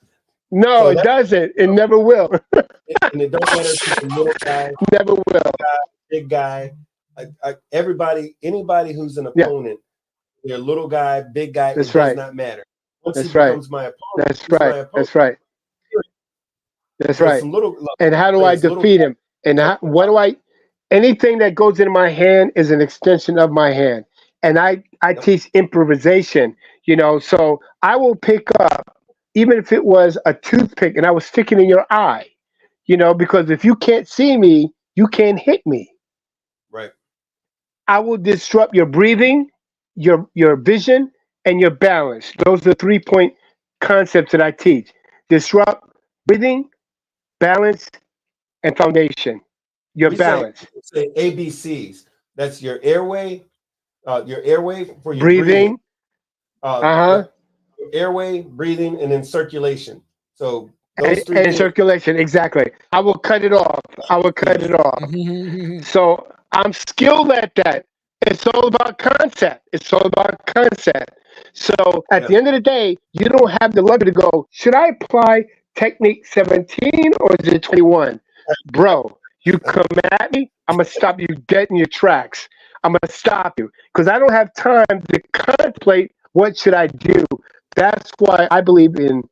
Speaker 7: So
Speaker 4: it doesn't. It never will.
Speaker 7: And it don't matter if it's a little guy,
Speaker 4: Never will.
Speaker 7: big guy. Anybody who's an opponent, they're little guy, big guy.
Speaker 4: That's
Speaker 7: it
Speaker 4: right.
Speaker 7: does not matter. Once
Speaker 4: That's
Speaker 7: he
Speaker 4: right.
Speaker 7: becomes my opponent,
Speaker 4: That's
Speaker 7: he's my
Speaker 4: right.
Speaker 7: opponent.
Speaker 4: That's right. That's
Speaker 7: So
Speaker 4: right.
Speaker 7: some little,
Speaker 4: And how do I defeat him? And what do I? Anything that goes into my hand is an extension of my hand. And I teach improvisation. So I will pick up, even if it was a toothpick, and I was sticking in your eye. Because if you can't see me, you can't hit me.
Speaker 7: Right.
Speaker 4: I will disrupt your breathing, your vision, and your balance. Those are the 3-point concepts that I teach. Disrupt breathing, balance, and foundation. Your balance.
Speaker 7: Say ABCs. That's your airway for your
Speaker 4: breathing.
Speaker 7: Airway, breathing, and then circulation. So those three
Speaker 4: and
Speaker 7: things.
Speaker 4: Circulation, exactly. I will cut it off. So I'm skilled at that. It's all about concept. So at the end of the day, you don't have the luxury to go, should I apply technique 17 or is it 21? Bro, you come at me, I'm going to stop you dead in your tracks. I'm going to stop you because I don't have time to contemplate what should I do. That's why I believe in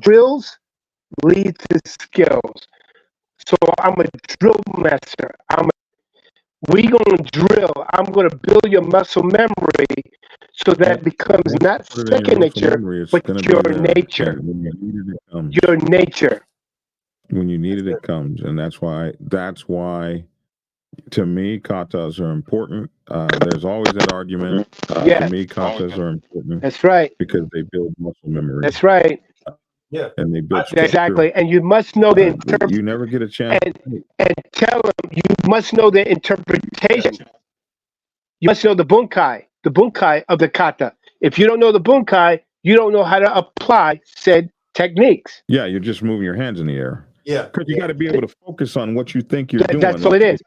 Speaker 4: drills lead to skills. So I'm a drill master. We gonna drill. I'm gonna build your muscle memory so that becomes
Speaker 5: Once
Speaker 4: not
Speaker 5: you put it in
Speaker 4: second
Speaker 5: your muscle
Speaker 4: nature,
Speaker 5: memory, it's
Speaker 4: but
Speaker 5: going to
Speaker 4: your
Speaker 5: be there.
Speaker 4: nature.
Speaker 5: And when you need it, it comes.
Speaker 4: Your nature.
Speaker 5: When you need it, it comes, and that's why. To me, katas are important. There's always that argument.
Speaker 4: Yeah,
Speaker 5: To me, katas are important
Speaker 4: that's right.
Speaker 5: because they build muscle memory
Speaker 4: That's right.
Speaker 7: Yeah.
Speaker 5: and they build structure.
Speaker 4: Exactly. And you must know the
Speaker 5: You never get a chance.
Speaker 4: and tell them you must know the interpretation. You must know the bunkai of the kata. If you don't know the bunkai, you don't know how to apply said techniques.
Speaker 5: Yeah, you're just moving your hands in the air.
Speaker 7: Yeah.
Speaker 5: Because you got to be able to focus on what you think you're doing.
Speaker 4: That's all it is.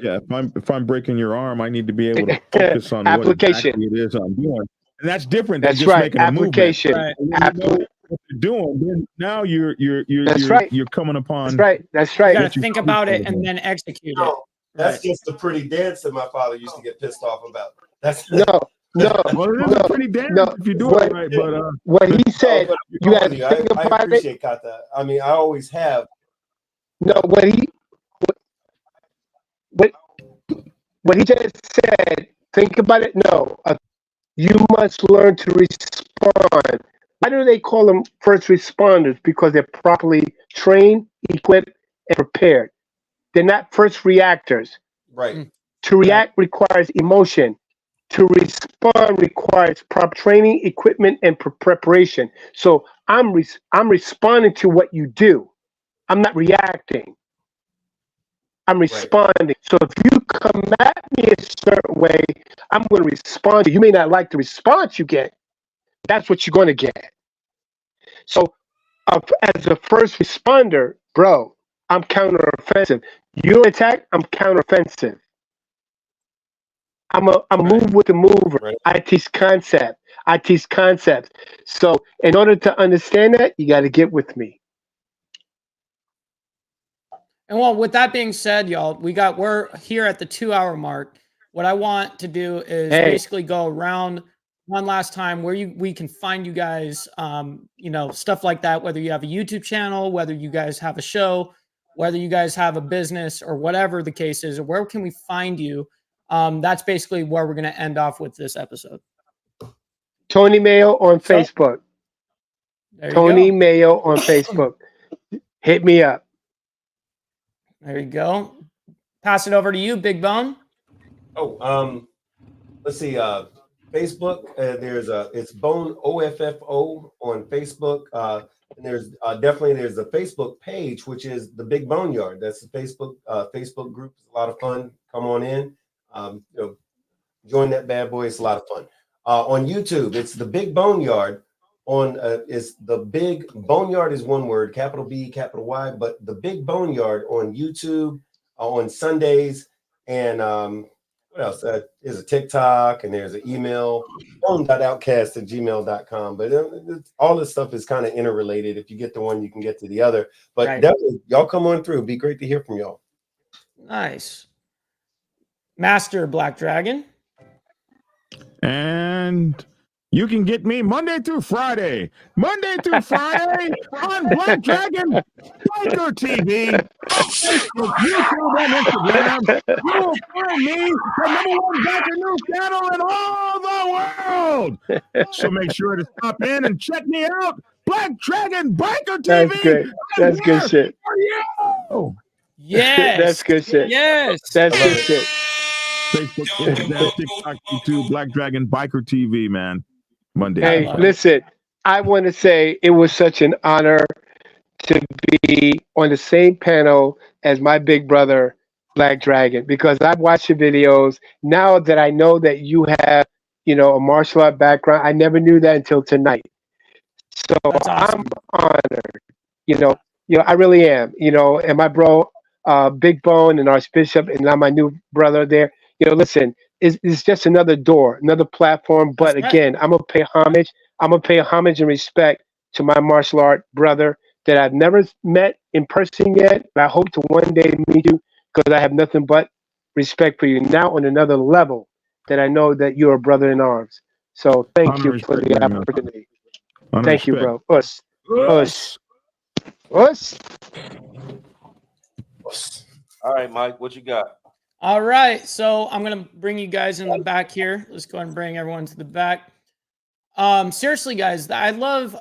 Speaker 5: Yeah, if I'm breaking your arm, I need to be able to focus on what
Speaker 4: Application.
Speaker 5: exactly it is I'm doing, and that's different than
Speaker 4: That's
Speaker 5: just
Speaker 4: right.
Speaker 5: making a movement.
Speaker 4: Application.
Speaker 2: Right.
Speaker 5: When you know what you're doing, then now you're
Speaker 4: That's right.
Speaker 5: you're coming upon.
Speaker 4: That's right. That's right.
Speaker 2: You got
Speaker 5: What
Speaker 2: to
Speaker 5: you
Speaker 2: think
Speaker 5: think
Speaker 2: about
Speaker 5: you're
Speaker 2: it and
Speaker 5: doing.
Speaker 2: then execute it.
Speaker 7: No, that's
Speaker 2: Right.
Speaker 7: just a pretty dance that my father used to get pissed off about. That's
Speaker 4: No.
Speaker 5: Well, it is a pretty dance if you do it right, but
Speaker 4: what he said,
Speaker 7: but
Speaker 4: you got to think
Speaker 7: I
Speaker 4: about it.
Speaker 7: appreciate kata. I mean, I always have.
Speaker 4: No, what he just said, think about it. No, you must learn to respond. Why do they call them first responders? Because they're properly trained, equipped, and prepared. They're not first reactors.
Speaker 7: Right.
Speaker 4: To react requires emotion. To respond requires proper training, equipment, and preparation. So I'm responding to what you do. I'm not reacting. I'm responding. So if you come at me a certain way, I'm going to respond. You may not like the response you get. That's what you're going to get. So as a first responder, bro, I'm counteroffensive. You attack, I'm counteroffensive. I'm move with the mover.
Speaker 7: Right.
Speaker 4: I teach concepts. So in order to understand that, you got to get with me.
Speaker 2: And well, with that being said, y'all, we're here at the 2-hour mark. What I want to do is basically go around one last time where we can find you guys, stuff like that, whether you have a YouTube channel, whether you guys have a show, whether you guys have a business or whatever the case is, or where can we find you? That's basically where we're going to end off with this episode.
Speaker 4: Tony Mayo on Facebook. Tony Mayo on Facebook. Hit me up.
Speaker 2: There you go. Pass it over to you, Big Bone.
Speaker 7: Oh, let's see. Facebook. It's Bone OFFO on Facebook. And there's a Facebook page which is the Big Boneyard. That's the Facebook group. It's a lot of fun. Come on in. Join that bad boy. It's a lot of fun. On YouTube, it's the Big Boneyard. Is the Big Boneyard is one word, capital B, capital Y, but the Big Boneyard on YouTube on Sundays. And what else? There's a TikTok and there's an email, bone.outcast@gmail.com. But all this stuff is kind of interrelated. If you get to one, you can get to the other. But definitely, y'all come on through. It'd be great to hear from y'all.
Speaker 2: Nice. Master Black Dragon.
Speaker 5: And you can get me Monday through Friday on Black Dragon Biker TV, Facebook, YouTube, and Instagram. You will find me, the #1 biker news channel in all the world. So make sure to stop in and check me out. Black Dragon Biker TV.
Speaker 4: That's good. That's good shit.
Speaker 5: Oh,
Speaker 2: yes.
Speaker 4: That's good shit.
Speaker 2: Yes.
Speaker 4: That's good shit.
Speaker 5: Facebook, Instagram, TikTok, YouTube, Black Dragon Biker TV, man. Monday.
Speaker 4: Hey, listen, I want to say it was such an honor to be on the same panel as my big brother, Black Dragon, because I've watched your videos. Now that I know that you have, a martial art background, I never knew that until tonight. So awesome. I'm honored. I really am. And my bro, Big Bone and Archbishop, and now my new brother there. Listen, it's just another door, another platform. But again, I'm gonna pay homage. I'm gonna pay homage and respect to my martial art brother that I've never met in person yet. But I hope to one day meet you because I have nothing but respect for you now on another level. That I know that you're a brother in arms. So thank you for the opportunity. Thank you, bro. Us.
Speaker 3: All right, Mike, what you got?
Speaker 2: All right, so I'm gonna bring you guys in the back here. Let's go ahead and bring everyone to the back. Seriously, guys, I love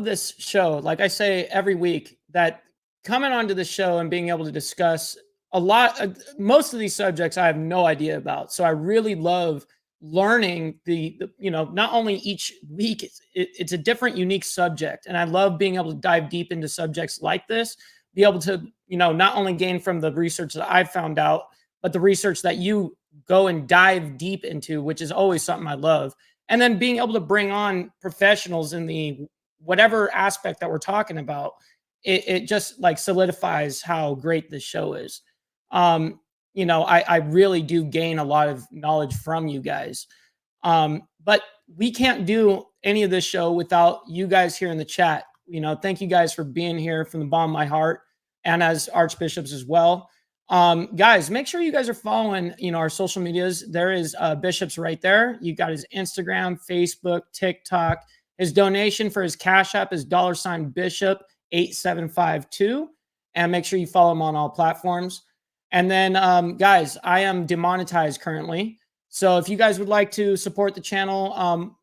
Speaker 2: this show. Like I say every week, that coming onto the show and being able to discuss a lot, most of these subjects I have no idea about. So I really love learning the not only each week it's a different unique subject, and I love being able to dive deep into subjects like this, be able to not only gain from the research that I've found out, but the research that you go and dive deep into, which is always something I love. And then being able to bring on professionals in the whatever aspect that we're talking about, it just like solidifies how great this show is. I really do gain a lot of knowledge from you guys. But we can't do any of this show without you guys here in the chat. Thank you guys for being here from the bottom of my heart, and as archbishops as well. Guys, make sure you guys are following our social medias. There is Bishop's right there. You got his Instagram, Facebook, TikTok. His donation for his Cash App is $Bishop8752, and make sure you follow him on all platforms. And then guys, I am demonetized currently, so if you guys would like to support the channel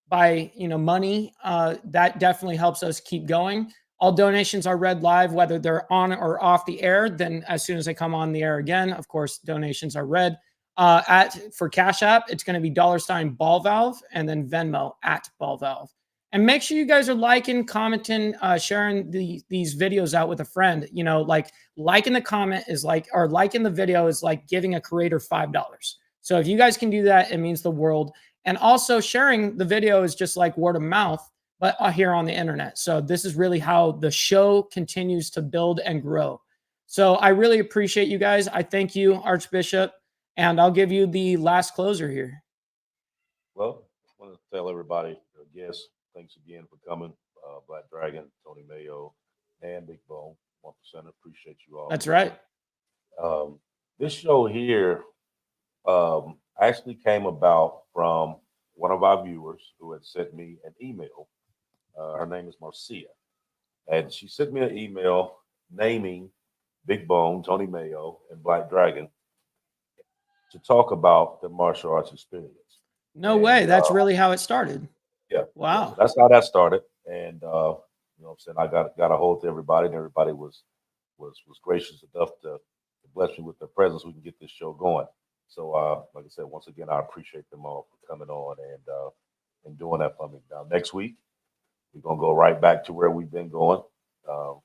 Speaker 2: by money, that definitely helps us keep going. All donations are read live, whether they're on or off the air. Then as soon as they come on the air again, of course, donations are read. For Cash App, it's going to be $ball valve, and then Venmo @ball valve. And make sure you guys are liking, commenting, sharing these videos out with a friend. Like liking the comment is like, or liking the video is like giving a creator $5. So if you guys can do that, it means the world. And also sharing the video is just like word of mouth, but here on the internet. So this is really how the show continues to build and grow. So I really appreciate you guys. I thank you, Archbishop, and I'll give you the last closer here.
Speaker 3: Well, I want to tell everybody, yes, thanks again for coming. Black Dragon, Tony Mayo, and Big Bone, 1%. Appreciate you all.
Speaker 2: That's right.
Speaker 3: This show here actually came about from one of our viewers who had sent me an email. Her name is Marcia, and she sent me an email naming Big Bone, Tony Mayo, and Black Dragon to talk about the martial arts experience.
Speaker 2: No way. That's really how it started.
Speaker 3: Yeah.
Speaker 2: Wow.
Speaker 3: Yeah, that's how that started. And what I'm saying, I got a hold to everybody, and everybody was gracious enough to bless me with their presence. We can get this show going. So like I said, once again, I appreciate them all for coming on and doing that for me. Now next week, we're gonna go right back to where we've been going. We're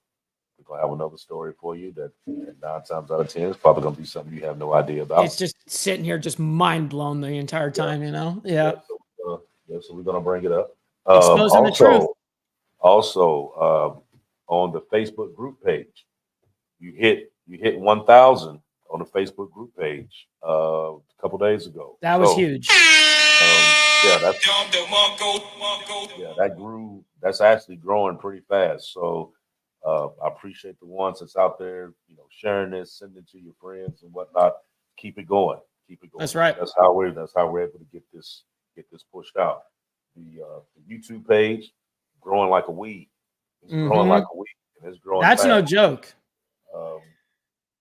Speaker 3: gonna have another story for you that 9 times out of 10 is probably gonna be something you have no idea about.
Speaker 2: It's just sitting here, just mind blown the entire time,
Speaker 3: Yeah. So we're gonna bring it up.
Speaker 2: Exposing the truth.
Speaker 3: Also, on the Facebook group page, you hit 1,000 on the Facebook group page a couple days ago.
Speaker 2: That was huge.
Speaker 3: That grew. That's actually growing pretty fast. So I appreciate the ones that's out there, sharing this, sending it to your friends and whatnot. Keep it going. Keep it going.
Speaker 2: That's right.
Speaker 3: That's how we're able to get this pushed out. The YouTube page growing like a weed. It's growing like a weed, and it's growing.
Speaker 2: That's
Speaker 3: fast.
Speaker 2: no joke.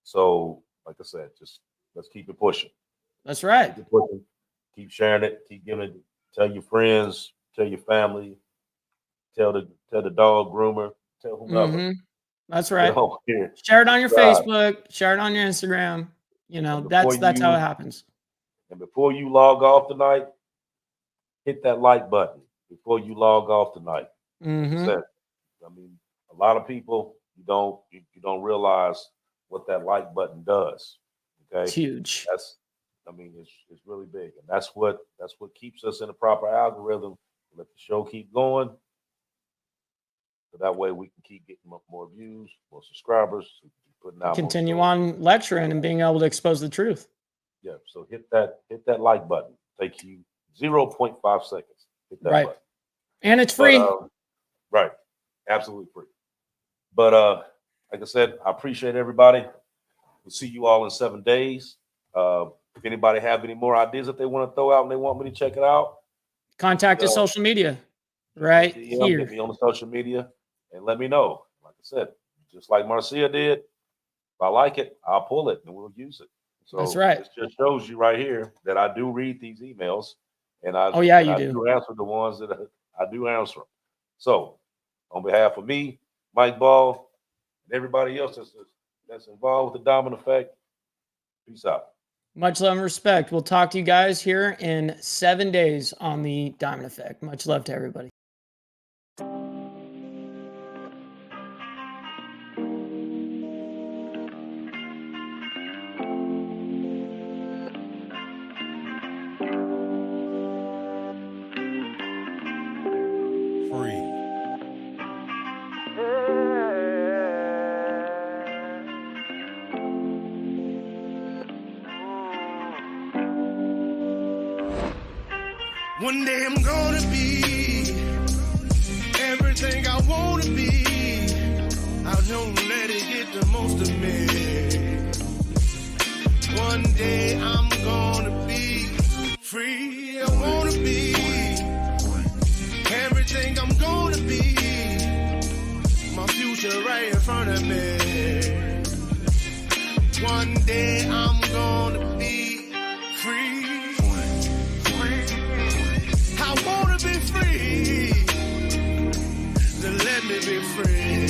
Speaker 3: So, like I said, just let's keep it pushing.
Speaker 2: That's right.
Speaker 3: Keep it pushing. Keep sharing it. Keep giving it. Tell your friends. Tell your family. Tell the dog groomer. Tell whomever.
Speaker 2: That's right.
Speaker 3: Here.
Speaker 2: Share it on your Facebook. Share it on your Instagram. That's how it happens.
Speaker 3: And before you log off tonight, hit that like button. Before you log off tonight. I mean, a lot of people you don't realize what that like button does. Okay,
Speaker 2: it's huge.
Speaker 3: It's really big, and that's what keeps us in the proper algorithm. Let the show keep going, so that way we can keep getting more views, more subscribers, putting out.
Speaker 2: Continue on lecturing and being able to expose the truth.
Speaker 3: Yeah, so hit that like button. Take you 0.5 seconds. Hit that button,
Speaker 2: and it's free.
Speaker 3: Right, absolutely free. But like I said, I appreciate everybody. We'll see you all in 7 days. If anybody have any more ideas that they want to throw out and they want me to check it out,
Speaker 2: contact us social media right here.
Speaker 3: Get me on the social media and let me know. Like I said, just like Marcia did, if I like it, I'll pull it and we'll use it. So
Speaker 2: That's right.
Speaker 3: This just shows you right here that I do read these emails, and I
Speaker 2: Oh, yeah,
Speaker 3: and
Speaker 2: you
Speaker 3: I
Speaker 2: do.
Speaker 3: answer the ones that I do answer. So, on behalf of me, Mike Ball, and everybody else that's involved with the Dominant Effect, peace out.
Speaker 2: Much love and respect. We'll talk to you guys here in 7 days on the Diamond Effect. Much love to everybody.
Speaker 1: Free. One day I'm gonna be everything I wanna be. I don't let it get the most of me. One day I'm gonna be free. I wanna be everything I'm gonna be. My future right in front of me. One day I'm gonna be free. I wanna be free. Then let me be free.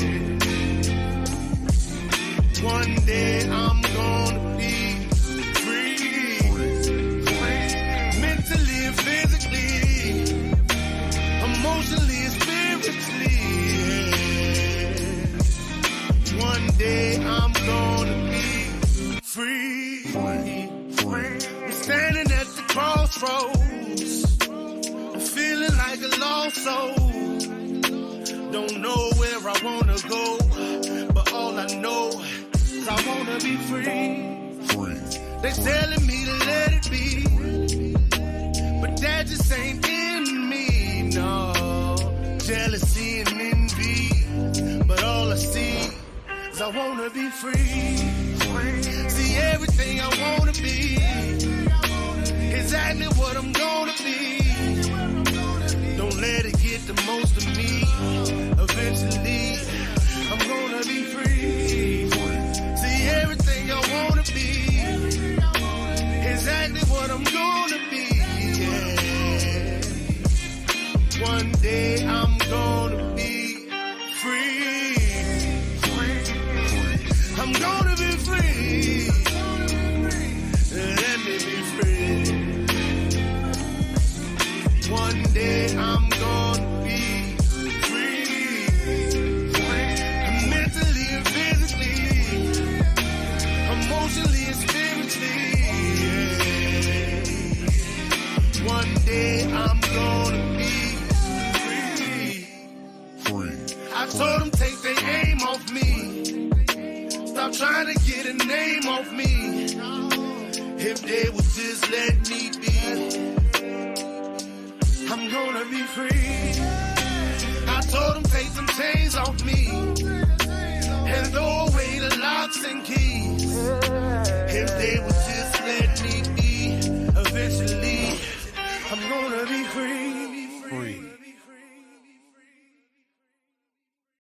Speaker 1: One day I'm gonna be free. Mentally and physically, emotionally and spiritually. One day I'm gonna be free. I'm standing at the crossroads, feeling like a lost soul. Don't know where I wanna go, but all I know is I wanna be free. They telling me to let it be, but that just ain't in me, no. Jealousy and envy, but all I see is I wanna be free. See everything I wanna be, exactly what I'm gonna be. Don't let it get the most of me. Eventually, I'm gonna be free. See everything I wanna be, exactly what I'm gonna be. Yeah. One day I'm gonna be free. I'm gonna be free. Let me be free. One day I'm gonna be free. Mentally and physically, emotionally and spiritually. Yeah. One day I'm gonna be free. I told them take their aim off me. Stop trying to get a name off me. If they would just let me be, I'm gonna be free. I told them take some chains off me and throw away the locks and keys. If they would just let me be, eventually I'm gonna be free.